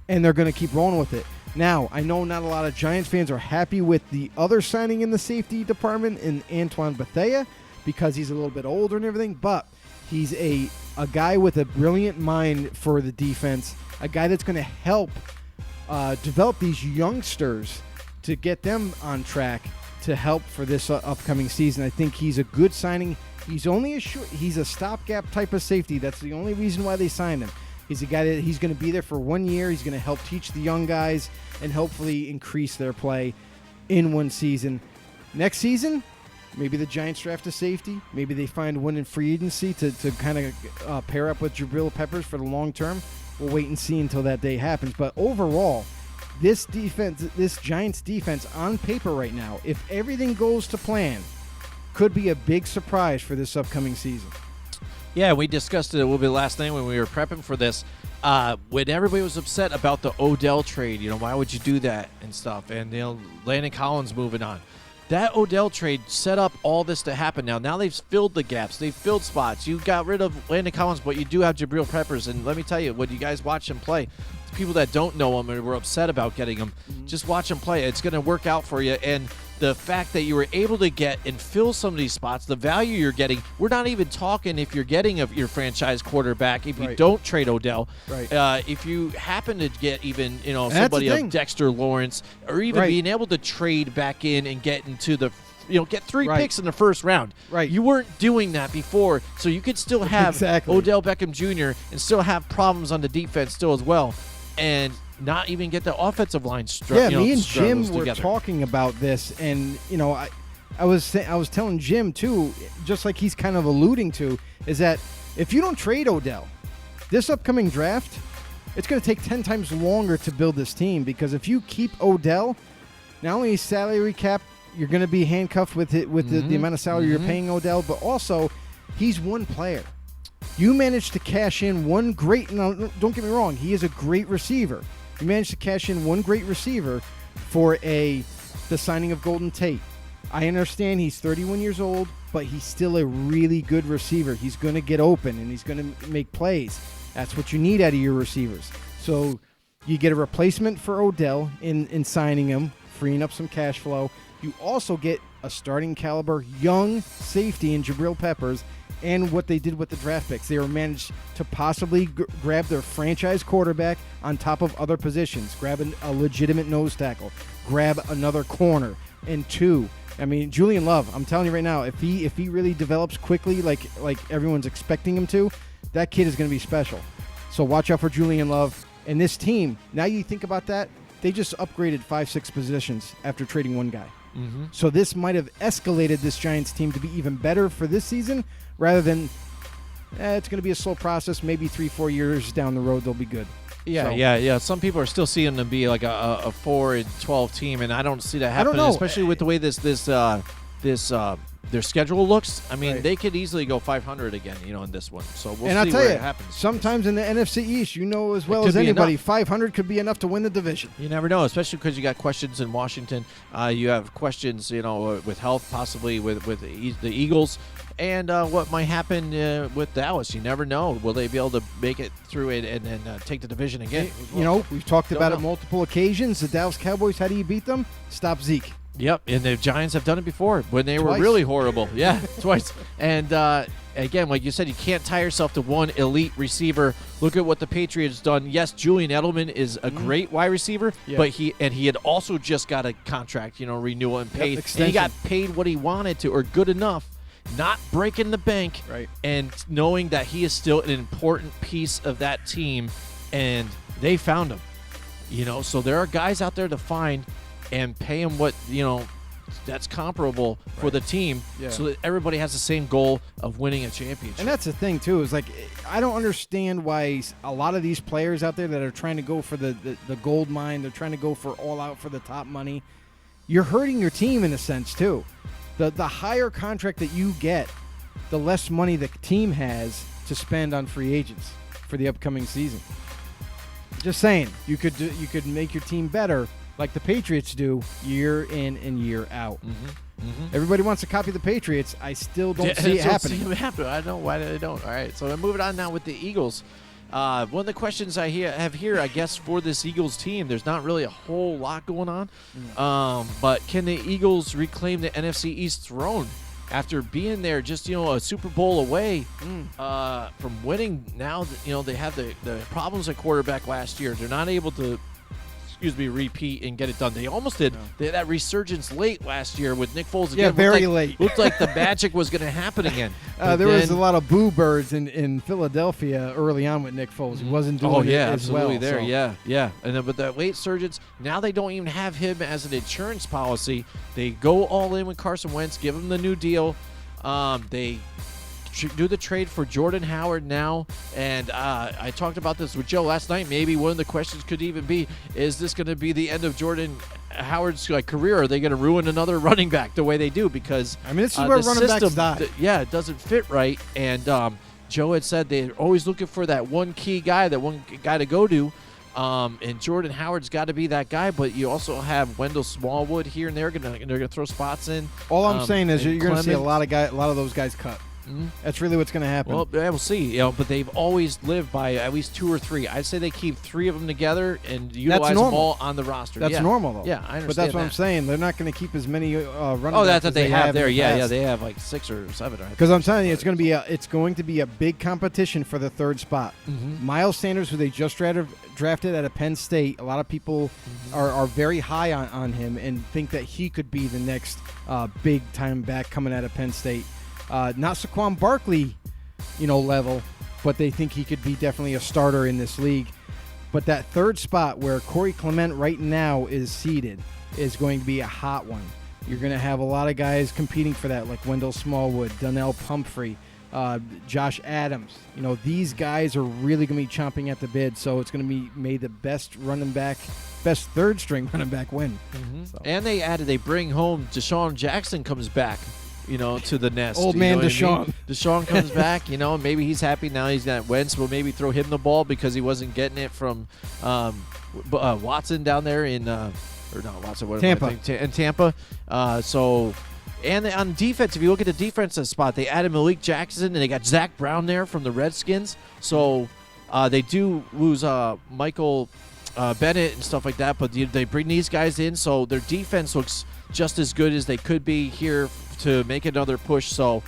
and they're going to keep rolling with it. Now, I know not a lot of Giants fans are happy with the other signing in the safety department in Antoine Bethea because he's a little bit older and everything, but he's a guy with a brilliant mind for the defense, a guy that's going to help develop these youngsters to get them on track to help for this upcoming season. I think he's a good signing. He's a stopgap type of safety. That's the only reason why they signed him. He's a guy that he's going to be there for 1 year. He's going to help teach the young guys and hopefully increase their play in one season. Next season, Maybe the Giants draft a safety. Maybe they find one in free agency to kind of pair up with Jabril Peppers for the long term. We'll wait and see until that day happens. But overall, this Giants defense on paper right now, if everything goes to plan, could be a big surprise for this upcoming season. Yeah, we discussed it a little bit last night when we were prepping for this. When everybody was upset about the Odell trade, why would you do that and stuff? And, Landon Collins moving on. That Odell trade set up all this to happen now. Now they've filled the gaps. They've filled spots. You got rid of Landon Collins, but you do have Jabril Peppers. And let me tell you, when you guys watch him play, people that don't know him and were upset about getting him, just watch him play. It's going to work out for you. And the fact that you were able to get and fill some of these spots, the value you're getting, we're not even talking if you're getting your franchise quarterback, if you don't trade Odell. Right. If you happen to get even, somebody like Dexter Lawrence, or even being able to trade back in and get into the get 3 picks in the first round. Right. You weren't doing that before, so you could still have Odell Beckham Jr. and still have problems on the defense still as well, and not even get the offensive line me and Jim were talking about this, and I was telling Jim too, just like he's kind of alluding to, is that if you don't trade Odell, this upcoming draft, it's going to take 10 times longer to build this team, because if you keep Odell, not only is salary cap, you're going to be handcuffed with the amount of salary you're paying Odell, but also he's one player. You managed to cash in one great, now don't get me wrong, he is a great receiver. You managed to cash in one great receiver for the signing of Golden Tate. I understand he's 31 years old, but he's still a really good receiver. He's going to get open, and he's going to make plays. That's what you need out of your receivers. So you get a replacement for Odell in signing him, freeing up some cash flow. You also get a starting caliber young safety in Jabril Peppers, and what they did with the draft picks. They were managed to possibly grab their franchise quarterback on top of other positions, grab a legitimate nose tackle, grab another corner, and Julian Love, I'm telling you right now, if he really develops quickly like everyone's expecting him to, that kid is going to be special. So watch out for Julian Love. And this team, now you think about that, they just upgraded 5-6 positions after trading one guy. Mm-hmm. So this might have escalated this Giants team to be even better for this season, rather than it's going to be a slow process. Maybe 3-4 years down the road, they'll be good. Yeah. Some people are still seeing them be like a 4-12 team, and I don't see that happening, especially with the way this their schedule looks. I mean, they could easily go 500 again, in this one. So we'll see where it happens. Sometimes in the NFC East, as well as anybody, 500 could be enough to win the division. You never know, especially because you got questions in Washington. You have questions, with health, possibly with the Eagles, and what might happen with Dallas. You never know. Will they be able to make it through it and then take the division again? We've talked about it multiple occasions. The Dallas Cowboys, how do you beat them? Stop Zeke. Yep, and the Giants have done it before when they were really horrible. Yeah, twice. And again, like you said, you can't tie yourself to one elite receiver. Look at what the Patriots done. Yes, Julian Edelman is a great wide receiver, but he had also just got a contract, renewal and paid. And he got paid what he wanted to, or good enough, not breaking the bank, and knowing that he is still an important piece of that team, and they found him. So there are guys out there to find and pay him what, that's comparable for the team, so that everybody has the same goal of winning a championship. And that's the thing, too, is I don't understand why a lot of these players out there that are trying to go for the gold mine, they're trying to go for all out for the top money. You're hurting your team in a sense, too. The higher contract that you get, the less money the team has to spend on free agents for the upcoming season. Just saying, you could make your team better, like the Patriots do, year in and year out. Everybody wants to copy the Patriots. I still don't see it happening. I don't know why they don't. All right, so I'm moving on now with the Eagles. One of the questions I have here, I guess, for this Eagles team, there's not really a whole lot going on. But can the Eagles reclaim the NFC East throne after being there just, a Super Bowl away from winning? Now, they have the problems at quarterback last year. They're not able to repeat and get it done. They almost did. They had that resurgence late last year with Nick Foles. Yeah, Again, very late. Looked like the magic was going to happen again. There was a lot of boo birds in Philadelphia early on with Nick Foles. He wasn't doing it as absolutely well. there. So. Yeah. And then, but that late surgeons, now they don't even have him as an insurance policy. They go all in with Carson Wentz, give him the new deal. They do the trade for Jordan Howard now, and I talked about this with Joe last night. Maybe one of the questions could even be, is this going to be the end of Jordan Howard's career? Are they going to ruin another running back the way they do? Because this is where running backs die. It doesn't fit right. And Joe had said they're always looking for that one key guy, that one guy to go to. And Jordan Howard's got to be that guy, but you also have Wendell Smallwood here and there. They're gonna throw spots in. All I'm saying is you're going to see a Clemens. lot of those guys cut. That's really what's going to happen. Well, we'll see. But they've always lived by at least 2 or 3. I'd say they keep 3 of them together and utilize them all on the roster. That's normal, though. Yeah, I understand. But that's what I'm saying. They're not going to keep as many running backs. That's what they have there. Yeah, they have like 6 or 7. Right? Because I'm telling you, it's going to be a big competition for the 3rd spot. Miles Sanders, who they just drafted out of Penn State, a lot of people are very high on him and think that he could be the next big time back coming out of Penn State. Not Saquon Barkley, level, but they think he could be definitely a starter in this league. But that 3rd spot where Corey Clement right now is seated is going to be a hot one. You're going to have a lot of guys competing for that, like Wendell Smallwood, Donnell Pumphrey, Josh Adams. These guys are really going to be chomping at the bit, so it's going to be made the best 3rd string running back win. So. And they bring home Deshaun Jackson comes back. To the nest. Old man Deshaun. I mean? Deshaun comes back, maybe he's happy now he's got Wentz. We'll maybe throw him the ball because he wasn't getting it from Watson down there in Tampa. In Tampa. And on defense, if you look at the defensive spot, they added Malik Jackson and they got Zach Brown there from the Redskins. So they do lose Michael Bennett and stuff like that, but they bring these guys in, so their defense looks just as good as they could be here to make another push. So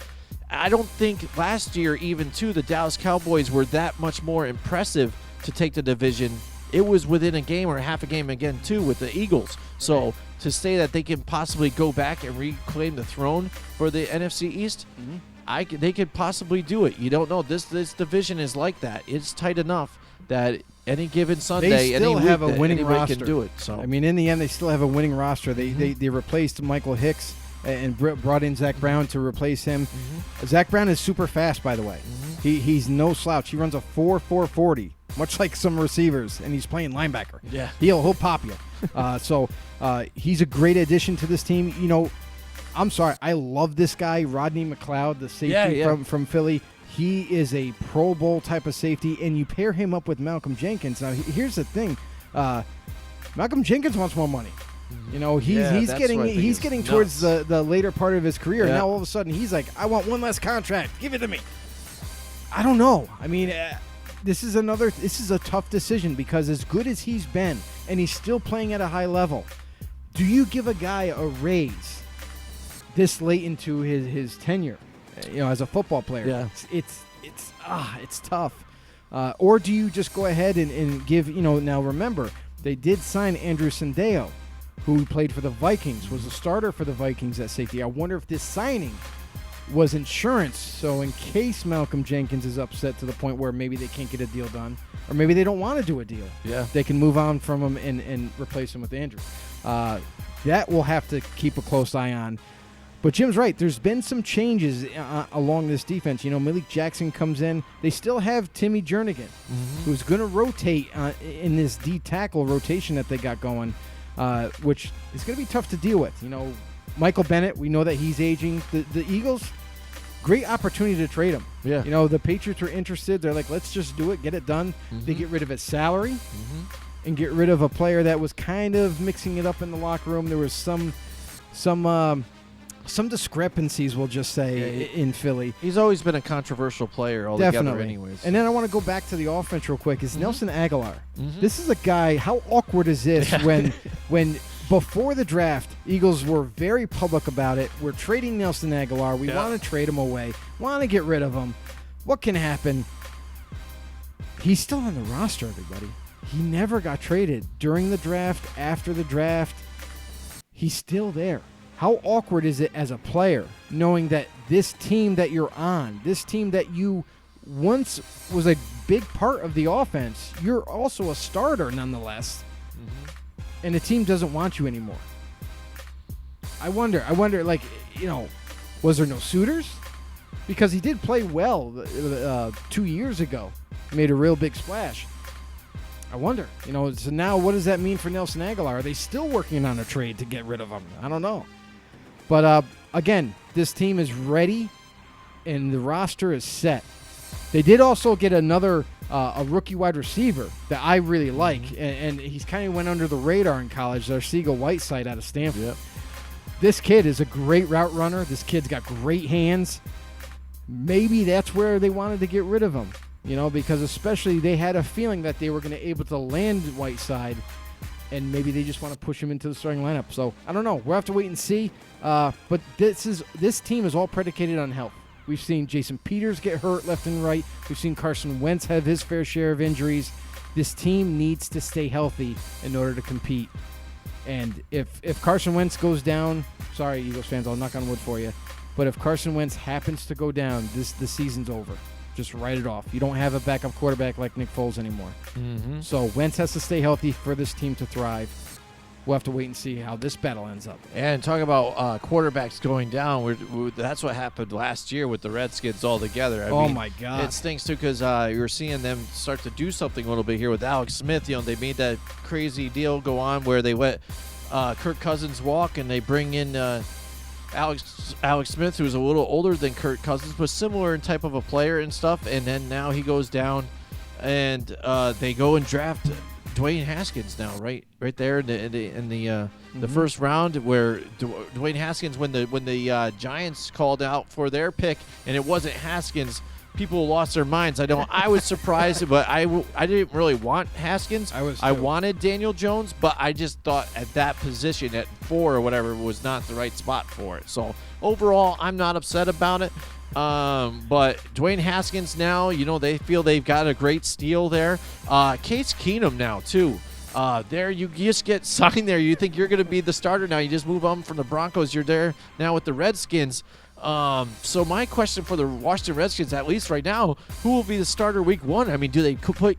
I don't think last year, even too, the Dallas Cowboys were that much more impressive to take the division. It was within a game or half a game again, too, with the Eagles. So to say that they can possibly go back and reclaim the throne for the NFC East, they could possibly do it. You don't know. This division is like that. It's tight enough that any given Sunday, they still have a winning roster. Can do it. So in the end, they still have a winning roster. They replaced Michael Hicks and brought in Zach Brown to replace him. Zach Brown is super fast, by the way. He's no slouch. He runs a 4.40, much like some receivers, and he's playing linebacker. Yeah, he'll pop you. So he's a great addition to this team. I'm sorry, I love this guy, Rodney McLeod, the safety from Philly. He is a Pro Bowl type of safety, and you pair him up with Malcolm Jenkins. Now, here's the thing: Malcolm Jenkins wants more money. He's getting towards the later part of his career. Yeah. Now all of a sudden he's like, I want one less contract. Give it to me. I don't know. I mean, this is a tough decision because as good as he's been, and he's still playing at a high level, do you give a guy a raise this late into his tenure, as a football player? Yeah. It's tough. Or do you just go ahead and give, now remember, they did sign Andrew Sandeo, who played for the Vikings, was a starter for the Vikings at safety. I wonder if this signing was insurance, so in case Malcolm Jenkins is upset to the point where maybe they can't get a deal done, or maybe they don't want to do a deal, they can move on from him and replace him with Andrew. That we'll have to keep a close eye on. But Jim's right. There's been some changes along this defense. Malik Jackson comes in. They still have Timmy Jernigan, who's going to rotate in this D-tackle rotation that they got going, which is going to be tough to deal with. Michael Bennett, we know that he's aging. The Eagles, great opportunity to trade him. Yeah. The Patriots were interested. They're like, let's just do it, get it done. They get rid of his salary and get rid of a player that was kind of mixing it up in the locker room. There was some discrepancies, we'll just say, in Philly. He's always been a controversial player altogether. Definitely. Anyways. And then I want to go back to the offense real quick. Is Nelson Aguilar. This is a guy, how awkward is this when before the draft, Eagles were very public about it. We're trading Nelson Aguilar. We want to trade him away. Want to get rid of him. What can happen? He's still on the roster, everybody. he never got traded. During the draft, after the draft, he's still there. How awkward is it as a player knowing that this team that you're on, this team that you once was a big part of the offense, you're also a starter nonetheless, and the team doesn't want you anymore? I wonder, like, was there no suitors? Because he did play well 2 years ago. He made a real big splash. I wonder, so now what does that mean for Nelson Aguilar? Are they still working on a trade to get rid of him? I don't know. But again, this team is ready, and the roster is set. They did also get another a rookie wide receiver that I really like, and he's kind of went under the radar in college. Arcega Whiteside out of Stanford. Yep. This kid is a great route runner. This kid's got great hands. Maybe that's where they wanted to get rid of him, because especially they had a feeling that they were going to able to land Whiteside, and maybe they just want to push him into the starting lineup. So I don't know. We'll have to wait and see. But this team is all predicated on health. We've seen Jason Peters get hurt left and right. We've seen Carson Wentz have his fair share of injuries. This team needs to stay healthy in order to compete. And if Carson Wentz goes down, sorry, Eagles fans, I'll knock on wood for you, but if Carson Wentz happens to go down, the season's over. Just write it off. You don't have a backup quarterback like Nick Foles anymore. So Wentz has to stay healthy for this team to thrive. We'll have to wait and see how this battle ends up. And talk about quarterbacks going down. That's what happened last year with the Redskins altogether. I mean, my God. It stinks, too, because you're seeing them start to do something a little bit here with Alex Smith. They made that crazy deal go on where they let Kirk Cousins walk, and they bring in Alex Smith, who's a little older than Kirk Cousins, but similar in type of a player and stuff. And then now he goes down, and they go and draft Dwayne Haskins now, right there in the first round, where Dwayne Haskins, when the Giants called out for their pick and it wasn't Haskins, people lost their minds. I was surprised, but I didn't really want Haskins. I wanted Daniel Jones, but I just thought at that position at 4 or whatever was not the right spot for it. So overall, I'm not upset about it. But Dwayne Haskins now, they feel they've got a great steal there. Case Keenum now too. There you just get signed there. You think you're going to be the starter now. You just move on from the Broncos. You're there now with the Redskins. So my question for the Washington Redskins, at least right now, who will be the starter week 1? I mean, do they put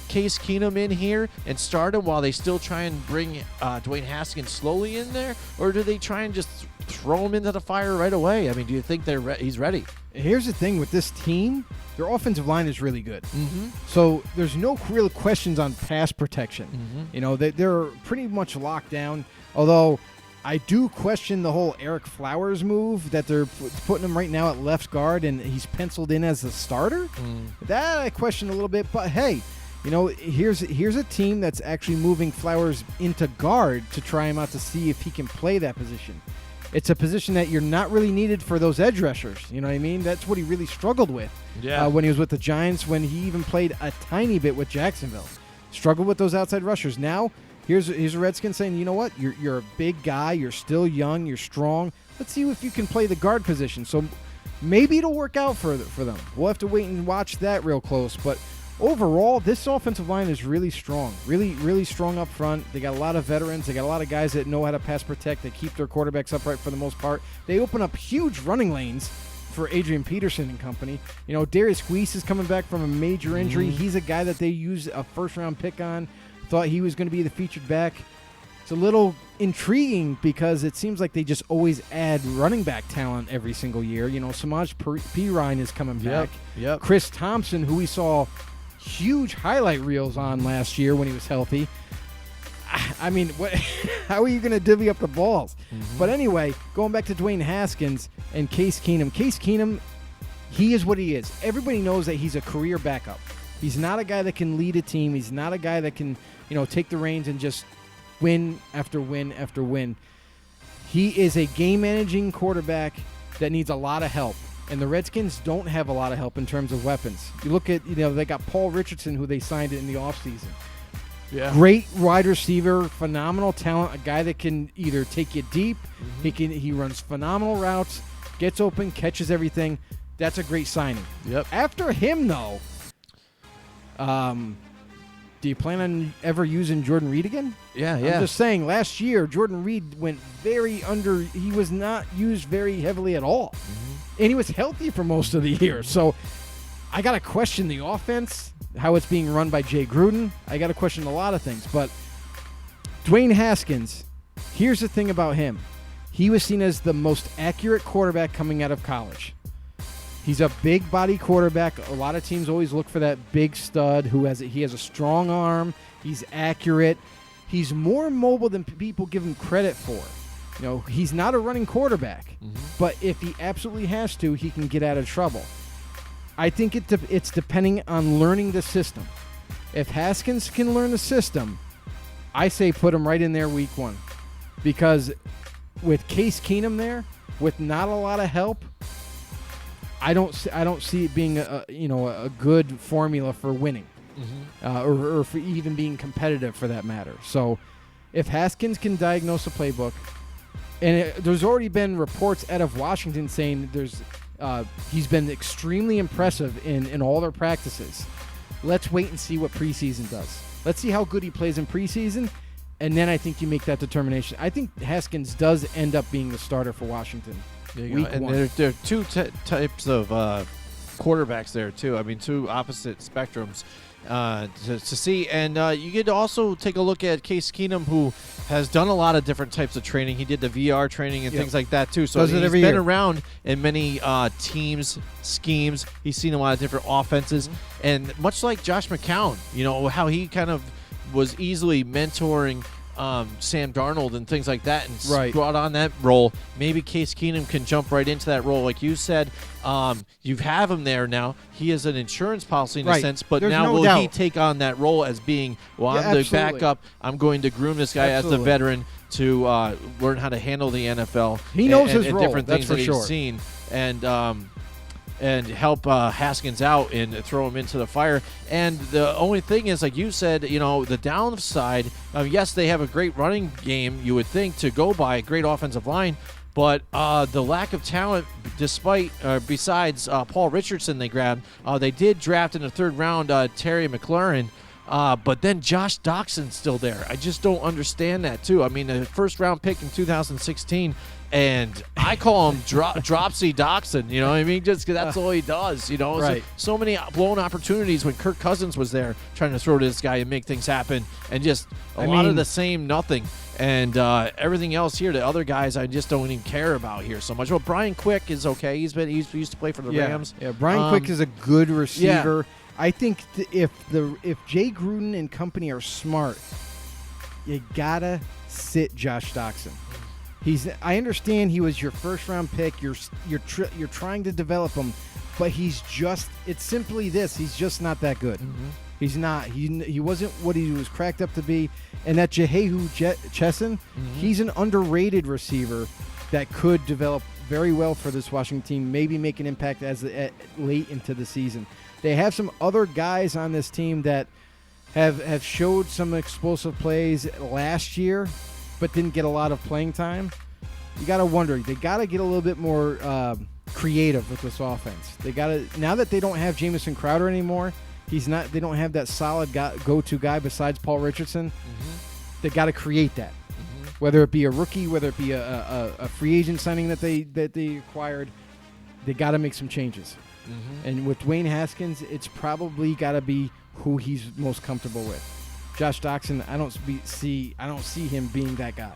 Case Keenum in here and start him while they still try and bring Dwayne Haskins slowly in there? Or do they try and just throw him into the fire right away? I mean, do you think he's ready? Here's the thing with this team. Their offensive line is really good. So there's no real questions on pass protection. They're pretty much locked down, although I do question the whole Eric Flowers move that they're putting him right now at left guard, and he's penciled in as the starter. That I question a little bit, but hey, here's a team that's actually moving Flowers into guard to try him out to see if he can play that position. It's a position that you're not really needed for those edge rushers. You know what I mean? That's what he really struggled with when he was with the Giants, when he even played a tiny bit with Jacksonville. Struggled with those outside rushers. Now, here's a Redskin saying, you know what? You're a big guy. You're still young. You're strong. Let's see if you can play the guard position. So maybe it'll work out for them. We'll have to wait and watch that real close. But overall, this offensive line is really strong. Really, really strong up front. They got a lot of veterans. They got a lot of guys that know how to pass protect. They keep their quarterbacks upright for the most part. They open up huge running lanes for Adrian Peterson and company. Darius Guice is coming back from a major injury. He's a guy that they used a first-round pick on. Thought he was going to be the featured back. It's a little intriguing because it seems like they just always add running back talent every single year. Samaj P. is coming back. Yep. Chris Thompson, who we saw huge highlight reels on last year when he was healthy. I mean, how are you going to divvy up the balls? But anyway, going back to Dwayne Haskins and Case Keenum. Case Keenum, he is what he is. Everybody knows that he's a career backup. He's not a guy that can lead a team. He's not a guy that can, take the reins and just win after win after win. He is a game-managing quarterback that needs a lot of help. And the Redskins don't have a lot of help in terms of weapons. You look at, they got Paul Richardson, who they signed in the offseason. Yeah. Great wide receiver, phenomenal talent, a guy that can either take you deep, he runs phenomenal routes, gets open, catches everything. That's a great signing. Yep. After him, though, Do you plan on ever using Jordan Reed again? Yeah, I'm just saying, last year, Jordan Reed went very under. He was not used very heavily at all. And he was healthy for most of the year. So I got to question the offense, how it's being run by Jay Gruden. I got to question a lot of things. But Dwayne Haskins, here's the thing about him. He was seen as the most accurate quarterback coming out of college. He's a big body quarterback. A lot of teams always look for that big stud he has a strong arm. He's accurate. He's more mobile than people give him credit for. You know, he's not a running quarterback, but if he absolutely has to, he can get out of trouble. I think it's depending on learning the system. If Haskins can learn the system, I say put him right in there week 1, because with Case Keenum there, with not a lot of help, I don't see it being a good formula for winning, or for even being competitive for that matter. So, if Haskins can diagnose a playbook, and there's already been reports out of Washington saying he's been extremely impressive in all their practices. Let's wait and see what preseason does. Let's see how good he plays in preseason, and then I think you make that determination. I think Haskins does end up being the starter for Washington. Week and 1. there are two types of quarterbacks there too. I mean, two opposite spectrums to see. And you get to also take a look at Case Keenum, who has done a lot of different types of training. He did the VR training and things like that too. So Does it he's every been year. around in many teams, schemes. He's seen a lot of different offenses. And much like Josh McCown, you know, how he kind of was easily mentoring Sam Darnold and things like that, and Right. brought on that role. Maybe Case Keenum can jump right into that role, like you said. You have him there now. He has an insurance policy in a Right. sense, but There's now no will he doubt. take on that role as being, well, Yeah, I'm the absolutely. backup. I'm going to groom this guy as Absolutely. the veteran to learn how to handle the NFL. He knows and, his and role, different that's things for that sure. he's seen, and help Haskins out and throw him into the fire. And the only thing is, like you said, you know, the downside, yes, they have a great running game, you would think, to go by, a great offensive line, but the lack of talent, besides Paul Richardson they grabbed, they did draft in the 3rd round Terry McLaurin, but then Josh Doxson's still there. I just don't understand that, too. I mean, the 1st-round pick in 2016, and I call him Dropsy Doxson, you know what I mean? Just 'cause that's all he does, you know? Right. So many blown opportunities when Kirk Cousins was there trying to throw to this guy and make things happen, and just a lot of the same nothing. And everything else here, the other guys, I just don't even care about here so much. Well, Brian Quick is okay. He used to play for the Rams. Yeah, Brian Quick is a good receiver. I think if Jay Gruden and company are smart, you gotta sit Josh Doxson. I understand he was your 1st-round pick. You're trying to develop him, but it's simply this. He's just not that good. He's not. He wasn't what he was cracked up to be. And that Jehu Chesson, he's an underrated receiver that could develop very well for this Washington team, maybe make an impact late into the season. They have some other guys on this team that have showed some explosive plays last year, but didn't get a lot of playing time. You got to wonder. They got to get a little bit more creative with this offense. They got to, now that they don't have Jamison Crowder anymore. They don't have that solid go-to guy besides Paul Richardson. They got to create that. Whether it be a rookie, whether it be a free agent signing that they acquired, they got to make some changes. And with Dwayne Haskins, it's probably got to be who he's most comfortable with. Josh Doxson, I don't see him being that guy.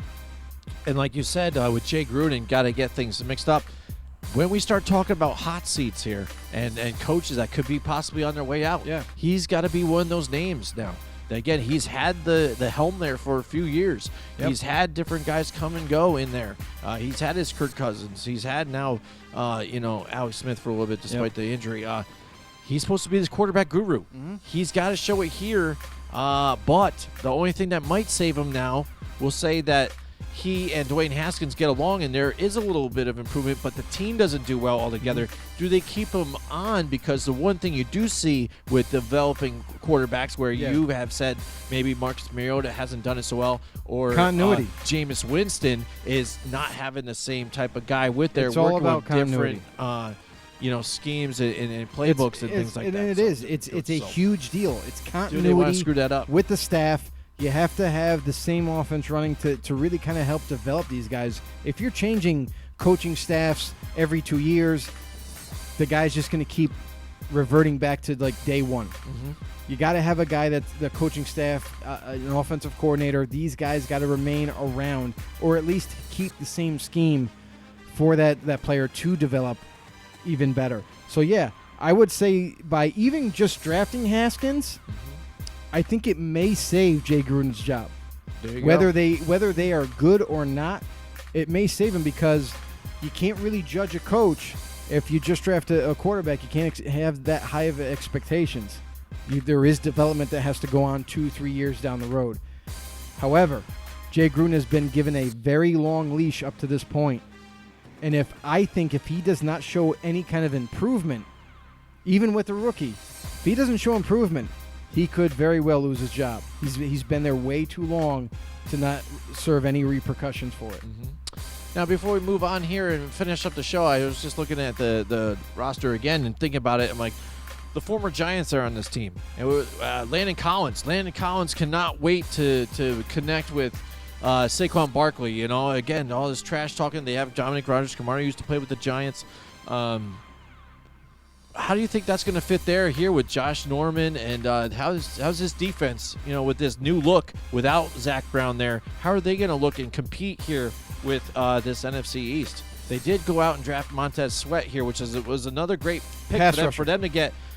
And like you said, with Jay Gruden, got to get things mixed up. When we start talking about hot seats here and coaches that could be possibly on their way out, he's got to be one of those names now. Again, he's had the helm there for a few years. He's had different guys come and go in there. He's had his Kirk Cousins. He's had now, Alex Smith for a little bit despite the injury. He's supposed to be this quarterback guru. He's got to show it here. But the only thing that might save him now, we'll say that he and Dwayne Haskins get along, and there is a little bit of improvement, but the team doesn't do well altogether. Do they keep him on? Because the one thing you do see with developing quarterbacks where you have said maybe Marcus Mariota hasn't done it so well, or continuity. Jameis Winston is not having the same type of guy with there. It's all working about with different, continuity. schemes and playbooks and things like that. And it So is. It's a huge deal. It's they want to continuity screw that up. with the staff. You have to have the same offense running to really kind of help develop these guys. If you're changing coaching staffs every 2 years, the guy's just going to keep reverting back to like day one. You got to have a guy that's the coaching staff, an offensive coordinator. These guys got to remain around, or at least keep the same scheme for that player to develop even better. So yeah, I would say by even just drafting Haskins, I think it may save Jay Gruden's job. There you Whether go. they are good or not, it may save him, because you can't really judge a coach if you just draft a quarterback. You can't have that high of expectations. There is development that has to go on 2-3 years down the road. However, Jay Gruden has been given a very long leash up to this point. And if he does not show any kind of improvement, even with a rookie, if he doesn't show improvement, he could very well lose his job. He's been there way too long to not serve any repercussions for it. Now, before we move on here and finish up the show, I was just looking at the roster again and thinking about it. I'm like, the former Giants are on this team. And Landon Collins. Landon Collins cannot wait to connect with Saquon Barkley. Again, all this trash talking. They have Dominic Rodgers-Kamara used to play with the Giants. How do you think that's going to fit there here with Josh Norman? And how's this defense, with this new look without Zach Brown there? How are they going to look and compete here with this NFC East? They did go out and draft Montez Sweat here, which was another great pick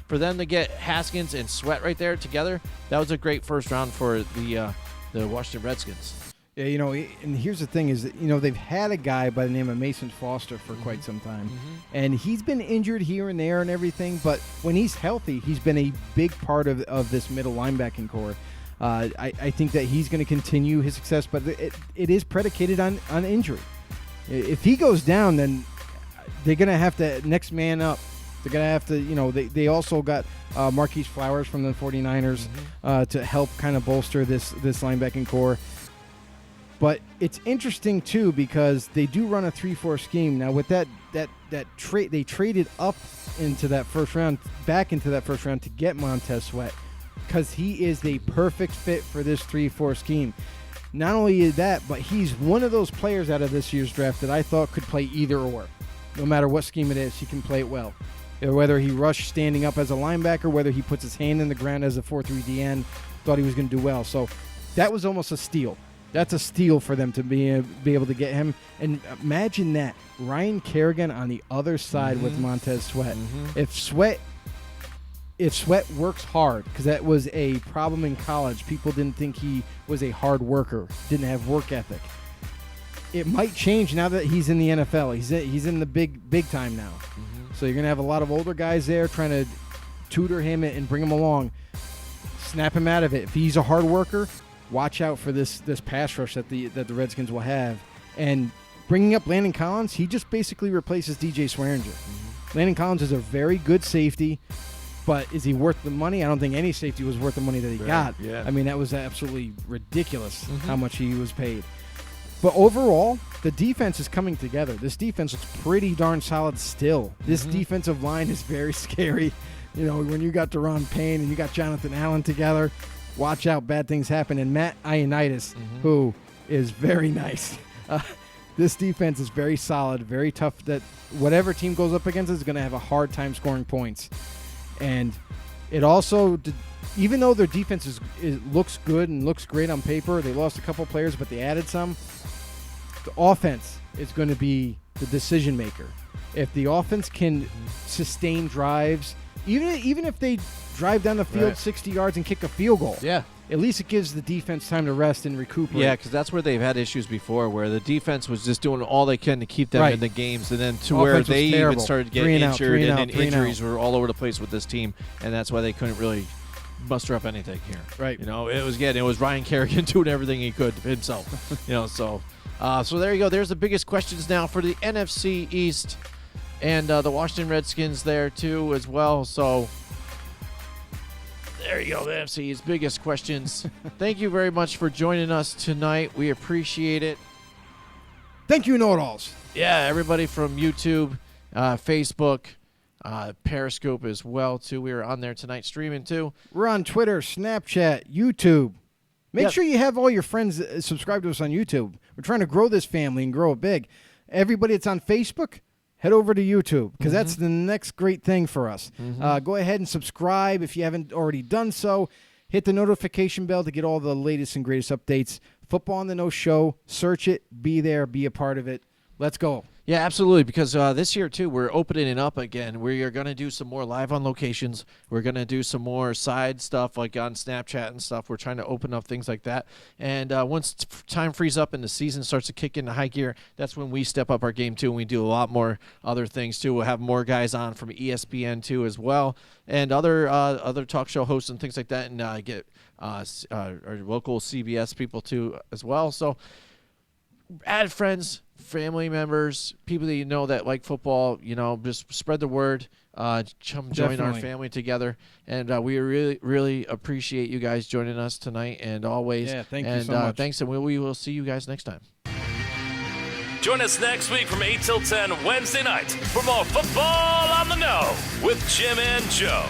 for them to get Haskins and Sweat right there together. That was a great first round for the Washington Redskins. Yeah, and here's the thing is that, they've had a guy by the name of Mason Foster for quite some time. And he's been injured here and there and everything, but when he's healthy, he's been a big part of this middle linebacking core. I think that he's going to continue his success, but it is predicated on injury. If he goes down, then they're going to have to next man up. They're going to have to, they also got Marquise Flowers from the 49ers to help kind of bolster this linebacking core. But it's interesting, too, because they do run a 3-4 scheme. Now, with that trade, they traded up into that first round, back into that first round to get Montez Sweat, because he is the perfect fit for this 3-4 scheme. Not only is that, but he's one of those players out of this year's draft that I thought could play either or. No matter what scheme it is, he can play it well. Whether he rushed standing up as a linebacker, whether he puts his hand in the ground as a 4-3 DN, thought he was going to do well. So that was almost a steal. That's a steal for them to be able to get him. And imagine that. Ryan Kerrigan on the other side with Montez Sweat. If Sweat works hard, because that was a problem in college. People didn't think he was a hard worker, didn't have work ethic. It might change now that he's in the NFL. He's in the big time now. So you're going to have a lot of older guys there trying to tutor him and bring him along. Snap him out of it. If he's a hard worker, watch out for this pass rush that the Redskins will have. And bringing up Landon Collins, he just basically replaces DJ Swearinger. Landon Collins is a very good safety, but is he worth the money? I don't think any safety was worth the money that he got. Yeah. I mean, that was absolutely ridiculous how much he was paid. But overall, the defense is coming together. This defense looks pretty darn solid still. This defensive line is very scary. When you got Deron Payne and you got Jonathan Allen together, watch out, bad things happen. And Matt Ioannidis, who is very nice. This defense is very solid, very tough. That whatever team goes up against is going to have a hard time scoring points. And it also, even though their defense looks good and looks great on paper, they lost a couple players, but they added some. The offense is going to be the decision maker. If the offense can sustain drives, even if they drive down the field 60 yards and kick a field goal, at least it gives the defense time to rest and recuperate. Yeah, because that's where they've had issues before, where the defense was just doing all they can to keep them in the games, and then to where they even started getting injured, and then injuries were all over the place with this team, and that's why they couldn't really muster up anything here. Right. It was Ryan Kerrigan doing everything he could himself. So there you go. There's the biggest questions now for the NFC East, and the Washington Redskins there too as well. So there you go, the NFC's biggest questions. Thank you very much for joining us tonight. We appreciate it. Thank you, know-it-alls. Yeah, everybody from YouTube, Facebook, Periscope as well, too. We are on there tonight streaming, too. We're on Twitter, Snapchat, YouTube. Make Yep. sure you have all your friends subscribe to us on YouTube. We're trying to grow this family and grow it big. Everybody that's on Facebook, head over to YouTube because that's the next great thing for us. Go ahead and subscribe if you haven't already done so. Hit the notification bell to get all the latest and greatest updates. Football on the No Show. Search it. Be there. Be a part of it. Let's go. Yeah, absolutely, because this year, too, we're opening it up again. We are going to do some more live on locations. We're going to do some more side stuff like on Snapchat and stuff. We're trying to open up things like that. And once time frees up and the season starts to kick into high gear, that's when we step up our game, too, and we do a lot more other things, too. We'll have more guys on from ESPN, too, as well, and other talk show hosts and things like that, and get our local CBS people, too, as well. So add friends, family members, people that you know that like football, just spread the word. Come join our Definitely. family together. And we really, really appreciate you guys joining us tonight and always. Yeah, thank you so much. Thanks, and we will see you guys next time. Join us next week from 8 till 10 Wednesday night for more Football on the No with Jim and Joe.